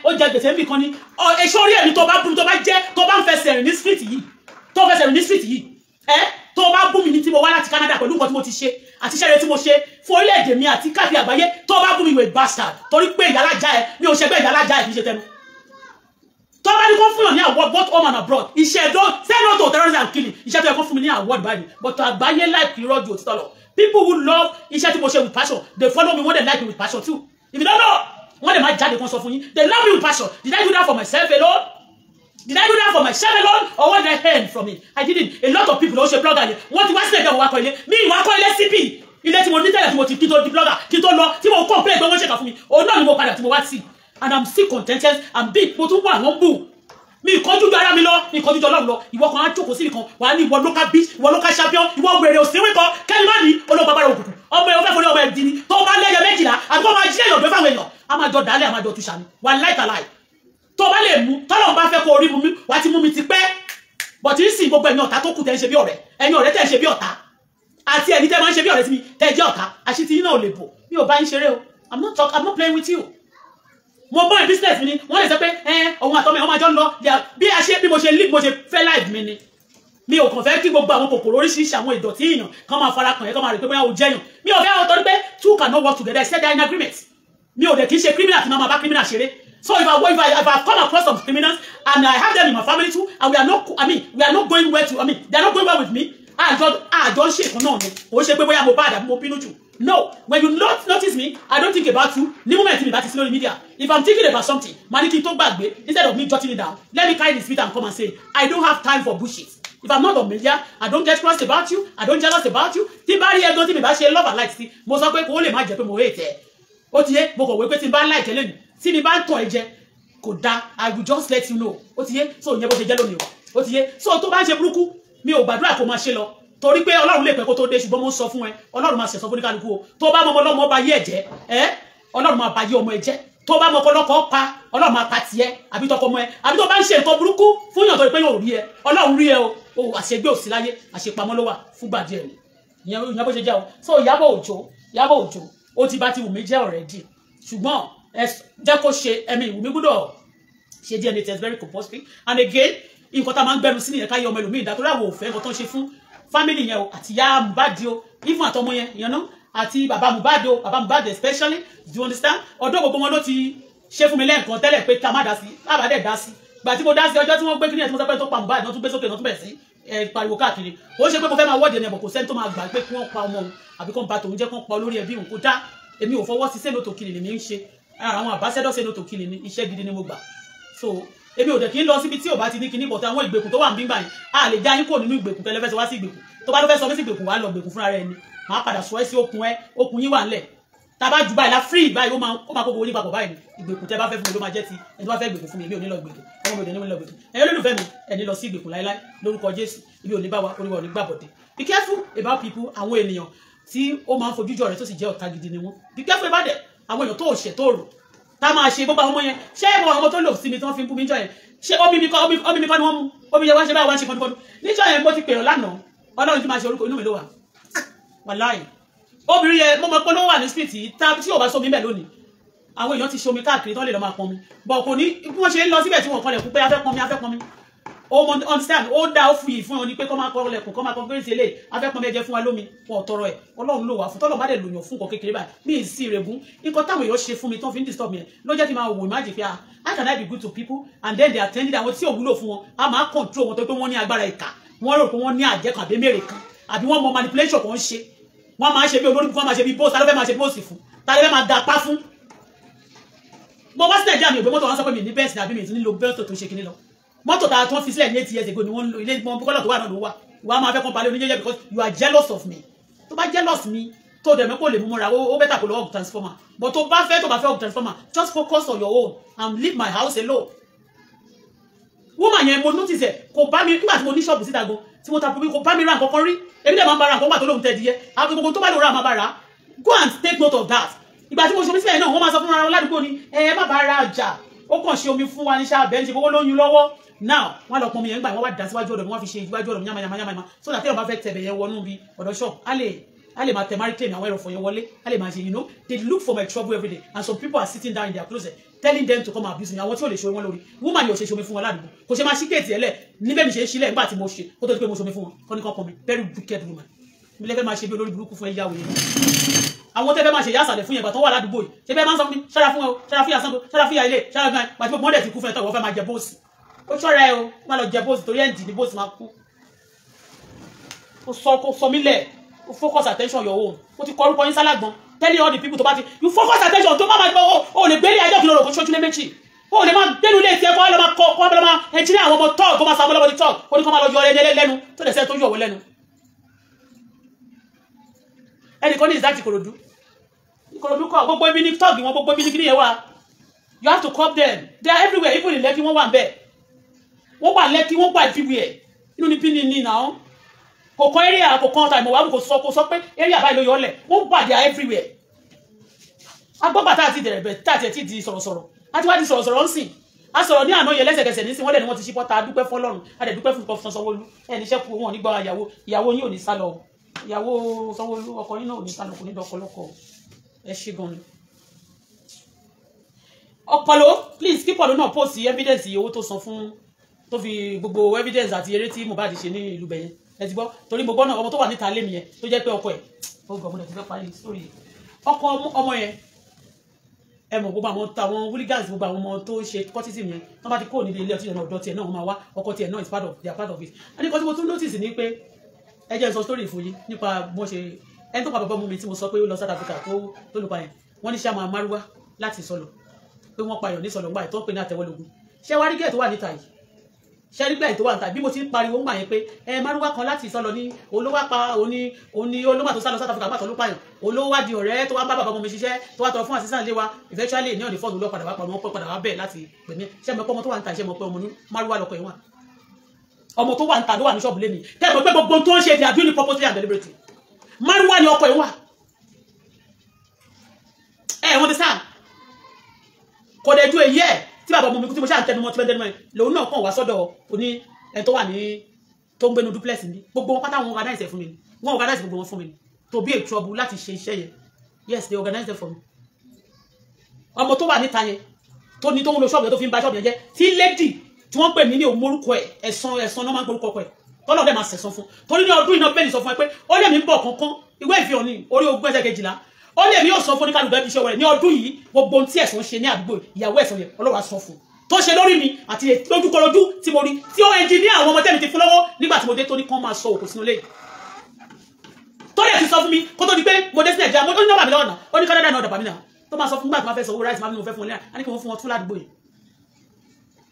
Speaker 2: ó jẹ gbèsè níbi kan ní èso orí ẹ̀mí tó bá bú mi tó bá jẹ́ tó bá ń fẹsẹ̀ rìn ní street yìí tó fẹsẹ̀ rìn ní street yìí tó bá bú mi ní tí mo wá láti Canada pẹ̀lú nǹkan tí mo ti ṣe àti iṣẹ́ rẹ tí mo ṣe fún orílẹ̀-èdè mi àti káàkiri àgbáyé tó bá bú mi wẹ̀ bastard torí pé ìyálàjà ẹ mi ò ṣẹgbẹ́ ìyálàjà ẹ kì í ṣe tẹnu tó bá ní kó fún yàn ní award both home and abroad iṣẹ́ don say no to terrorism and killing iṣẹ́ tó yẹ kó fún mi ní award báyìí but àgbáyé like irọ́ ju òtítọ́ lọ people who love iṣẹ́ tí mo ṣe with passion they follow me when they like me with passion too if you don't know wọ́n lè máa jáde kan sọ fún yín they love me with passion did I do that for myself alone Did I do that for my child alone or what did I earn from it? I didn't. A lot of people also blogger yẹn. Wọ́n ti wá sílẹ̀ bẹ́ẹ̀ wọ́n wá kọ́ ilé. Mi ìwà kọ́ ilé CP. Ilé tí mo ní tẹ́lẹ̀ tí mo ti kí tó di blogger kí tó lọ tí mo complain pé wọ́n ṣèkà fún mi. Òun náà ni mo padà tí mo wá sí. And I'm still contented and big. Mo tún wà wọ́n bù. Mi ìkọjú ju ara mi lọ, mi ìkọjú ju Ọlọ́run lọ. Ìwọ kan á jókòó sí nìkan. Wà á ní ìwọ local beach, ìwọ local champion, ìwọ wèrè òsínwé kan. Kẹ́ni má ní olóògbàbára òkùnkùn. Ọmọ ẹ̀ fẹ́ fún ọmọ ẹ̀ di ni. Tó bá lẹ́yẹ méjìlá, àti kó máa jí èèyàn gbé fáwọn èèyàn. A máa jọ dálé, a máa jọ túṣà ni. Wà láìtàláì. Tó bá lè mú tọ́lọ́run bá fẹ́ kó orí mu mi wá ti mú mi ti pẹ́ but ní sìn gbogbo ẹ̀yin ọ̀tá tó kù tẹ́ ń ṣe bí ọ̀rẹ́ ẹ̀yin ọ̀rẹ́ tẹ́ ń ṣe bí ọ̀tá àti ẹni tẹ́ máa ń ṣe bí ọ̀rẹ́ sí mi tẹ́ jẹ́ ọ̀tá àṣìtì yín náà ò lè bò mi ò bá ń ṣeré o I'm not playing with you mo bọ́ ẹ̀ business mi ni wọ́n lè sọ pé òun àtọ́mọ ẹ̀ wọ́n máa jọ ń lọ bí mo ṣe fẹ́ live mi ni mi ò kàn fẹ́ kí gbogbo àwọn kòkòrò oríṣiríṣi àwọn ìdọ̀tí èèyàn kan máa fara kàn yẹn kan máa rí pé bóyá o jẹ́yàn mi ò fẹ́ torí pé two cannot work together except they are in agreement mi ò dẹ̀ kì í ṣe criminal tí máa bá criminal ṣeré. So if I come across some criminals and I have them in my family too, and we are not going well they are not going well with me. I don't shake no. No, when you notice me, I don't think about you. The moment me slow media. If I'm thinking about something, maniki talk back instead of me jotting it down, let me carry the speed and come and say, I don't have time for bullshit. If I'm not on media, I don't get crossed about you, I don't jealous about you. Timbari don't think me love and like see. Most of people only imagine mo hate. Otiye, boko we kwetin ba like eleni. See me ban to eje kò dá I will just let you know ó ti yé so ìyẹn bó ṣe jẹ́ lónìí ó ti yé so tó bá ń ṣe burúkú mi ò gbàdúrà kó máa ṣe lọ torí pé Ọlọ́run lè pẹ́ kó tó dé ṣùgbọ́n mo sọ fún ẹ Ọlọ́run máa ṣẹ̀san fún oníkálukú o tó bá mọ ọlọ́mọ bá yé ẹ̀jẹ̀ Ọlọ́run máa bá yé ọmọ ẹ̀jẹ̀ tó bá mọ ọkọlọ́kọ pa Ọlọ́run máa pa tiẹ̀ àbí tọkọ ọmọ ẹ àbí tó bá ń ṣe nǹkan burúkú fún yàn tó pé yóò rí ẹ Ọlọ́run rí ẹ o àṣegbé òsì láyé àṣepamọ́ ló wà fúngbà díẹ̀ ni ìyẹn bó ṣe jẹ́ o so Ìyábọ̀ Òjó ó ti bá ti wù mí jẹ́ already ṣùgbọ́n jẹ́ kó ṣe ẹ̀mí ìwù mi gbọ́dọ̀ ṣe DNA test very compulsory and again nǹkan tá a máa ń gbẹnu sí nìyẹn káyọ ọmọ ẹlòmíì ìdá tó ráwọ̀ òfẹ́ nǹkan tó ń ṣe fún family yẹn o àti ìyá Mohbad o even àtọmọ yẹn you know àti bàbá Mohbad especially do you understand ọ̀dọ̀ gbogbo wọn ló ti ṣe fún mi lẹ́ẹ̀kan tẹ́lẹ̀ pé ká má dá sí bàbá dẹ̀ dá sí gbà tí mo dá sí ọjọ́ tí wọ́n gbé kíní ẹ̀ tí mo sọ pé tó pa Mohbad náà tún gbé sókè náà tún bẹ̀ sí pariwo káàkiri ó ṣe pé mo fẹ́ máa wọ́ọ̀dì ẹni ẹ̀bọ̀ kò sẹ́ni tó máa gbà pé kí wọ́n pa ọmọ òun àbí kí wọ́n ba tòun jẹ́ kí wọ́n pa olórí ẹbí òun kó dá èmi ò fọwọ́ sí sẹ́ni tó kiri lèmi ń ṣe àwọn ambassador sẹ́ni tó kiri ní iṣẹ́ gidi ni mo gbà so èmi ò dẹ̀ kí n lọ síbi tí ò bá ti ní kíní bọ̀tẹ́ àwọn ìgbèkùn tó wà ń bí gbà yín a lè já yín kò nínú ìgbèkùn tẹ́lẹ̀ fẹ́ sọ wá sí ìgbèkùn tó bá ló fẹ́ sọ mí sí ìgbèkùn wá lọ ìgbèkùn fúnra rẹ̀ ni màá padà sọ ẹ́ sí okùn yín wà ńlẹ̀ tá a bá ju báyìí la free báyìí ó máa kó gbogbo yín papọ̀ báyìí ni ìgbèkùn tẹ́ bá fẹ́ fún mi ló máa jẹ́ ti ẹni tó bá fẹ́ ìgbèkùn fún mi èmi ò ní lọ ìgbèkùn ọmọ mi ò ní lọ ìgbèkùn ẹ̀yin olólùfẹ́ mi ẹni lọ sí ìgbèkùn láíláí lórúkọ Jésù ibi ò ní bá wa oríwọ̀ ò ní gbà bọ̀dẹ̀ be careful about people àwọn ènìyàn tí ó máa ń fojú jọ rẹ̀ tó sì jẹ́ ọ̀tá gidi ni wọ́n be careful about them àwọn èèyàn tó ò ṣẹ̀ tó rò tá máa ṣe gbogbo àwọn ọmọ yẹn ṣé àwọn ọmọ tó lò sí mi tí wọ́n fi ń bú mi jọ yẹn ṣé omi mi kọ́ ni wọ́n mú omi yẹn wá ṣe báyìí wá ṣe kọ́dúkọ́dú níjọ́ yẹn mo ti pèrò lánàá Ọlọ́run tí máa ṣe orúkọ inú mi ló wà wàláì obìnrin yẹn mo mọ̀ pé ló wà ní street yìí tí ò bá sómi bẹ́ẹ̀ lónìí àwọn èèyàn ti ṣe omi káàkiri tó lè lọ máa pọn mi bọ̀ kò ní bí wọ́n ṣe ń lọ síbẹ̀ tí wọ́n kọlẹ̀ kú pé afẹ́ pọn mi o understand ó dá ó fuyì fún ọ ní pé kọ́ máa kọ́ lẹ̀kùn kọ́ máa kọ́ gbé sílé afẹ́ pọn mi ẹ̀jẹ̀ fún wa lómi wọn ò tọrọ ẹ̀ Ọlọ́run ló wà fún tọ́lọ̀ bá dẹ̀ lòyàn fún nǹkan kékeré báyìí ní ìsí ìrẹ̀gún nǹkan táwọn èèyàn ṣe fún mi tó fi ń disturb mi ẹ̀ ló jẹ́ kí n máa wò ìmájì pé how can I be good to people and then they are tending àwọn tí ò wúlò fún wọn a máa control wọn tó pé wọ́n ní agbára ìkà wọ́n rò pé wọ́n ní àjẹkàn àbí mèrè kan àbí wọ́n mọ manipulation kan ṣe wọ́n máa ṣe bí olórí wọ́n máa ṣe bí bóòsì tálẹ́fẹ́ máa ṣe bóòsì fún tálẹ́fẹ́ máa da pa fún. mo wá sí nàìjíríà mi ò gbé mọ́tò wọn sọ pé mi ní bẹ́ẹ̀sì àbí mi ti nílò bẹ́ẹ̀tò tó ṣe kinní lọ mọ́tò tá a tún fi sílẹ̀ ní 8 years ago ni wọ́n ń lo ilé kọ́lọ̀ tó wà náà ló wà wọ́n á máa fẹ́ kán balẹ̀ oníjẹ́jẹ́ because you are jealous of me tó bá jealous mi tó dẹ̀ mí kò lè mú mọ́ra ó bẹ́tà kó lọ work transformer but tó bá fẹ́ work transformer just focus on your own and leave my house alone. woman yẹn mo notice ẹ̀ kò bá mi nígbà tí mo ní ṣọ́ọ̀bù síta gan tí mo ta pọ̀ mi kò bá mi ra nǹkan kan rí èmi dẹ̀ máa ń bá ra nǹkan gbà tó lóhun tẹ̀ díẹ̀ àwọn gbogbo tó bá lè ra máa bá ra go and take note of that. ìgbà tí mo ṣe omi sílẹ̀ náà wọ́n máa sọ fún ara wọn ládùúgbò ni ẹ má bá ra ọjà ó kàn ṣe omi fún wa ní sáà bẹ́ẹ̀ ń ṣe gbogbo lóyún lọ́wọ́ now wọ́n lọ pọn mi yẹn gbà wọ́n wá dá síwájú ọ̀dọ̀ mi wọ́n fi ṣe ìwájú ọ̀dọ̀ mi yàmàyàmà so that téèyàn bá fẹ́ tẹ̀bẹ̀ yẹn wọnú bí ọ̀dọ̀ shop a lè máa tẹ̀ máa rí claim àwọn ẹ̀rọ̀fọ̀ yẹn wọlé a lè máa ṣe you know they look for my trouble every day and some people are sitting down in their closet telling them to come and abuse me àwọn tí ò lè ṣe wọn lórí woman yóò ṣe ṣomi fún wọn ládùúgbò kò ṣe máa ṣí kéètì ẹlẹ níbẹ̀ mi ṣe é ṣílẹ̀ nígbà tí mo ṣe kó tó di pé mo ṣomi fún wọn kọ́ ní kan pọ̀ mi very wicked woman mi lẹ́fẹ̀ẹ́ máa ṣe bí olórí burúkú fún ẹ̀yà òye àwọn tẹ́fẹ́ máa ṣe yásàlẹ̀ fún yẹn gbà tó wà ládùúgbò yìí ṣe bẹ́ẹ̀ máa ń sọ fún mi ṣára fún ẹ o ṣára fún yàsán ṣára fún yà ilé ṣára fún ẹ pàtí gbogbo mọ́dẹ̀ ti kú fún ẹ tó ìwọ fẹ́ máa jẹ bóòsì ó ṣọ́ra ẹ o má lọ jẹ bóòsì torí ẹ̀ǹdì ní bóòsì máa kú ó sọ mí lẹ̀ ó focus attention your own ó ti kọ orúkọ yín sálàgbọ́n telling all the people tó bá ti you focus attention tó má máa gbọ́ ó lè gbé ní ẹjọ́ kí lóòrò kó ṣojú lé méjì ó lè máa dénú ilé tiẹ̀ kọ́ lọ́ máa kọ́ lọ́ máa ẹnjìnìá àwọn ọmọ tọ́ọ̀ kó máa sa ọmọ lọ́mọ ní tọ́ọ̀ ó ní kó máa lọ yọ ẹni lẹ́nu tó lè sẹ́ tó yọ̀ wọ́ lẹ́nu ẹnì kan ní ìsáàtì Ìkòròdú kọ́ gbogbo ibi ní tọ́ọ̀gì wọn gbogbo ibi ní kíní yẹn wà you have to cop them they are everywhere even in Lekki wọ́n wà bẹ́ẹ̀ wọ́n wà Lekki wọ́n wà everywhere inú ní pínlẹ̀ ní náà kò kọ́ area kò kọ́ ọ̀tà ìmọ̀wá kò sọ pé area báyìí ló yọ ọ́lẹ̀ wọ́n wà they are everywhere agbọ́gbà tá àti ìdẹ̀rẹ̀bẹ̀ tá àti ẹ̀ tí di sọ̀rọ̀sọ̀rọ̀ àti wá di sọ̀rọ̀sọ̀rọ̀ ń sìn a sọ̀rọ̀ ní àná yẹn lẹ́sẹ̀kẹsẹ̀ ní sí wọ́n dẹ̀ ni wọ́n ti ṣí pọ́ta dúpẹ́ fọ́lọ́run a dẹ̀ dúpẹ́ fún Professor Sanwó-Olú ẹni iṣẹ́ kú wọn nígbà ìyàwó yín ò ní sálọ ìyàwó Sanwó-Olú ọkọ yín náà ò ní sálọ kò ní dọ́kọlọ́kọ ẹ ṣe gan ni ọpọlọ please kí pọ̀lọ́ náà post evidence owó tó san fún tó fi gbogbo evidence àti eré tí Mohbad ṣe ní ìlú bẹ̀yẹn ẹ ti gbọ́ torí mo gbọ́ náà ọmọ tó wà níta lé mi yẹn tó jẹ́ pé ọkọ ẹ̀ ó gbọ́ ọmọdé ti fẹ́ parí story ọkọ ọmọ yẹn ẹ mọ̀ gbogbo àwọn hooligans gbogbo àwọn ọmọ tó ṣe cultism yẹn tó bá ti kó níbi ilé ọtí yẹn náà ọ̀dọ́ tiẹ̀ náà wọ́n máa wá ọkọ tiẹ̀ náà is part of it and nǹkan tí mo tún notice ni pé ẹ jẹ́ n sọ story fún yín nípa bó ṣe ẹni tó pa bàbá mú mi tí mo sọ pé ó lọ South Africa tó lù pa yẹn wọ́n ní ṣé àmọ́ amárúwá láti sọ̀lọ̀ pé wọ́n payọ̀ ní sọ̀lọ̀ ńgbà tó ń pè ní àtẹwọ́lógún ṣé wá rí gẹ́ẹ̀ tó wà níta yìí ṣé rí gẹ́ẹ̀ tó wà níta bí mo ti ń pariwo ńgbà yẹn pé márúwá kan láti sọ̀lọ̀ ní olówó pa òní olómà tó sá lọ South Africa gbàtọ̀ ló pààyàn olówó wá di ọ̀rẹ́ tó wá bá bàbá mi ṣiṣẹ́ tó wá tọrọ fún assistant lé wa eventually ní ọ̀nì fọ́ọ̀nù lọ padà wá pa wọn padà wá bẹ́ẹ̀ láti pè mí ṣé mo pọ́ ọmọ tó wà níta ṣé mo pẹ́ ọmọ ní márúwá lọkọ̀ yẹn wà ọmọ tó wà níta ló wà ní ṣọ́ọ̀bù lé mi tẹ́ mọ̀ pé gbogbo tó ń ṣe they are doing it purposely and deliberately márúwá ni ọkọ̀ yẹn wà wọ́n ti sáà kò dẹ̀ ju èyí ẹ̀ tí bàbá ọmọ mi kú tí mo ṣáà ń tẹnumọ́ tí bẹ́ẹ̀ tẹnumọ́ ẹ̀ lòun náà kàn wá sọ́dọ̀ oní ẹ̀ tó wà ní tó ń gbénu duplex ní gbogbo wọn pátá wọn organize fún mi ni wọn organize gbogbo wọn fún mi ni to be a trouble láti ṣe iṣẹ́ yẹn yes they organize them for me ọmọ tó wà níta yẹn tó ní tó ń lo ṣọ́ọ̀bù yẹn tó fi ń ba ṣọ́ọ̀bù yẹn jẹ́ tí lady tí wọ́n pè mí ní òmórúkọ ẹ̀ ẹ̀sán náà máa ń gbórúkọ ẹ̀ tọ́lọ́ dẹ̀ máa sẹ̀sán fún torí ní ọdún iná bẹ́ẹ̀ ni sọ fún ẹ pé ó lè mí bọ̀ kankan ìwé ìfihàn ní orí ogún ẹsẹ̀ kejìlá ó lè mí yóò sọ fún oníkàlùkù ẹbí iṣẹ́ rẹ̀ ní ọdún yìí gbogbo ohun tí ẹ̀sán ṣe ní àdúgbò ìyàwó ẹ̀sán yẹn Ọlọ́run á sọ fún tó ṣe lórí mi àti lójúkọlójú tí mo rí tí ó ẹnjìníà àwọn ọmọ tẹ́mi ti fún lọ́wọ́ nígbà tí mo dé tó ní kán máa sọ òkú sínú lẹ́yìn tó lè ti sọ fún mi kó tó di pé mo dé sí Nàìjíríà mo tó ní nọ́mbà mi lọ́wọ́ ó ní Canada náà dàbà mí náà tó máa sọ fún gbà tí máa fẹ́ sọ owó ráìsì máa bí mo fẹ́ fún wọn lẹ́yìn á ní kí wọ́n fún wọn tún ládùúgbò yìí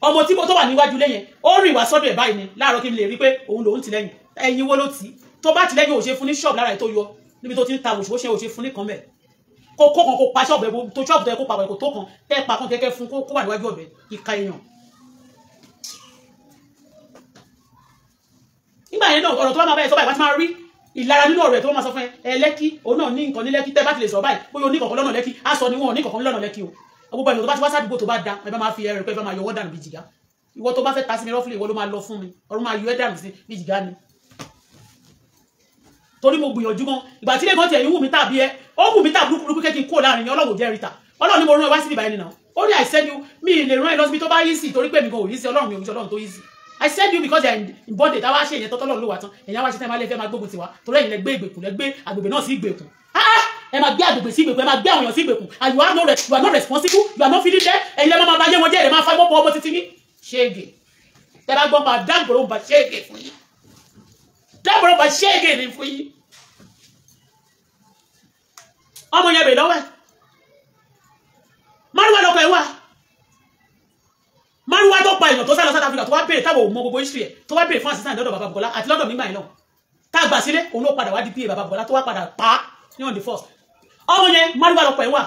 Speaker 2: ọmọ tí mo tó wà níwájú lẹ́yìn ó rìn wá sọ́dọ̀ ẹ̀ báyìí ni láàárọ̀ kí n lè rí pé òun lòun ti lẹ́yìn ẹ̀yin wo ló ti tó bá ti lẹ́yìn ò ṣe fún ní ṣọ́ọ̀bù lára ẹ̀ tó yọ níbi tó ti ń ta òṣèwò ṣe ò ṣe fún ní kan bẹ́ẹ̀ kó kan kó pa ṣọ́ọ̀bù ẹ̀ tó ṣọ́ọ̀bù tó yẹ kó pa ẹ̀ kó tó kan tẹ́ pa kan kẹ́kẹ́ fún kó wà níwájú ọ̀bẹ ìka èèyàn. nígbà yẹn náà ọ̀rọ̀ tó bá máa bá ẹ sọ báyìí wá ti máa rí ìlara nínú ọ̀rọ̀ ẹ̀ tó máa sọ fún ẹ Lẹ́kì òun náà ní nǹkan ní Lẹ́kì tẹ́ bá ti lè sọ báyìí bóyá o ní kọ̀ọ̀kan lọ́nà Lẹ́kì á sọ ni wọn ò ní kọ̀ọ̀kan lọ́nà Lẹ́kì o gbogbo ẹ̀yìn tó bá ti wá sádùúgbò tó bá da ẹ bá máa fi ẹrù pé ẹ bá máa yọwọ́ dànù bí jìgá ìwọ tó bá fẹ́ ta sí mi rọ́fìlì ìwọ ló máa lọ fún mi ọ̀run máa yọ ẹ́ dànù sí bí jìgá ni torí mo gbìyànjú gan ìgbà tí lẹ́gàn tiẹ̀ ń wù mí tàbí ẹ ó wù mí tàbí burúkú kékin kúrò láàrin yẹn Ọlọ́run jẹ́ ríta Ọlọ́run ni mo rán ẹ wá sí ìbàyẹn nìyẹn ó ní I send you mi lè rán ẹ lọ síbi tó bá yí sí torí pé mi gan ò yí sí Ọlọ́run mi ò yí sí Ọlọ́run tó yí sí I send you because they are in bondage táwa ṣe ìyẹn tọ́tọ́lọ́run ló wà tán ẹ̀yàn wá ṣe tẹ́ máa lè fẹ́ máa gbógun tiwa torí ẹ̀yin lẹ gbé ìgbèkùn lẹ gbé àgbègbè náà sí ìgbèkùn ẹ máa gbé àgbègbè sí ìgbèkùn ẹ máa gbé àwọn èèyàn sí ìgbèkùn and you are not responsible you are not feeling there ẹ̀yin lẹ máa bá yé wọn jẹ́ ẹ̀ máa fa gbọ́pọ̀ ọmọ títí ní ṣéègè tẹ́ bá gbọ́ máa dáàbòrò bá ṣéègè fún yín dáàbòrò bá ṣéègè ní fún yín ọmọ yẹn bè lọ́wọ́ ẹ̀ márùwá lọ́kọ̀ ẹ̀ wà márùwá tó pa èèyàn tó sá lọ South Africa tó wá béèrè táwọn ò mọ gbogbo history ẹ̀ tó wá béèrè fún assistant lọ́dọ̀ bàbá Bùkọ́lá àti lọ́dọ̀ nígbà yẹn náà tá a gbà sílé òun ló padà wá di pa bàbá Bùkọ́lá tó wá padà pa á ní on the first ọmọ yẹn márùwá lọ́kọ̀ ẹ̀ wà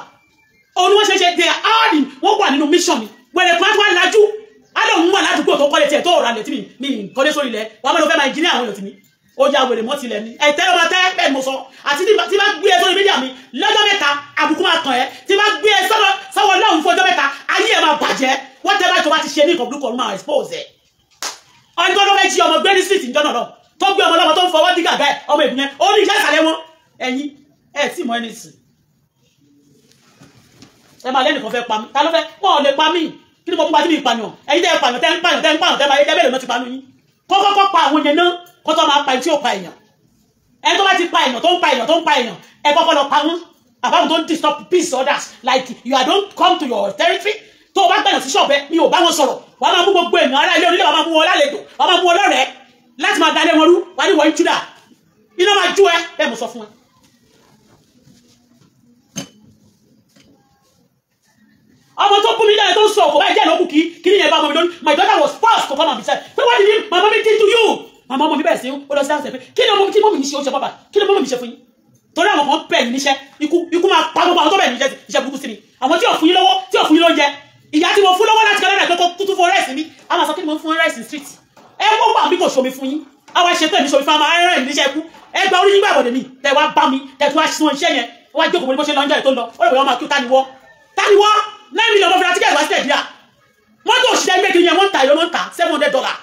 Speaker 2: òun ni wọ́n ṣe they are all in wọ́n wà nínú mission ni wẹ̀rẹ̀ kan wá lajú alẹ́ òun wà ládùúgbò tó kọ́lé tiẹ̀ tó rà lẹ̀ tí mi kọ́lé sórí ilẹ̀ wà á mọ̀ lọ fẹ́ máa engineer àwọn èèyàn tì mí ó ya wèrè mọ́ tilẹ̀ ní ẹ̀tẹ́ ọba tẹ́ bẹ́ẹ̀ mo sọ àti tí bá gbé ẹ sórí mídíà mi lọ́jọ́ mẹ́ta àbùkù máa kàn ẹ́ tí bá gbé ẹ sọ́wọ́ lọ́hùn fún ọjọ́ mẹ́ta ayé ẹ̀ máa bàjẹ́ wọ́n tẹ́ bá tó bá ti ṣe ní ìkọ̀bùkọ̀ ọ̀run máa expose ẹ̀ ọjọ́ ló fẹ́ jí ọmọ gbé ní street ìjọ náà tó gbé ọmọ lọ́mọ tó ń fọwọ́ dí gàgá ẹ̀ ọmọ ìbùyẹn ó ní ìjà ìsàlẹ̀ wọn ẹ̀yin ẹ̀ tí mọ ẹni sì ẹ máa lẹ́nìkan fẹ́ pa mí ta ló fẹ́ wọ́n ò lè pa mí kí ni mo mú pa síbi ìpànìyàn ẹ̀yin tẹ́ pààyàn tẹ́ ń bá yẹ bẹ́ẹ̀ lọ́nà ti panu yín kọ́kọ́ pa àwọn yẹn náà kó tó máa pa tí ó pa èèyàn ẹni tó bá ti pa èèyàn tó ń pa èèyàn ẹ kọ́kọ́ lọ pa wọ́n àbáwọn tó ń disturb peace others like you don't come to your territory tó o bá gbẹ̀yàn sí ṣọ̀bẹ mi ò bá wọn sọ̀rọ̀ wàá máa mú gbogbo èèyàn ará ilé onílé wàá máa mú wọn lálejò wàá máa mú wọn lọ́rẹ̀ẹ́ láti máa dalẹ̀ wọn rú wàá ní wọ́n ń júdà iná máa jú ẹ bẹ́ẹ̀ mo sọ fún ẹ. ọmọ tó kú mi dáre tó ń sọ So kò bá jẹ́ lókù kí ni yẹn bá ọmọ mi lórí. My daughter was forced to come and be said. But what did my mommy did to you? My mom mi bẹ̀rẹ̀ sí ó lọ sí àṣẹ pé kí ni mọ́mí mi ṣe ó ṣe bàbá kí ni mọ́mí mi ṣe fún yín. Torí àwọn kan pẹ̀ yín níṣẹ́ ikú máa pa gbogbo àwọn tó bẹ̀ ní iṣẹ́ burúkú sí ni. Àwọn tí ò fún yín lọ́wọ́ tí ò fún yín lóúnjẹ. Ìyá tí mo fún lọ́wọ́ láti Canada pé kó tútù fún rice mi. A máa sọ kí ni mo fún rice in street. Ẹ wọ́n wà bí kò ṣomi fún yín. Àwa ṣe tẹ̀ mí ṣomi fún àwọn ará ìníṣẹ́ ikú. Ẹ gba orí yín gbàgbọ́dẹ̀ mi. Tẹ wá bá mi. Tẹ tún wá ṣe iṣẹ́ yẹn. Wá jókòó mo ní bó ṣe lọ́njọ́ ẹ̀ tó lọ. Ó lè wọ́n máa kí tániwọ́. Tániwọ́ 9 million lọ́fẹ̀ẹ́ tíkẹ́ẹ̀tì wá sí ẹ̀díà. Mọ́tò òṣìṣẹ́ gbé kiri yẹn wọ́n ń ta ìlú wọ́n ń ta $700.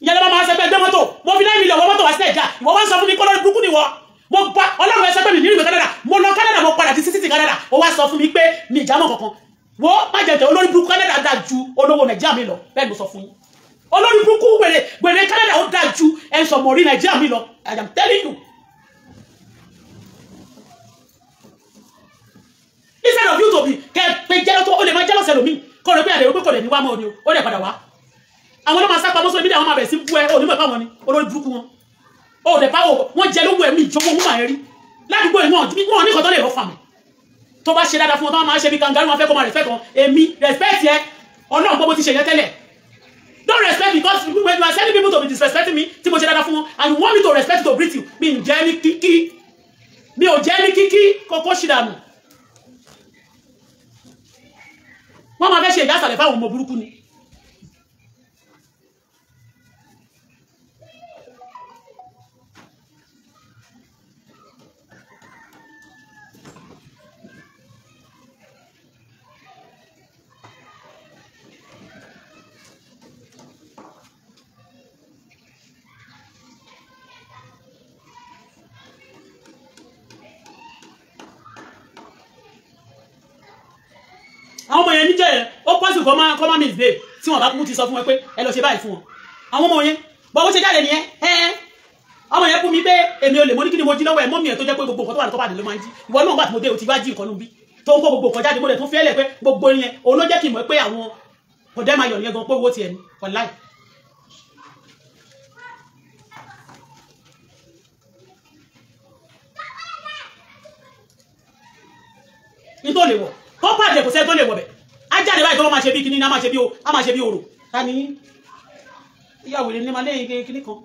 Speaker 2: Ìyẹn ló máa ń sẹ́gbẹ́ gbé mọ́tò. Mo fi 9 million wọ mọ́tò wá sí ẹ̀díà. Ìwọ wá ń sọ fún mi kọ́ lórí burúkú ni wọ́. Mo gba Ọlọ́run ẹsẹ̀ pé mi nínú ìwé Canada. Mo lọ Canada mo padà sí city Canada. Ó wá sọ fún mi pé mi ìjámọ̀ kankan. Wo má jẹ̀jẹ̀ olórí burúkú Canada dá ju olówó Nàìjíríà mi lọ. Bẹ́ẹ̀ mo sọ fún yín. Olórí burúkú wèrè Canada ó dá ju ẹ̀sọ̀mọ̀rí Nàìjíríà mi lọ. I am telling you. Instead of you to be pé jẹ́lọ́ tó ó lè máa jẹ́lọ́ sẹ́lò mi kọ́ rẹ̀ pé àdéhùn pé kò lè ní wá mọ́ ni ó lè padà wá. Àwọn ọlọ́mọ sápá mọ́sọ́ ibi àwọn máa bẹ̀rẹ̀ sí bú ẹ onímọ̀ ìpáwọn ni olórí burúkú wọn. Ó dẹ̀ báwo wọ́n jẹ lówó ẹ̀mí ìjọba òun máa rí. Ládùúgbò ìwọ̀n ní kọ́tọ́ lè rọ́ fàmì. Tó bá ṣe dáadáa fún wọn tó máa ṣe bí kangaroo wọn fẹ́ kó máa respect wọn. Èmi respect yẹ Ọlọ́run gbogbo ti ṣe yẹn tẹ́lẹ̀. Don't respect because when you are sending people to be disrespecting me tí mo ṣe dáadáa fún wọn and you want me to respect to greet you mi ò jẹ́ ní kíkí mi ò jẹ́ ní kíkí kókó ṣìdànù. Wọ́n máa fẹ́ ṣe ìdásàlẹ̀ fáwọn ọmọ burúkú ni. Àwọn ọmọ yẹn níjẹ́ yẹn ó pọ́sì kọ́ máa misbehave tí wọ́n bá kú ti sọ fún wọn pé ẹ lọ ṣe báyìí fún wọn. Àwọn ọmọ yẹn bọ́ bó ṣe jáde nìyẹn ọmọ yẹn kú mi pé èmi ò lè mọ ní kí ni mo jí lọ́wọ́ ẹ̀ mọ́mí ẹ̀ tó jẹ́ pé gbogbo nǹkan tó wà ní tọ́pàdé ló máa ń jí ìwọ náà gbà tí mo dé o ti wá jí nǹkan nù bí tó ń kó gbogbo nǹkan jáde mo dẹ̀ tún fẹ́lẹ̀ pé gbogbo yẹn òun ló jẹ́ kí n mọ̀ pé àwọn ọ̀dẹ́ máa yọ̀ yẹn gan pé owó tiẹ̀ ní online. ní tó lè wọ̀ tó pàdé kò sẹ́ tó lè wọ̀ bẹ̀ á jáde báyìí tó máa ṣe bí kíní á máa ṣe bí orò ta ni ìyàwó ilé ní máa lẹ́yìn kíní kan.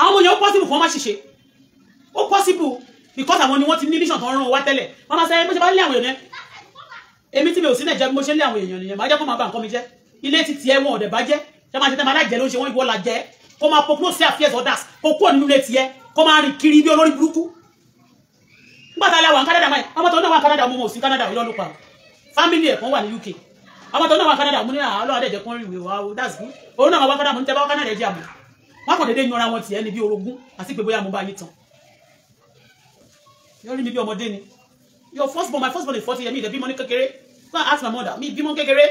Speaker 2: Àwọn èèyàn ó possible fún wọn má ṣiṣẹ́ ó possible because àwọn ni wọ́n ti ní vision tó ń rán wá tẹ́lẹ̀ wọ́n máa sẹ́ bó ṣe bá lé àwọn èèyàn èmi tí mi ò sí nàìjẹ́ bí mo ṣe lé àwọn èèyàn nìyẹn máa jẹ́ kó máa bá nǹkan mi jẹ́ ilé ti tiẹ̀ wọn ọ̀dẹ̀ bá jẹ́ ṣe máa ṣe tẹ́ máa lájẹ́ ló ń ṣe wọ́n ìwọ́ la jẹ́ kó máa popó sí affairs others kó kúrò nínú ilé tiẹ̀ kó máa rìn kiri bí olórí burúkú. Nígbà tá a lè wà ní Canada máa ọmọ tó náà wà ní Canada mo mọ̀ sí Canada ìlú ọlọ́pàá family ẹ̀ kan wà ní UK ọmọ tó náà wà ní Canada mo ní àlọ́ àdẹ̀jẹ̀ kan rí ìwé wa o that's good òun náà wà Canada mo ní tẹ́ bá Canada ẹ̀ jẹ́ àmọ́ wọn kàn dédé yanra wọn tiẹ̀ ní bí orogún àti pé bóyá mo bá yín tán yóò rí mi bí ọmọdé ni your first born my first born is 40 years mi ìdẹ̀ bímọ ní kékeré go and ask my mother mi bímọ kékeré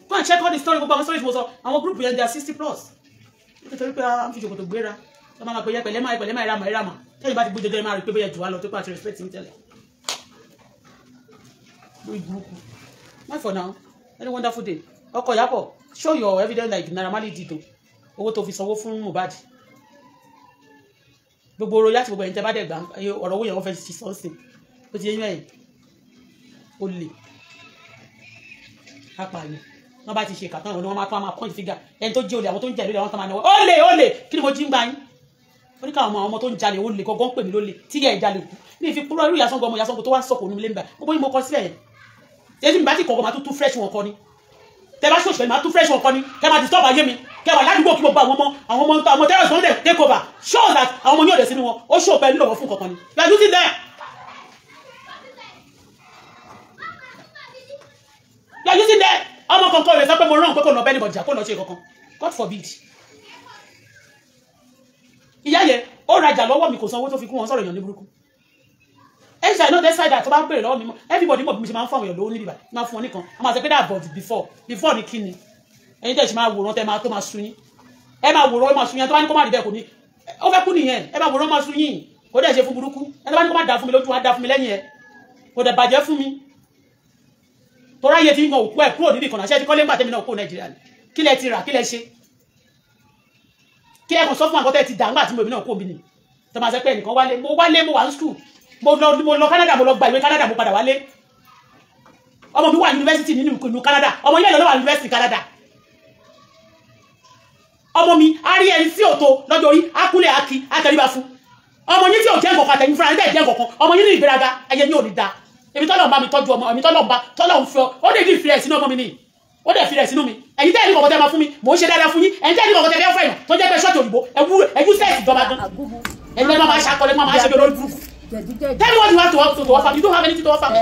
Speaker 2: go and check all the story gbogbo àwọn stories mo sọ àwọn group yẹn they are 60 plus nítorí pé a ń fi ṣòkòtò gbéra ẹ máa pè yẹ pẹ̀lẹ́ máa ìràmà tẹ́yìn bá ti gbé jẹjẹrẹ máa rí pé bóyá jù wá lọ tó pàṣẹ respect mi tẹ́lẹ̀ lórí burúkú bye for now any wonderful day ọkọ Ìyábọ̀ show your evidence like Naira Marley did o owó tó fi sanwó fún Mohbad gbogbo oro láti gbogbo ẹ̀yin tẹ́ bá dẹ̀ gbà ọ̀rọ̀ owó yẹn wọ́n fẹ́ ti sọ́ọ̀sì ó ti yé yẹn ó lè apààyàn wọ́n bá ti ṣe kàtàn ìwọ̀n ni wọ́n máa point figure ẹni tó jẹ́ olè àwọn tó ń jẹ́ lórí àwọn tó máa náwó ó lè kí ni mo jí ń gbà yín ó ní káwọn ọmọ tó ń jalè ó lè gọ́gọ́ ń pè mí lólè tí yẹ ìjalè kú ní ìfi kúrò irú ìyàsọ́gbọ̀ ọmọ ìyàsọ́gbọ̀ tó wá sọ̀kò nílé nígbà gbogbo yìí mo kọ sílẹ̀ yẹn tí mi bá ti kọ̀ọ̀kan máa tún fresh wọn kọ ni tẹ bá ṣòṣèlú máa tún fresh wọn kọ ni kẹ máa disturb ayé mi kẹ wà ládùúgbò kí gbogbo àwọn terrorists don dey take over show that àwọn ọmọ ní òde sínú wọn ó show pé nílò wọn fún kankan ni you are using them you are using them ọmọ kankan rẹ sọ pé mo rán pé kò lọ bẹ́ẹ̀ ní bọ̀jà kò lọ ṣe kankan God forbid ìyá yẹn ó rajà lọ́wọ́ mi kò sanwó tó fi kún wọn sọ̀rọ̀ èèyàn ní burúkú ẹ̀ṣẹ̀ I know that side tó bá ń pèrè lọ́wọ́ mi mọ́ everybody mọ̀ bí mi ṣe máa ń fún àwọn èèyàn lówó níbi báyìí máa fún wọn nìkan a máa sọ pé that but before ni kí ni ẹ̀yin tẹ̀ ṣe máa wòran tẹ́ máa tó máa sun yín ẹ máa wòran máa sun yín tó bá ní kó má rí bẹ́ẹ̀ kò ní ó fẹ́ kú nìyẹn ẹ máa wòran máa sun yín kò dẹ̀ ṣe fún burúkú ẹ tó bá ní kó má dà fún mi lójú wa dà fún mi lẹ́yìn ẹ kò dẹ̀ bàjẹ́ fún mi torí ayé ti ń gan òkú ẹ̀ kúrò níbi ìkànnà ṣẹ́ ti kọ́lé ńgbà tẹ́mi náà kó Nàìjíríà ni kí lẹ ti rà kí lẹ ṣe kí ẹ kàn sọ fún àkọ́tẹ́ ti dà ńgbà tí mo èmi náà kó mi ni tó máa sọ pé ẹnìkan wálé mo wà ní school mo lọ Canada mo lọ gba ìwé Canada mo padà wálé ọmọ mi wà university nínú Canada ọmọ ilé ìlọ wà university Canada ọmọ mi a rí ẹni tí ò tó lọ́jọ́ orí akúlẹ̀ akí akẹ́ríbá fún ọmọ yín tí ò jẹ́ nǹkan àtẹ̀yìn fúnra nígbà ìjẹ́ nǹkan ọmọ yín ní ìgbéraga ayé yín ò ní da èmi tọ́lọ̀ ń bá mi tọ́jú ọmọ èmi tọ́lọ̀ ń fẹ́ ó dé fi rẹ̀ sínú ọmọ mi ní ó dẹ̀ fi rẹ̀ sínú mi ẹ̀yin tẹ́ ẹ̀ ní kọ̀kọ́ tẹ́ máa fún mi mò ń ṣe dáadáa fún yín ẹ̀yin tẹ́ ẹ̀ ní kọ̀kọ́ tẹ́ fẹ́ fẹ́ yàn tó jẹ́ pé ṣọ́ọ̀tì òyìnbó ẹ̀wú sẹ́ẹ̀sì ìjọba gan ẹ̀yin máa ṣàkọlẹ̀ máa ṣe lórí burúkú. Tell me what you have to offer me. You don't have anything to offer me.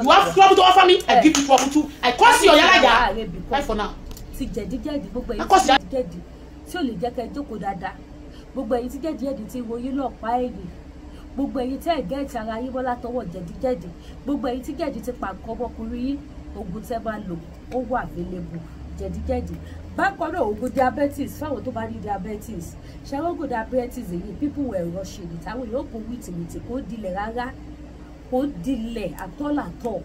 Speaker 2: You have trouble to offer me. I give you trouble too. I curse your yàrá yà. Bye for now.
Speaker 1: Ti jẹ̀díjẹ̀dí gbogbo ẹ̀yin ti jẹ̀dí tí ò lè jẹ́ kẹ́ jókòó dáadáa. Gbogbo ẹ̀yin ti jẹ̀díjẹ̀dí tí wo yín náà pa èdè. Gbogbo ẹ̀yin tẹ́ ẹ̀ gẹ́ẹ̀tì ara yín bọ́lá tọwọ́ jẹ̀díjẹ̀dí. Gbogbo ẹ̀yin tí jẹ̀dí ti pa nǹkan ọmọkùnrin yín. Oògùn tẹ́ máa lò ó wà available jẹ̀díjẹ̀dí. Bákan náà oògùn diabetes fáwọn tó bá ní diabetes. Ṣàwọ́gùn diabetes èyí people were rushing it. Àwọn yóò kó wìtìwìtì kó dilẹ̀ rárá. Kó dilẹ̀ àtọ́làtọ̀.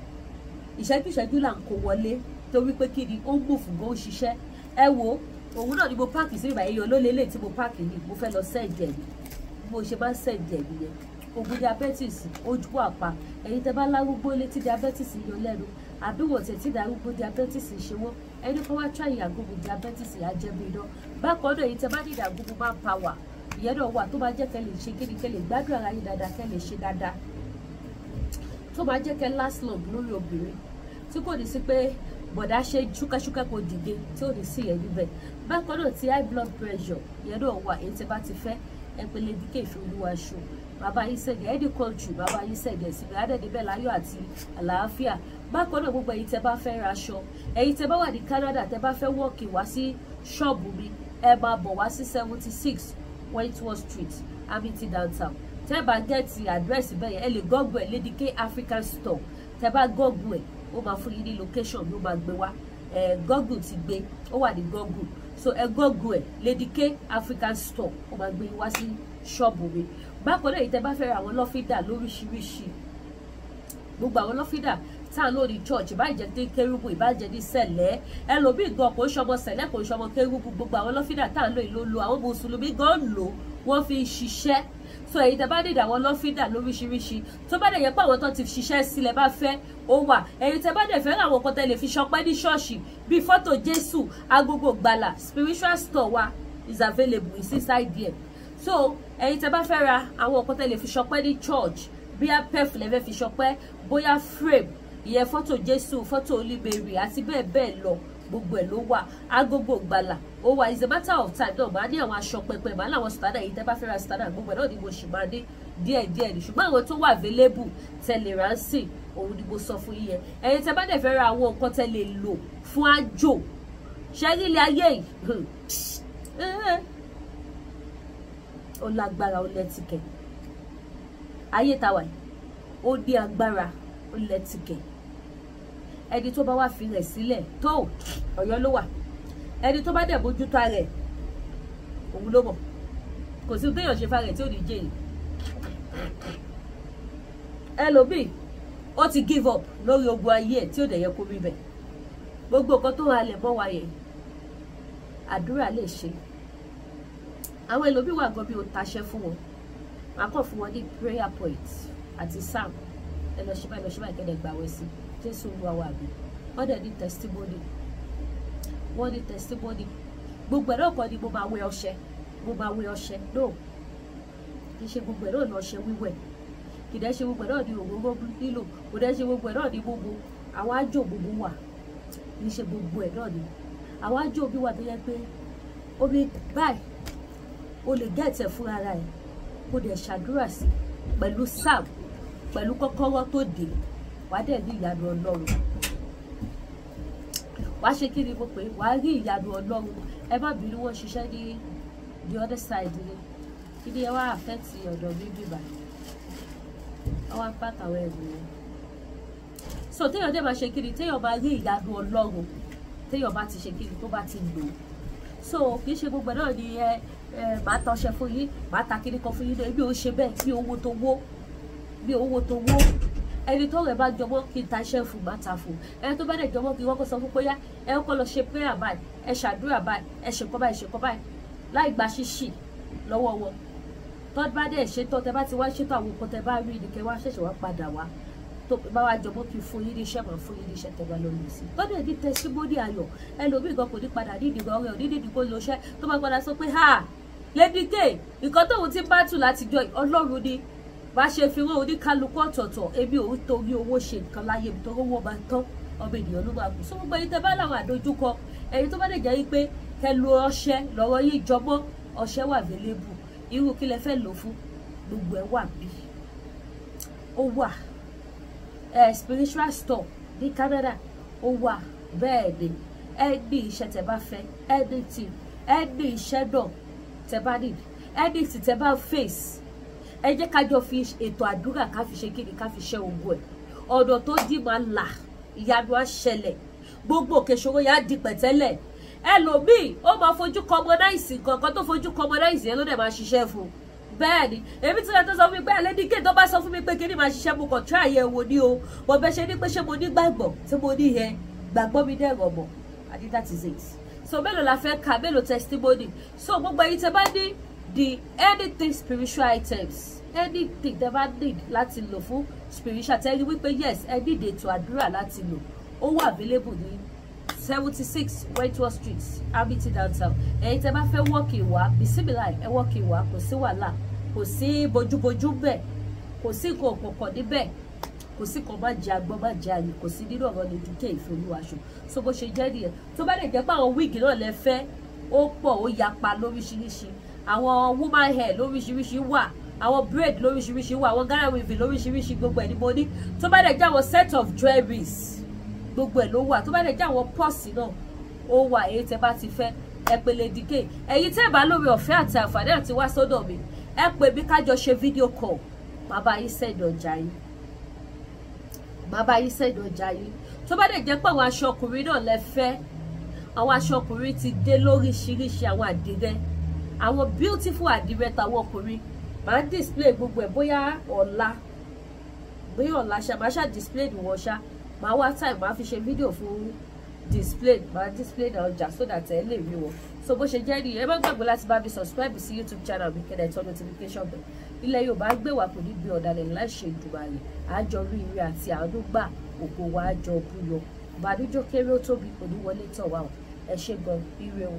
Speaker 1: Ìṣẹ́jú là ń kó wọlé torí pé kí ni ó ń gbòfù gan ó ṣiṣẹ́. Ẹ wo òun náà ni mo páàkì sí ìgbà yìí olólélẹ̀ tí mo páàkì yìí mo fẹ́ lọ sẹ́ẹ̀jẹ̀ ni mo ṣe máa ń sẹ́ẹ̀jẹ̀ nìyẹn. Oògùn diabetes ojú àpá ẹ̀yin tẹ́ bá lárúgbó létí diabetes yọ lẹ́nu àbí wọ́n tẹ̀ tí darúgbó diabetes ṣe wọ́n ẹni kan wá try àgùnbù diabetes àjẹbí iná bákan náà èyí tẹ́ bá ní ìdàgùnbù máa ń power ìyẹn náà wà tó máa jẹ́ kẹ́ lè ṣe kí ni kẹ́ lè gbádùn ara yín dáadáa kẹ́ lè ṣe dáadáa tó máa jẹ́ kẹ́ last long lórí obìnrin tí kò ní sí pé bọ̀dá ṣe ṣúkẹ́ṣúkẹ́ kò dìde tí ò ní sí ẹ̀ níbẹ̀ bákan náà ti high blood pressure ìyẹn náà wà èyí tẹ́ bá ti fẹ́ ẹ pé lè díkè Ìfẹ́olúwaṣọ bàbá yìí sẹ̀gẹ̀ ẹ̀dí kọ́ńtù bàbá yìí sẹ̀gẹ̀ síbi adẹ́dẹ́bẹ̀ láyọ̀ àti àlàáfíà bákan náà gbogbo èyí tẹ́ bá fẹ́ raṣọ èyí tẹ́ bá wà ní Canada tẹ́ bá fẹ́ wọ́ọ̀kì wá sí ṣọ́ọ̀bù mi ẹ máa bọ̀ wá sí 76 Whiteworth Street Amity downtown tẹ́ bá gẹ́ẹ̀tì àdírẹ́sì bẹ́ẹ̀ ẹ lè gọ́ọ̀gù ẹ̀ Lady K African Store tẹ́ bá gọ́ọ̀gù ẹ̀ ó máa fún yín ní location ló máa gbé wá Google ti gbé ó wà ní Google so ẹ Google ẹ Lady K African Store ó máa gbé yín wá sí ṣọ́ọ̀bù mi bákan náà èyí tẹ́ bá fẹ́ ra àwọn lọ́fíńdà lóríṣiríṣi gbogbo àwọn lọ́fíńdà tá à ń lò ní church ìbájẹ́ ní kérúbù ìbájẹ́ ní sẹ̀lẹ̀ ẹlòmíì gan kò ń ṣọmọ sẹ̀lẹ̀ kò ń ṣọmọ kérúbù gbogbo àwọn lọ́fíńdà tá à ń lò ìlò lo àwọn mùsùlùmí gan lò wọ́n fi ṣiṣẹ́ so èyí tẹ́ bá nídìí àwọn lọ́fíńdà lóríṣiríṣi tó bá dẹ̀ yẹ pé àwọn tó ti ṣiṣẹ́ sílẹ̀ bá fẹ́ ó wà èyí tẹ́ bá dẹ̀ fẹ́ àwọn nǹkan tẹ́ lè fi ṣọpẹ́ ní ṣọ́ọ̀ṣì bíi fọ́tò Jésù agogo gbàlà spiritual store wa is available is inside there so èyí tẹ́ bá fẹ́ ra àwọn nǹkan tẹ́ lè fi ṣọpẹ́ ní church bóyá pef lẹ́fẹ́ fi ṣọpẹ́ bóyá frame ìyẹn fọ́tò Jésù fọ́tò olíbèrè àti bẹ́ẹ̀ bẹ́ẹ̀ lọ gbogbo ẹ̀ ló wà agogo gbàlà ó wà is a matter of time náà máa ní àwọn aṣọ pẹpẹ máa láwọn sùtánà yìí tẹ́ bá fẹ́ ra sùtánà gbogbo ẹ̀ náà ni mo sì máa ní díẹ̀díẹ̀ ní ṣùgbọ́n àwọn tó wà available tẹ́ lè ránṣẹ́ òun ni mo sọ fún yín yẹn ẹ̀yin tẹ́ bá dẹ̀ fẹ́ ra àwọn nǹkan tẹ́ lè lò fún àjò ṣẹ́rí ilé ayé yìí ó lágbára ó lẹ́tìkẹ̀ ayé tàwa yìí ó ní agbára ó lẹ́tìkẹ̀ ẹni tó bá wá fi rẹ̀ sílẹ̀ tó Ọ̀yọ́ ló wà ẹni tó bá dẹ̀ bójútó rẹ̀ òun ló mọ̀ kò sí béèyàn ṣe fa rẹ̀ tí ò ní jẹ́ yìí ẹlòmíì ó ti give up lórí ogun ayé ẹ̀ tí ò dẹ̀ yẹ kó rí bẹ̀ gbogbo nǹkan tó halẹ̀ mọ́ wa yẹn àdúrà lè ṣe àwọn ẹlòmíì wà gan bí o taṣẹ́ fún wọn màá kàn fún wọn ní prayer point àti psalm ẹ lọ ṣe báyìí kẹ́dẹ̀ gbàwẹ̀ sí Jésù Olúwa wa mi wọ́n dẹ̀ ní testimony wọ́n ní testimony gbogbo ẹ̀rọ kan ni mo máa wẹ ọṣẹ no kì í ṣe gbogbo ẹ̀rọ ní ọṣẹ wíwẹ̀ kì í dẹ́ ṣe gbogbo ẹ̀rọ ní òróró lílò kò dẹ́ ṣe gbogbo ẹ̀rọ ní gbogbo àwọn àjò gbogbo wà kì í ṣe gbogbo ẹ̀rọ ní àwọn àjò bí wà tó yẹ pé omi báyìí o lè gẹ̀ẹ́tẹ̀ fún ara ẹ̀ kó dẹ̀ ṣàdúrà sí pẹ̀lú psalm pẹ̀lú kọ́kọ́rọ́ tó dé wàá dẹ̀ rí ìyanu Ọlọ́run wàá ṣe kí ni mo pè wàá rí ìyanu Ọlọ́run ẹ má bínú wọn ṣiṣẹ́ ní the other side ni kí ni ẹ wá affect ọ̀dọ̀ mi bíbá àwọn apáta àwọn ẹ̀rù yẹn so téèyàn dẹ̀ máa ṣe kí ni téèyàn máa rí ìyanu Ọlọ́run téèyàn bá ti ṣe kí ni tó bá ti lò so kì í ṣe gbogbo náà ni màá tọṣẹ fún yín màá ta kíní kan fún yín náà bí ó ṣe bẹ́ẹ̀ bí owó tó wó ẹni tó rẹ̀ bá jọmọ́ kí n ta iṣẹ́ fún màá ta fún ẹni tó bá dẹ̀ jọmọ́ kí wọ́n kó sọ fún pé yá ẹ kọ́ lọ ṣe prayer báyìí ẹ ṣàdúrà báyìí ẹ ṣèkọ́ báyìí láì gba ṣíṣì lọ́wọ́ wọn tó bá dẹ̀ ṣetán tẹ bá ti wá ṣètò àwọn nǹkan tẹ bá rí ni kẹ wá ṣẹ̀ṣẹ̀ wá padà wá tó bá wá jọmọ́ kí fún yín ní iṣẹ́ máa fún yín ní iṣẹ́ tẹ bá lọ lù sí tó dẹ̀ ní testimony ayọ̀ ẹlòmíì gan kò ní padà nídìí gan rẹ̀ ò ní nídìí kó lo iṣẹ́ tó bá padà sọ pé ha Lady K nǹkan tóun ti bá tù látijọ́ Ọlọ́run ni bá ṣe fi rán oníkálukú ọ̀tọ̀ọ̀tọ̀ èmi ò torí owó ṣe nǹkan láyé mi torí owó máa tán ọmọ ènìyàn ló máa kú so gbogbo ẹni tẹ bá láwọn àdójúkọ ẹni tó bá lè jẹ́ wípé kẹ lo ọṣẹ lọ́rọ̀ yìí jọmọ́ ọṣẹ wà available irú kí lẹ fẹ́ lò fún gbogbo ẹ wà bí ó wà spiritual store ní Canada ó wà bẹ́ẹ̀ ni ẹni iṣẹ́ tẹ bá fẹ́ anything ẹni iṣẹ́ náà tẹ bá need anything tẹ bá face ẹ jẹ́ ká jọ fi ètò àdúrà ká fi ṣe kíni ká fi ṣe ogun ẹ̀ ọ̀dọ̀ tó dì máa là ìyanu á ṣẹlẹ̀ gbogbo òkè ṣòro yà á di pẹ̀tẹ́lẹ̀ ẹlòmíì ó máa fojú commonize nǹkan tó fojú commonize yẹn ló dẹ̀ máa ṣiṣẹ́ fún un bẹ́ẹ̀ ni èmi tí wọ́n tó sọ fún mi pé Lady K tó bá sọ fún mi pé kíni máa ṣiṣẹ́ mo kàn try ẹ̀ wò ni o mo bẹ́ ṣe ní pé ṣé mo ní gbàgbọ́ tí mo ní yẹn gbàgbọ́ mi dẹ̀ rọ̀ mọ́ I think that is it so mélòó la fẹ́ ka mélòó testimony so gbogbo ẹ̀yin tẹ́ bá ní the anything spiritual items anything tẹ́ bá need láti lò fún spiritual tell you wípé yes ẹ need ètò àdúrà láti lò ó wà available ní 76 Wentworth Street Hamilton downtown ẹ̀yin tẹ́ bá fẹ́ wọ́ọ̀kì wá bisimilayi ẹ wọ́ọ̀kì wá kò sí wàhálà kò sí bójúbójú bẹ́ẹ̀ kò sí nǹkan òkùnkùn níbẹ̀ kò sí kan má jẹ agbọ́n má jẹ àyè kò sí nínú ọ̀rọ̀ Lady K Ìfẹ́olúwaṣọ so bó ṣe jẹ́ nìyẹn tó bá lè jẹ́ pé àwọn wíìgì náà lẹ fẹ́ ó pọ̀ ó yapa lóríṣiríṣi àwọn woman hair lóríṣiríṣi wà àwọn braid lóríṣiríṣi wà àwọn Ghana weaving lóríṣiríṣi gbogbo ẹ̀ ni mo ní tó bá lè jẹ́ àwọn set of jewelries gbogbo ẹ̀ ló wà tó bá lè jẹ́ àwọn pọ́ọ̀sì náà ó wà èyí tẹ́ bá ti fẹ́ ẹ pè Lady K ẹ̀yin tẹ́ bá lórí ọ̀fẹ́ àti àǹfààní àti wá sọ́dọ̀ mi ẹ pè mí kájọ ṣe fídíò call má bá yín send ọjà yín má bá yín send ọjà yín tó bá lè jẹ́ pé àwọn aṣọ ọkùnrin náà lẹ fẹ́ àwọn aṣọ ọkùnrin ti dé lóríṣiríṣi àwọn àdìrẹ àwọn beautiful àdìrẹ tàwọn ọkùnrin máa ń display gbogbo ẹ̀ bóyá ọ̀la ṣá display ni wọ́n ṣá máa wá time máa fi ṣe fídíò fún display máa display náà ọjà so that ẹ lè rí wọn so bó ṣe jẹ́ nìyẹn ẹ má gbàgbé láti bá mi subscribe sí YouTube channel mi kẹ́dẹ̀ turn notification bell ilẹ̀ Yorùbá gbé wà kò ní gbé ọ̀dàlẹ̀ láìṣe ìdùbàlẹ̀ àjọ rí ire àti àánú gbà ògo wa àjọ búyọ ìbànújẹ́ kéré ó tóbi kò ní wọlé tọ̀ wá o ẹ ṣé gan ire o.